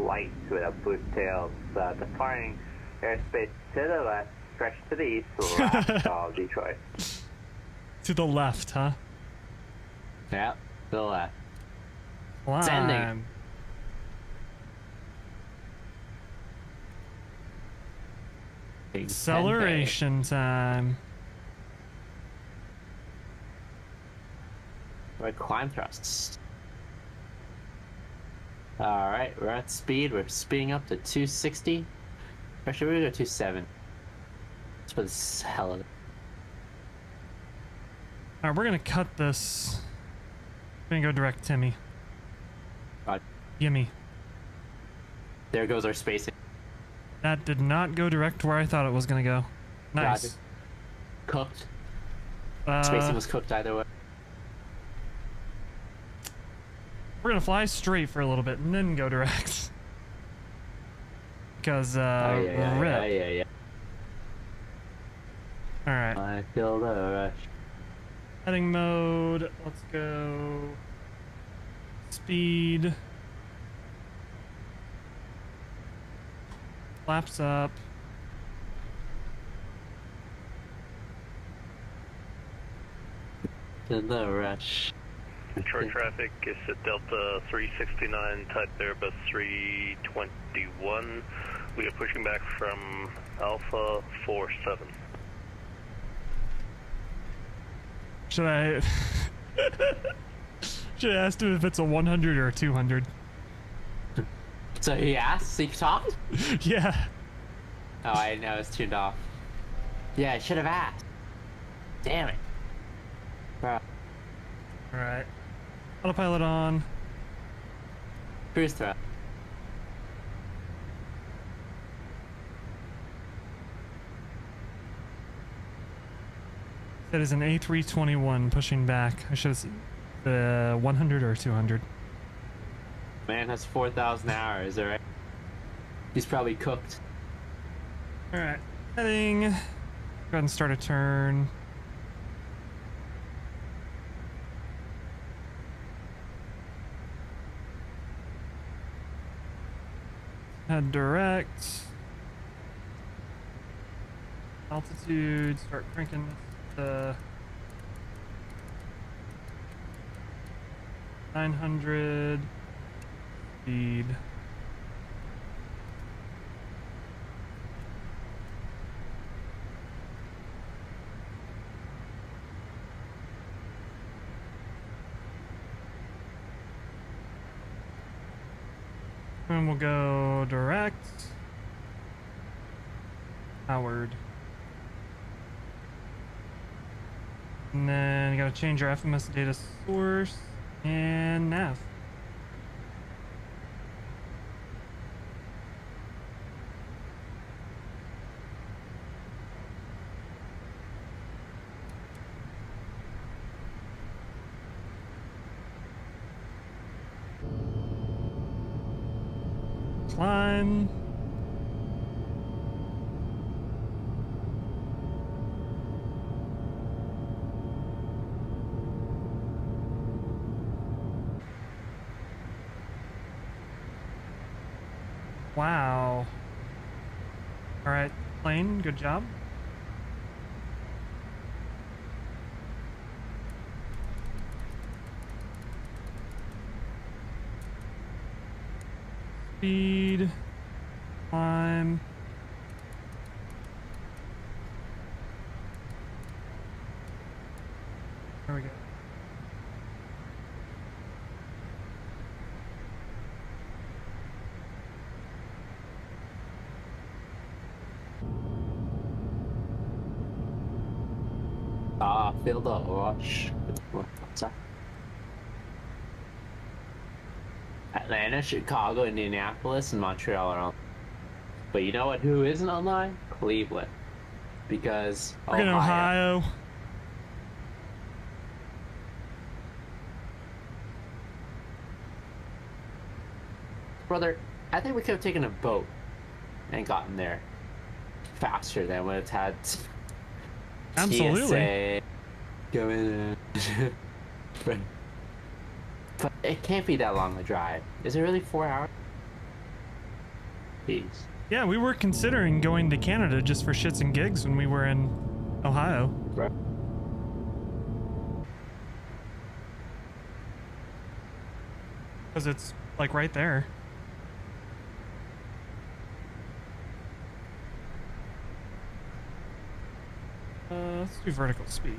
light with a boost tails, departing airspace to the left, stretch to the east, last call, Detroit. To the left, huh? Yep. To the left. Climb. Sending. Acceleration time. We're climb thrusts. Alright, we're at speed. We're speeding up to 260. Actually, we're gonna go 27. That's for the hell of it. Alright, we're gonna cut this. We're gonna go direct Timmy. God, Gimme. there goes our spacing. That did not go direct where I thought it was gonna go. Nice. Roger. Cooked. Spacing was cooked either way. We're gonna fly straight for a little bit and then go direct. Because, rip. Yeah. Alright. I feel the rush. Heading mode. Let's go. Speed. Flaps up. To the rush. Detroit traffic is at Delta 369, type Airbus 321. We are pushing back from Alpha 47. Should I... Should I ask him if it's a 100 or a 200? So he asked? So he talked? Yeah. Oh, I didn't know it was tuned off. Yeah, I should have asked. Damn it. Bro. Alright. Autopilot on. Cruise threat. That is an A321 pushing back. I should have seen the 100 or 200. Man has 4,000 hours, alright? He's probably cooked. Alright. Heading. Go ahead and start a turn. Head direct. Altitude. Start cranking the 900 speed. And we'll go direct. Howard. And then you gotta change your FMS data source and nav. Climb. Wow. All right, plane, good job. Speed, climb. There we go. Feel the rush. What's that? Atlanta, Chicago, Indianapolis, and Montreal are on. But you know what? Who isn't online? Cleveland. Because We're in Ohio. Brother, I think we could have taken a boat and gotten there faster than when it's had Absolutely. TSA go in. But it can't be that long a drive. Is it really 4 hours? Jeez. Yeah, we were considering going to Canada just for shits and gigs when we were in Ohio. Right. Because it's like right there. Let's do vertical speed.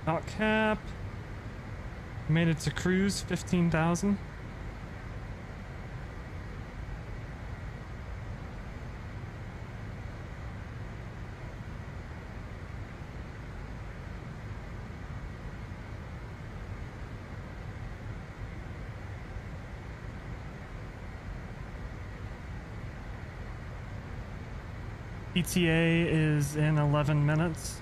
Out cap. Made it to cruise 15,000. ETA is in 11 minutes.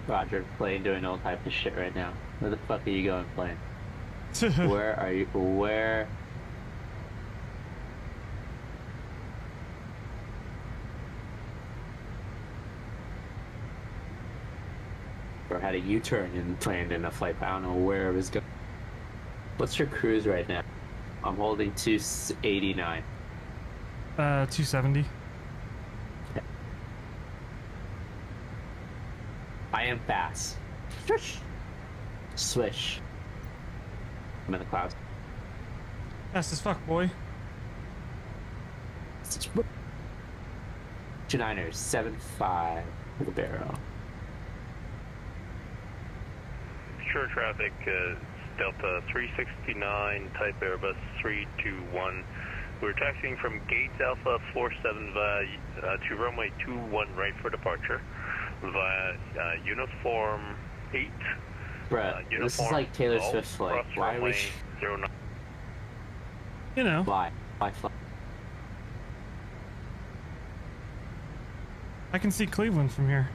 Roger, playing doing all type of shit right now. Where the fuck are you going playing? Where are you? Where? Or had a U-turn and planned in a flight, but I don't know where it was going. What's your cruise right now? I'm holding 289. 270. I am fast. Swish. Swish. I'm in the clouds. Fast as fuck, boy. 2-9ers, 7-5 with a barrel. Sure traffic, Delta 369, type Airbus 321. We're taxiing from Gates Alpha 47 to runway 21 right for departure via uniform 8. Bruh, this is like Taylor Swift's flight. Why are we... 09. You know. Why? Why fly? I can see Cleveland from here.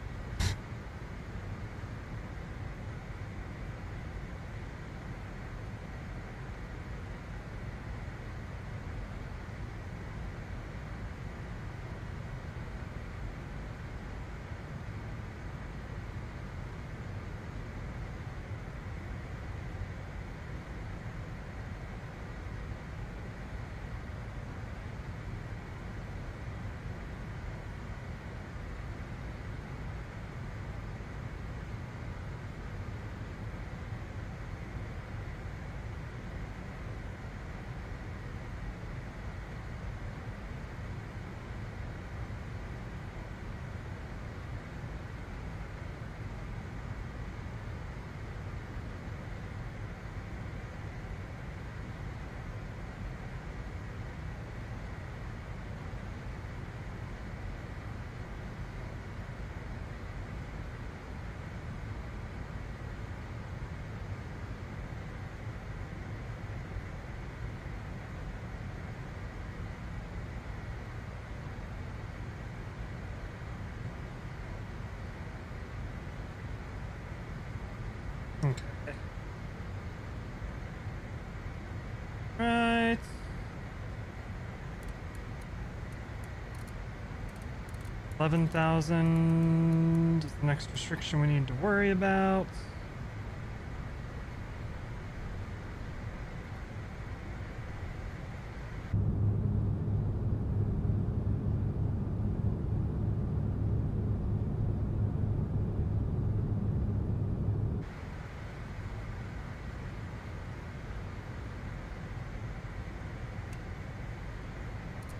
11,000 is the next restriction we need to worry about.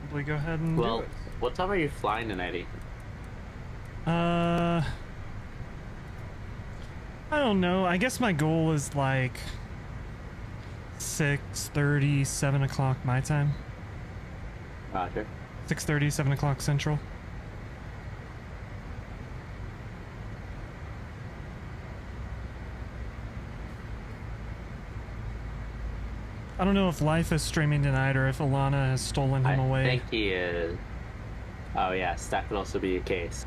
Probably go ahead and do Well, it. what time are you flying tonight, Eddie? I don't know. I guess my goal is like 6:30, 7 o'clock my time. Roger. 6:30, 7 o'clock Central. I don't know if Life is streaming tonight or if Alana has stolen him I away. think he is. Oh yes, that could also be a case.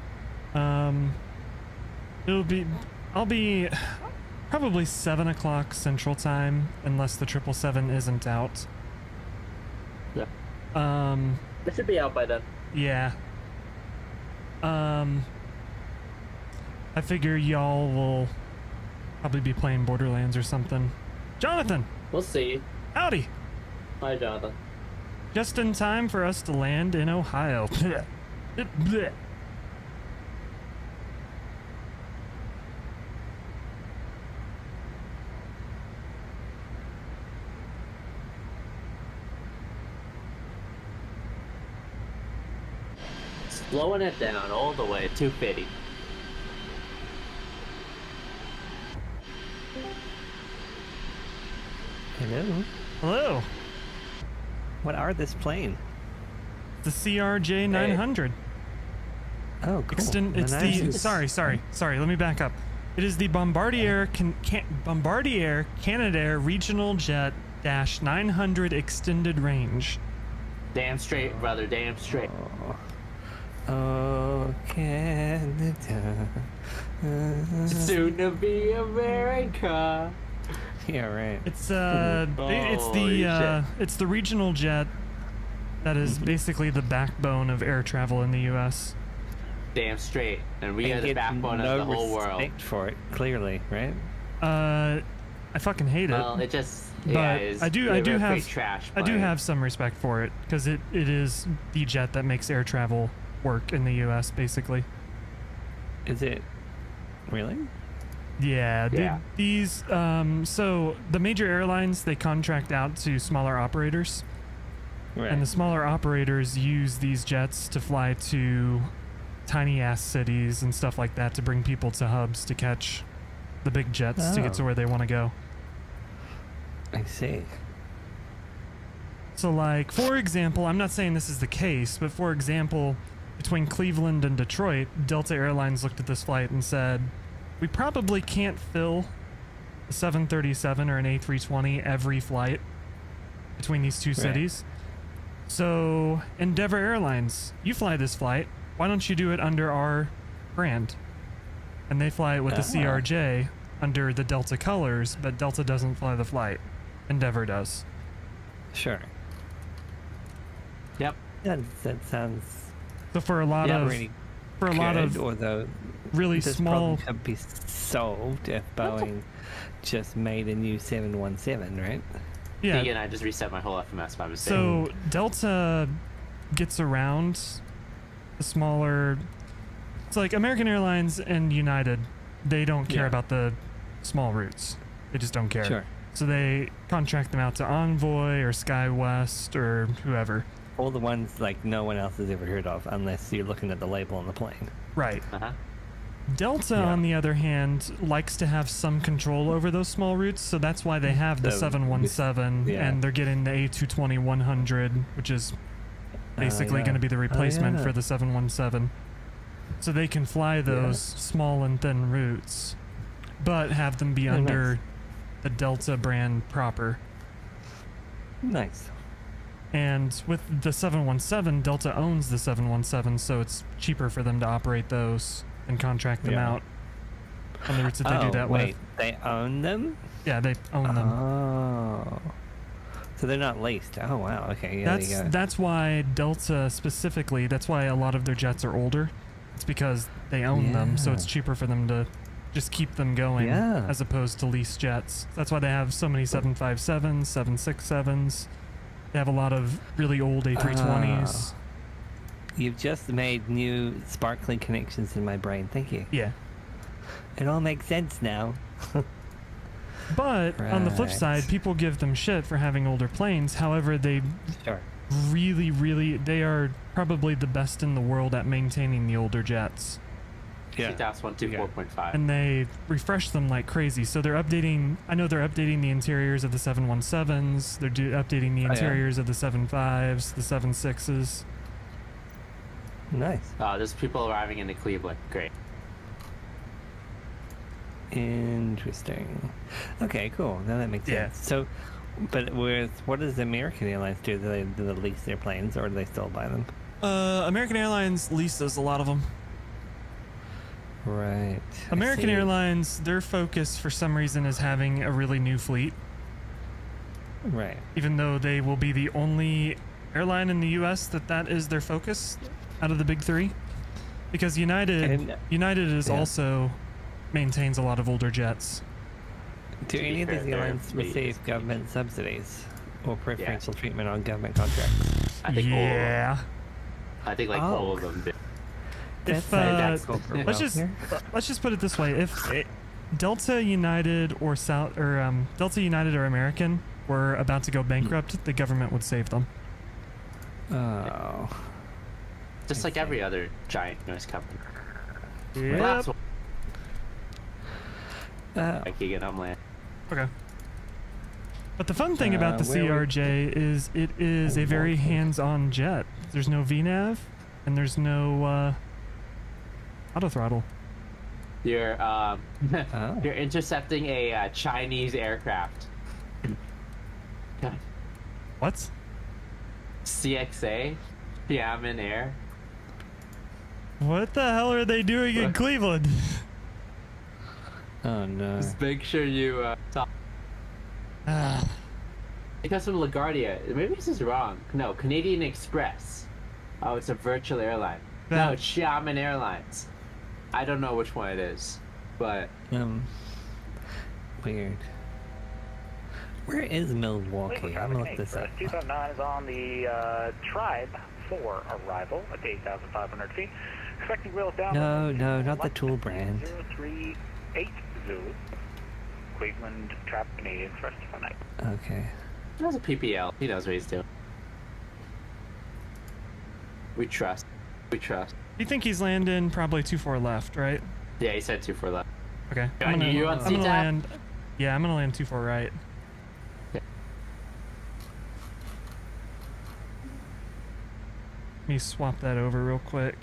I'll be probably 7 o'clock Central Time, unless the 777 isn't out. Yeah. It should be out by then. Yeah. I figure y'all will probably be playing Borderlands or something. Jonathan! We'll see. Howdy! Hi, Jonathan. Just in time for us to land in Ohio. Blech. Slowing it down all the way, 250. Hello. Hello. What are this plane? The CRJ 900. Oh, cool. It's the sorry. Let me back up. It is the Bombardier Bombardier Canadair Regional Jet Dash 900 extended range. Damn straight, brother. Damn straight. Oh, Canada. Soon to be America. Yeah, right. It's Holy it's the regional jet that is basically the backbone of air travel in the U.S. Damn straight. And we And are the get backbone no of the whole world. respect for it, clearly, right? I fucking hate it. Well, it just But yeah, it's I do great have trash. I do plane. have some respect for it because it is the jet that makes air travel work in the U.S. basically. Is it really? Yeah. Yeah. These so the major airlines, they contract out to smaller operators, Right. and the smaller operators use these jets to fly to tiny ass cities and stuff like that to bring people to hubs to catch the big jets to get to where they want to go. I see. So like, for example, I'm not saying this is the case, but for example, between Cleveland and Detroit, Delta Airlines looked at this flight and said, we probably can't fill a 737 or an A320 every flight between these two cities. So Endeavor Airlines, you fly this flight. Why don't you do it under our brand? And they fly it with the CRJ under the Delta colors, but Delta doesn't fly the flight. Endeavor does. Sure. Yep. That sounds So for a lot of really for a lot good, of although really this small problem could be solved if Boeing just made a new 717, right? yeah. Again, I just reset my whole FMS by mistake. So Delta gets around the smaller. It's like American Airlines and United. They don't care about the small routes. They just don't care. Sure. So they contract them out to Envoy or SkyWest or whoever. All the ones like no one else has ever heard of, unless you're looking at the label on the plane. Right. Uh-huh. Delta, on the other hand, likes to have some control over those small routes, so that's why they have the So, 717, and they're getting the A220-100, which is basically going to be the replacement for the 717. So they can fly those small and thin routes, but have them be under the Delta brand proper. Nice. And with the 717, Delta owns the 717, so it's cheaper for them to operate those and contract them out on the routes that they do that wait, with. they own them? Yeah, they own them. Oh. So they're not leased. Oh, wow. Okay, yeah, there you go. That's why Delta specifically, that's why a lot of their jets are older, It's because they own them, so it's Yeah. cheaper for them to just keep them going Yeah. as opposed to lease jets. That's why they have so many 757s, 767s. They have a lot of really old A320s. You've just made new sparkly connections in my brain. Thank you. Yeah. It all makes sense now. But on the flip Right. side, people give them shit for having older planes. However, they Sure. they are probably the best in the world at maintaining the older jets. Yeah. 2024.5. And they refresh them like crazy. So they're updating, I know they're updating the interiors of the 717s. They're updating the Oh, yeah. interiors of the 75s, the 76s. Nice. There's people arriving into Cleveland. Great. Interesting. Okay, cool. Now that makes Yeah. sense. So, but what does American Airlines do? Do they lease their planes, or do they still buy them? American Airlines leases a lot of them. Right. I American see. Airlines, their focus for some reason is having a really new fleet, Right. even though they will be the only airline in the U.S. that is their focus out of the big three. Because United is Yeah. also maintains a lot of older jets. Do To be any of fair, these they're airlines fleet. receive government subsidies or preferential treatment on government contracts? I think all of them. Yeah. I think like Oh. all of them do. If That's let's just put it this way: if Delta United or Delta United or American were about to go bankrupt, the government would save them. Oh. Just like every other giant noise company. Yep. Last one. Oh. Like Keegan, I'm landing. Okay. But the fun thing about the where CRJ is it is a very hands-on jet. There's no VNAV, and there's no auto throttle. You're Oh. you're intercepting a Chinese aircraft. What? CXA, Xiamen Air. What the hell are they doing in Cleveland? Oh no. Just make sure you talk. It comes from LaGuardia. Maybe this is wrong. No, Canadian Express. Oh, it's a virtual airline. No, it's Xiamen Airlines. I don't know which one it is, but Weird. Where is Milwaukee? I'm gonna look this up. 259 is on the Tribe for arrival at 8,500 feet. Expecting wheels down. No, not the tool brand. 038 Zulu. Cleveland Trap Canadian Express for night. Okay. he knows a PPL. He knows what he's doing. We trust. We trust. You think he's landing probably 2-4 left, right? Yeah, he said 2-4 left. Okay. You on I'm gonna CTAP? land. Yeah, I'm gonna land 2-4 right. Okay. Let me swap that over real quick.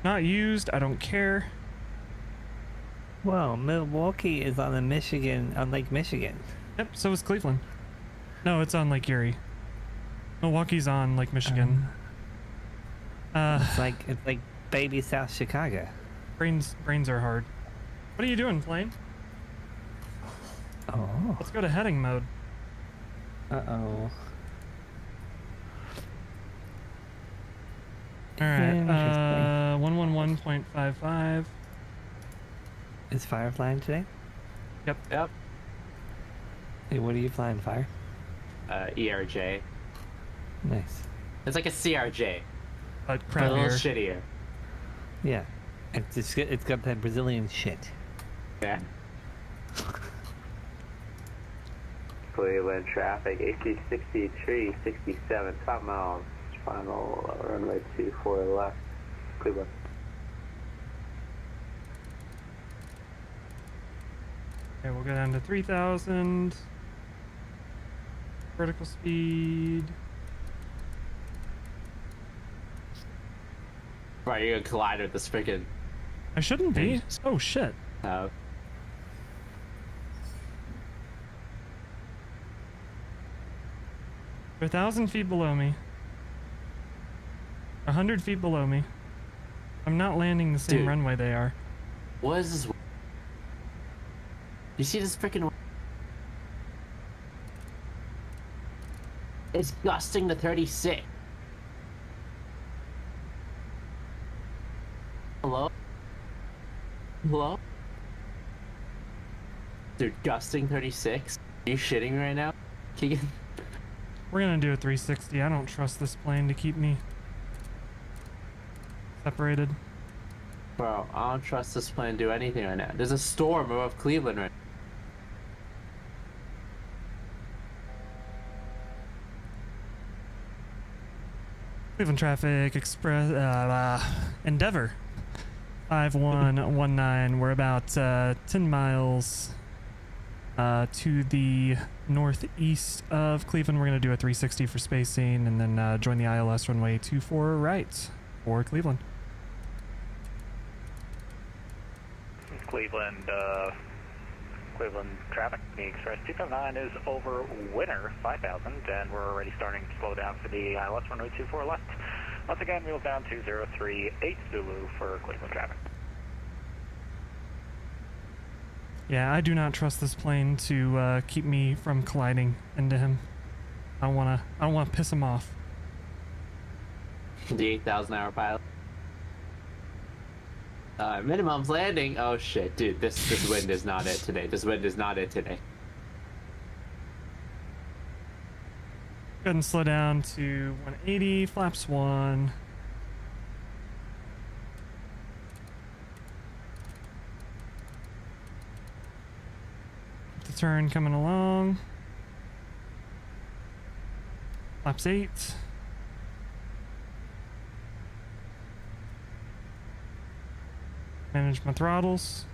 Not used. I don't care. Well, Milwaukee is on Lake Michigan. Yep. So is Cleveland. No, it's on Lake Erie. Milwaukee's on Lake Michigan. It's like baby South Chicago. Brains are hard. What are you doing, plane? Oh. Let's go to heading mode. Uh-oh. All right. Interesting. 111.55. Is Fire flying today? Yep. Hey, what are you flying, Fire? ERJ. Nice. It's like a CRJ, But but a little crappier. shittier. Yeah. It's got that Brazilian shit. Yeah. Cleveland traffic, AC63, 67, top miles, final runway 24 left, Cleveland. Okay, we'll go down to 3,000. Vertical speed. Right, you're gonna collide with this freaking. I shouldn't be. Oh shit. Uh, They're 1,000 feet below me. 100 feet below me. I'm not landing the same Dude. runway they are. what is this? You see this freaking? It's gusting to 36. Hello? Hello? Dude, gusting 36? Are you shitting me right now? Keegan? We're gonna do a 360. I don't trust this plane to keep me separated. Bro, I don't trust this plane to do anything right now. There's a storm above Cleveland right now. Cleveland Traffic Express, Endeavor 5119. We're about 10 miles to the northeast of Cleveland. We're going to do a 360 for spacing and then join the ILS runway 24 right for Cleveland. Cleveland traffic. The Express 259 is over Winter 5000, and we're already starting to slow down for the ILS runway 24 left. Once again, wheels down 2038 Zulu for Cleveland traffic. Yeah, I do not trust this plane to keep me from colliding into him. I don't wanna piss him off. The 8,000-hour pilot. Minimum's landing. Oh shit, dude, this wind is not it today. This wind is not it today. Go ahead and slow down to 180, flaps 1. The turn coming along. Flaps 8. Manage my throttles.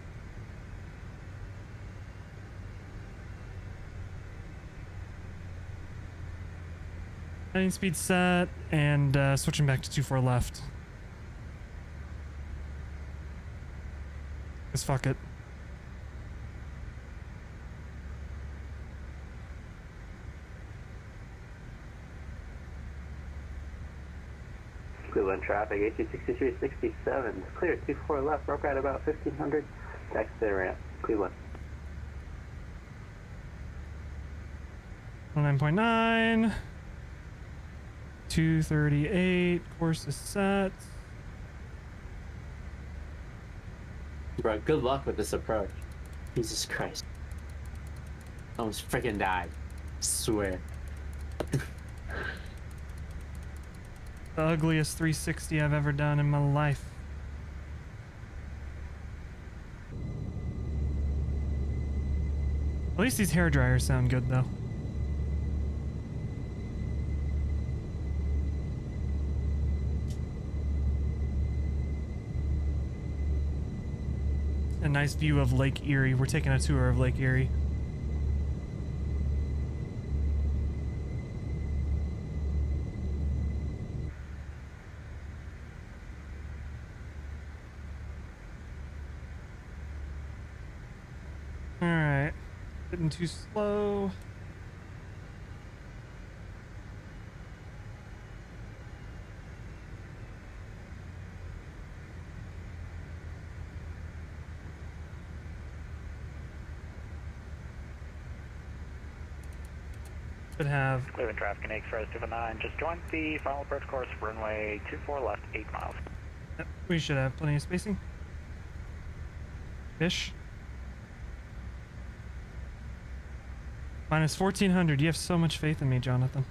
Heading speed set and switching back to 24 left. Cause fuck it. Cleveland traffic, AC6367, clear, 24 left, broke out about 1500, taxi to the ramp, Cleveland. 9.9, 238, course is set. Bro, good luck with this approach. Jesus Christ. Almost freaking died. I swear. The ugliest 360 I've ever done in my life. At least these hair dryers sound good though. A nice view of Lake Erie. We're taking a tour of Lake Erie. Alright. Getting too slow. Could have Cleveland traffic and Express 259 just joined the final approach course, runway 24 left, 8 miles. Yep, we should have plenty of spacing. Fish. Minus 1400. You have so much faith in me, Jonathan.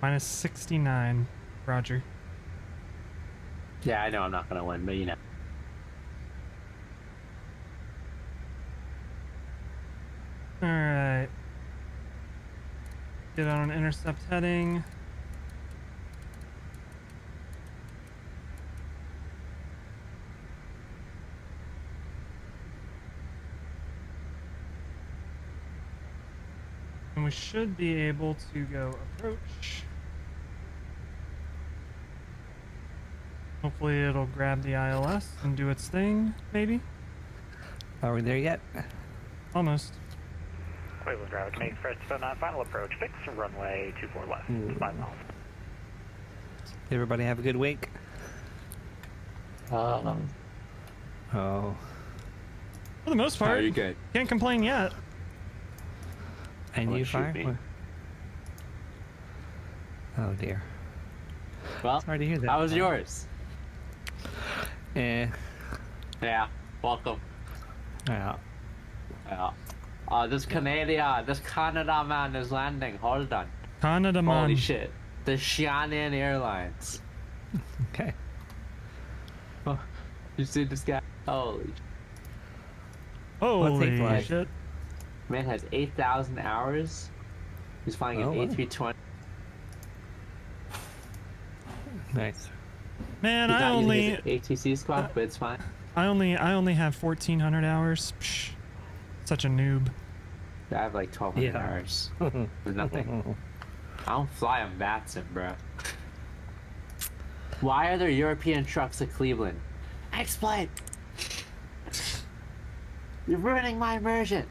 Minus 69. Roger. Yeah, I know I'm not gonna win, but you know. Alright. Get on an intercept heading. And we should be able to go approach. Hopefully it'll grab the ILS and do its thing, maybe? Are we there yet? Almost. Cleveland traffic and Express 259 final approach, fix runway 24 left, 5 miles. Everybody have a good week? Oh. For the most part. Are you good? Can't complain yet. And Don't you shoot fire? me. What? Oh dear. Well, Sorry to hear that. how was yours? Eh. Yeah, welcome. Yeah. Yeah. This Canada man is landing. Hold on. Canada man. Holy shit. The Xianan Airlines. Okay. Oh, you see this guy? Holy Holy flight? shit. man has 8,000 hours. He's flying an Oh, wow. A320. Nice. Man, He's I not using only his ATC squad, but it's fine. I only have 1,400 hours. Psh, such a noob. I have like 1,200 Yeah. hours. With nothing. I don't fly on VATSIM, bro. Why are there European trucks at Cleveland? Explain! You're ruining my immersion!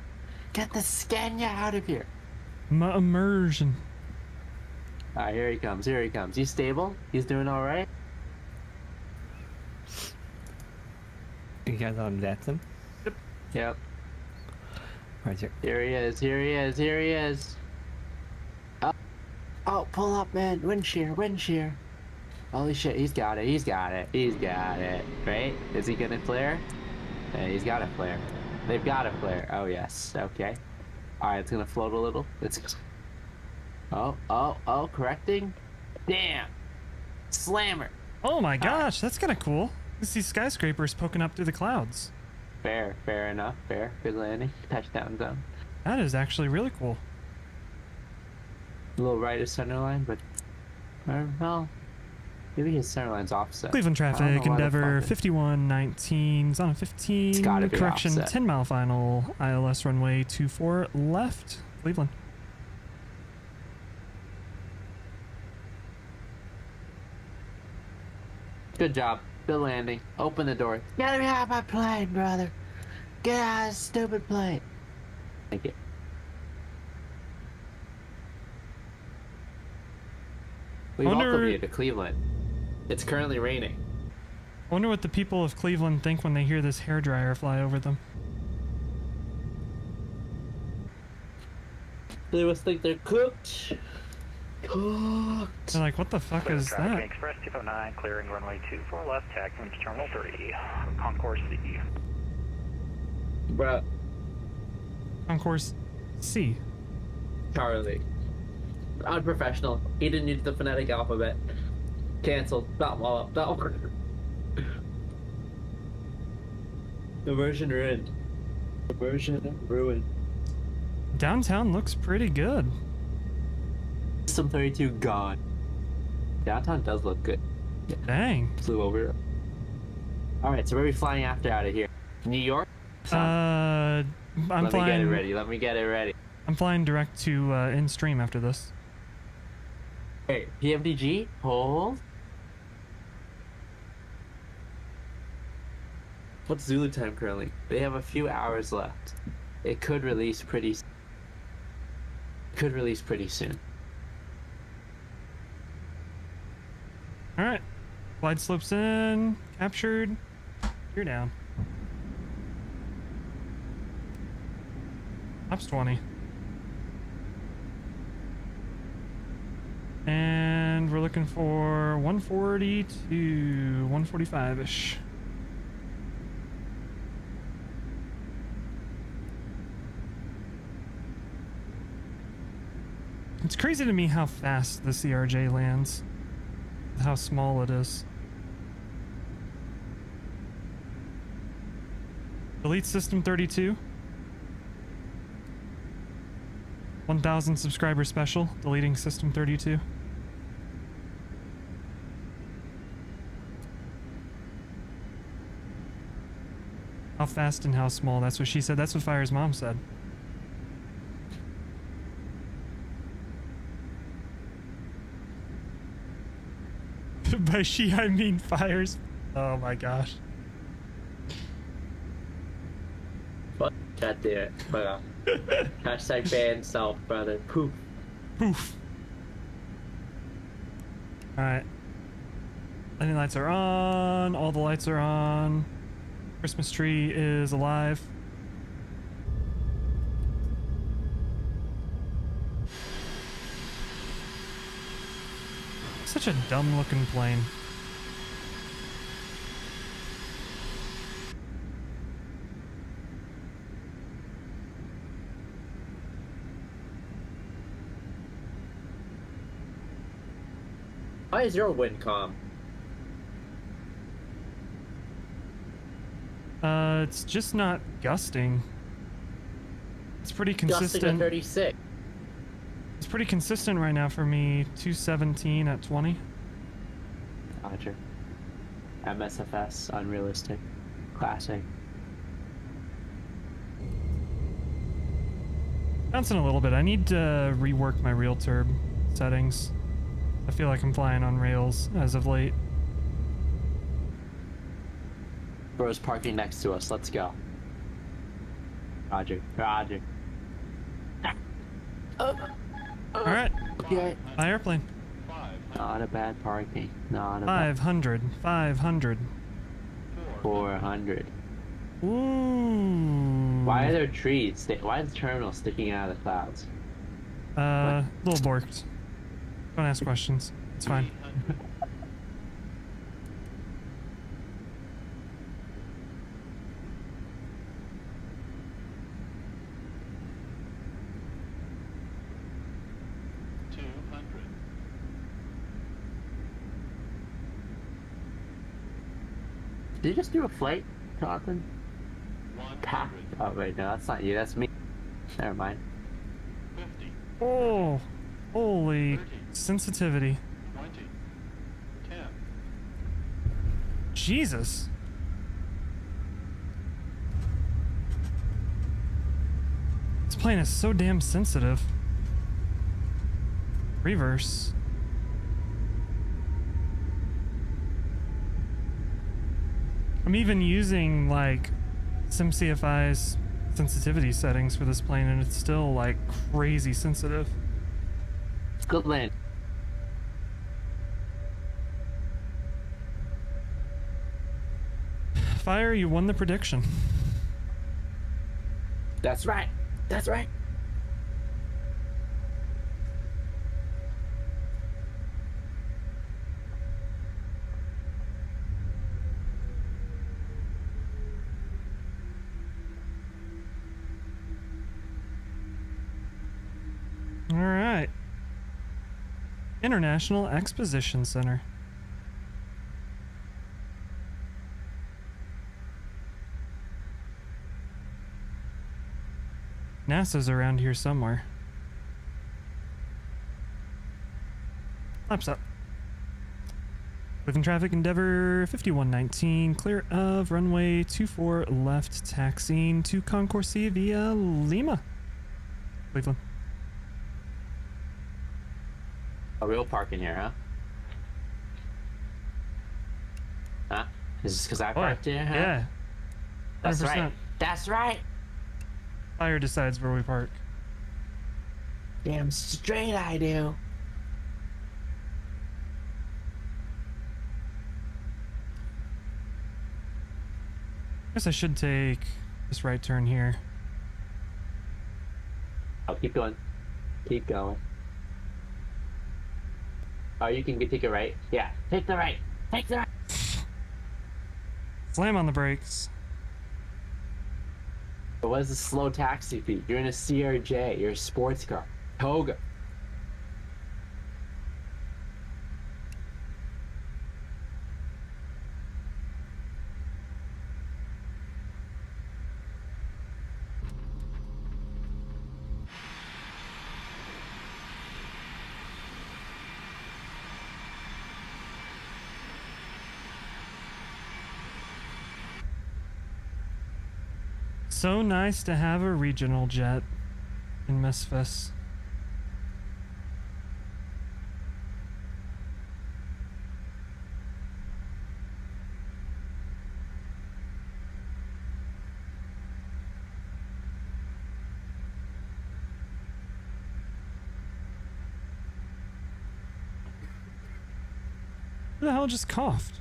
Get the Scania out of here! My immersion. Alright, here he comes, here he comes. He's stable? He's doing alright? You guys on VATSIM? Yep. Roger. Here he is, here he is, here he is. Oh, pull up, man. Wind shear, wind shear. Holy shit, he's got it, he's got it, he's got it. Right? Is he gonna flare? Yeah, he's got a flare. They've got a flare. Oh, yes. Okay. Alright, it's gonna float a little. It's... Oh, correcting? Damn! Slammer! Oh my gosh, that's kind of cool. You see skyscrapers poking up through the clouds. Fair enough, fair. Good landing. Touchdown zone. That is actually really cool. A little right of center line, but... well... Maybe his center line's offset. Cleveland I don't traffic, know why the Endeavor, fuck it- 5119, zone 15, It's gotta be correction, offset. 10 mile final, ILS runway 24 left, Cleveland. Good job. Good landing. Open the door. Get me out of my plane, brother. Get out of this stupid plane. Thank you. We Wonder- welcome you to Cleveland. It's currently raining. I wonder what the people of Cleveland think when they hear this hairdryer fly over them. They must think they're cooked. They're like, what the fuck Clear is traffic that? Express 209, clearing runway 24 left, taxiing to Terminal 3, Concourse C. Bruh. Concourse C. Charlie. Unprofessional. He didn't use the phonetic alphabet. Cancelled. Not while up. No. Immersion ruined. Immersion ruined. Downtown looks pretty good. System 32 gone. Downtown does look good. Yeah, Dang. flew over. Alright, so where are we flying after out of here? New York? I'm Let me get it flying. ready. Let me get it ready. I'm flying direct to in stream after this. Hey, PMDG? Hold. What's Zulu time currently? They have a few hours left. It could release pretty soon. Alright. Glide slopes in. Captured. You're down. Ops 20. And we're looking for 140 to 145-ish. It's crazy to me how fast the CRJ lands. How small it is. Delete System 32. 1,000 subscriber special. Deleting System 32. How fast and how small. That's what she said. That's what Fire's mom said. By she, I mean Fire's. Oh my gosh. Fuck that there, brother. Hashtag ban self, brother. Poof. Poof. Alright. Landing lights are on. All the lights are on. Christmas tree is alive. such a dumb looking plane. Why is your wind calm? It's just not gusting. It's pretty Gusting at consistent. 36. It's pretty consistent right now for me. 217 at 20. Roger. MSFS, unrealistic. Classic. Bouncing a little bit. I need to rework my real turb settings. I feel like I'm flying on rails as of late. Bro's parking next to us. Let's go. Roger. Roger. Alright. Okay. By airplane. Not a bad parking. Not a bad. 500. 500. 400. Ooh. Why are there trees? Why is the terminal sticking out of the clouds? Little borked. Don't ask questions. It's fine. Did you just do a flight, Jonathan? Oh wait, no, that's not you. That's me. Never mind. Oh, holy sensitivity. Jesus. This plane is so damn sensitive. Reverse. I'm even using like SimCFI's sensitivity settings for this plane and it's still like crazy sensitive. It's good land. Fire, you won the prediction. That's right. That's right. All right. International Exposition Center. NASA's around here somewhere. Laps up. Within traffic, Endeavor 5119, clear of runway 24 left, taxiing to Concourse via Lima. Cleveland. A real parking here, huh? Huh? Is this because I parked here, huh? Yeah. 100%. That's right. That's right. Fire decides where we park. Damn straight I do. Guess I should take this right turn here. Oh, keep going. Keep going. Oh, you can take a right. Yeah, take the right. Take the right. Slam on the brakes. But what is a slow taxi fee? You're in a CRJ. You're a sports car. Toga. So nice to have a regional jet in Memphis. Who the hell just coughed?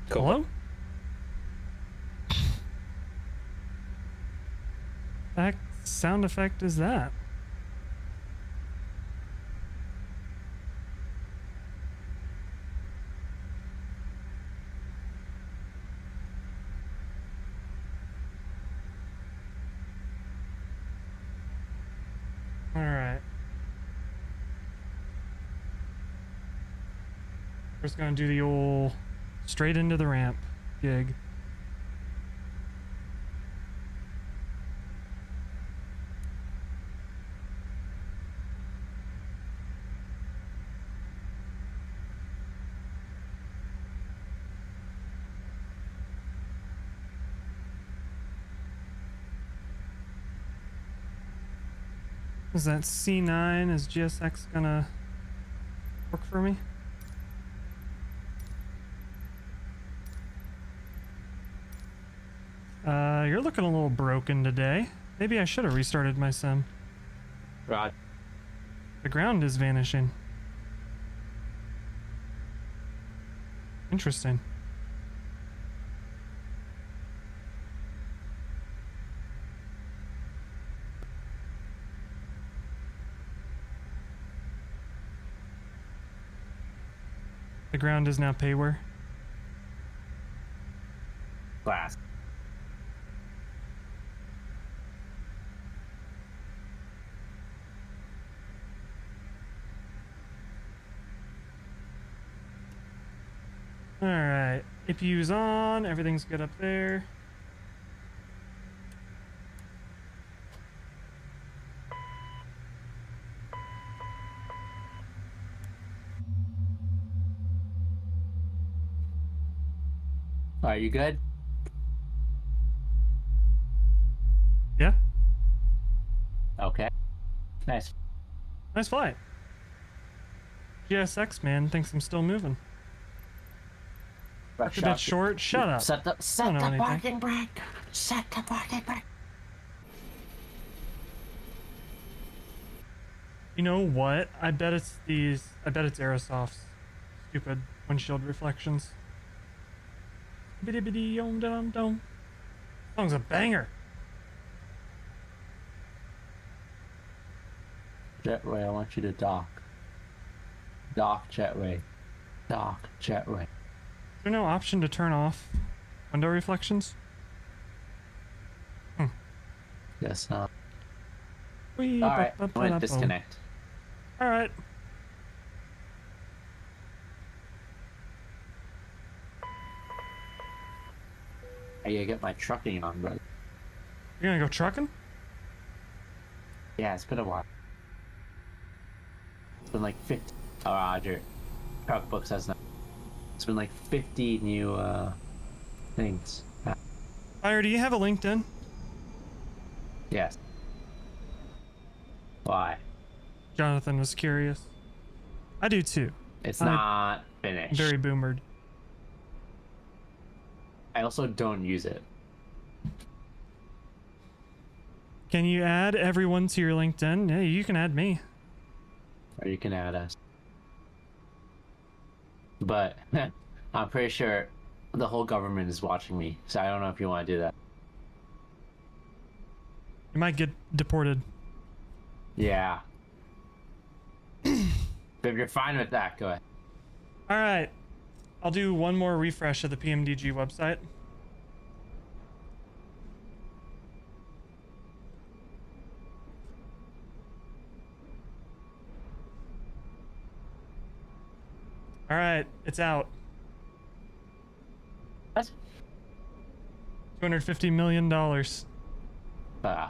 Hello? What sound effect is that? We're just gonna do the old straight into the ramp gig. Is that C9? Is GSX gonna work for me? You're looking a little broken today. Maybe I should have restarted my sim. Rod. The ground is vanishing. Interesting. The ground is now payware. Glass. Alright, APU's on, everything's good up there. Are you good? Yeah, Okay. Nice. nice flight. GSX man thinks I'm still moving. That's a bit short. Shut up. Set the don't know anything. parking brake. Set the parking brake. You know what? I bet it's Aerosoft's stupid windshield reflections. Biddy biddy yom dum dum. Song's a banger. Jetway, I want you to dock. Dock jetway. Dock jetway. Is there no option to turn off window reflections? Yes, not. Wee, Alright, ba- ba- I'm gonna ba- disconnect. Alright. I gotta get my trucking on, brother. You're gonna go trucking? Yeah, it's been a while. It's been like 50. Oh, Roger. Truck books has not. It's been like 50 new things. Fire, do you have a LinkedIn? Yes. Why? Jonathan was curious. I do too. It's I'm not finished. very boomered. I also don't use it. Can you add everyone to your LinkedIn? Yeah, you can add me. Or you can add us. But I'm pretty sure the whole government is watching me, so I don't know if you want to do that. You might get deported. Yeah. But if you're fine with that, go ahead. Alright. I'll do one more refresh of the PMDG website. Alright, it's out. What? $250 million. God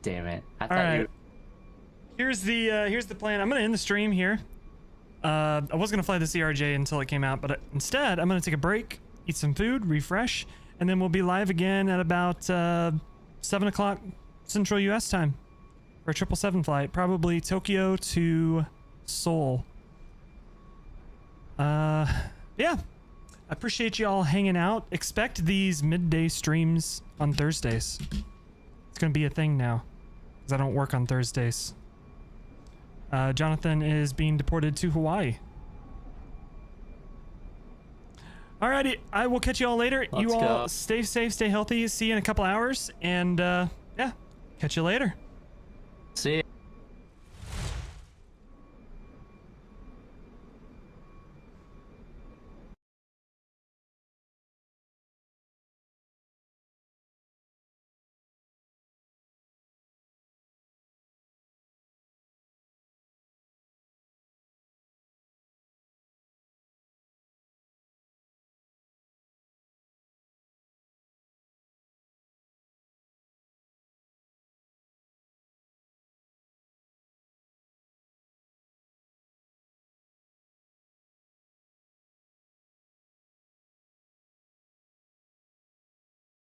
damn it. I thought Alright. you... Here's the plan. I'm gonna end the stream here. I was gonna fly the CRJ until it came out, but instead I'm gonna take a break, eat some food, refresh, and then we'll be live again at about 7 o'clock Central US time for a 777 flight, probably Tokyo to Seoul. Yeah. I appreciate you all hanging out. Expect these midday streams on Thursdays. It's gonna be a thing now, because I don't work on Thursdays. Jonathan is being deported to Hawaii. Alrighty, I will catch you all later. Let's you all go. stay safe, stay healthy. See you in a couple hours, and yeah, catch you later. See ya.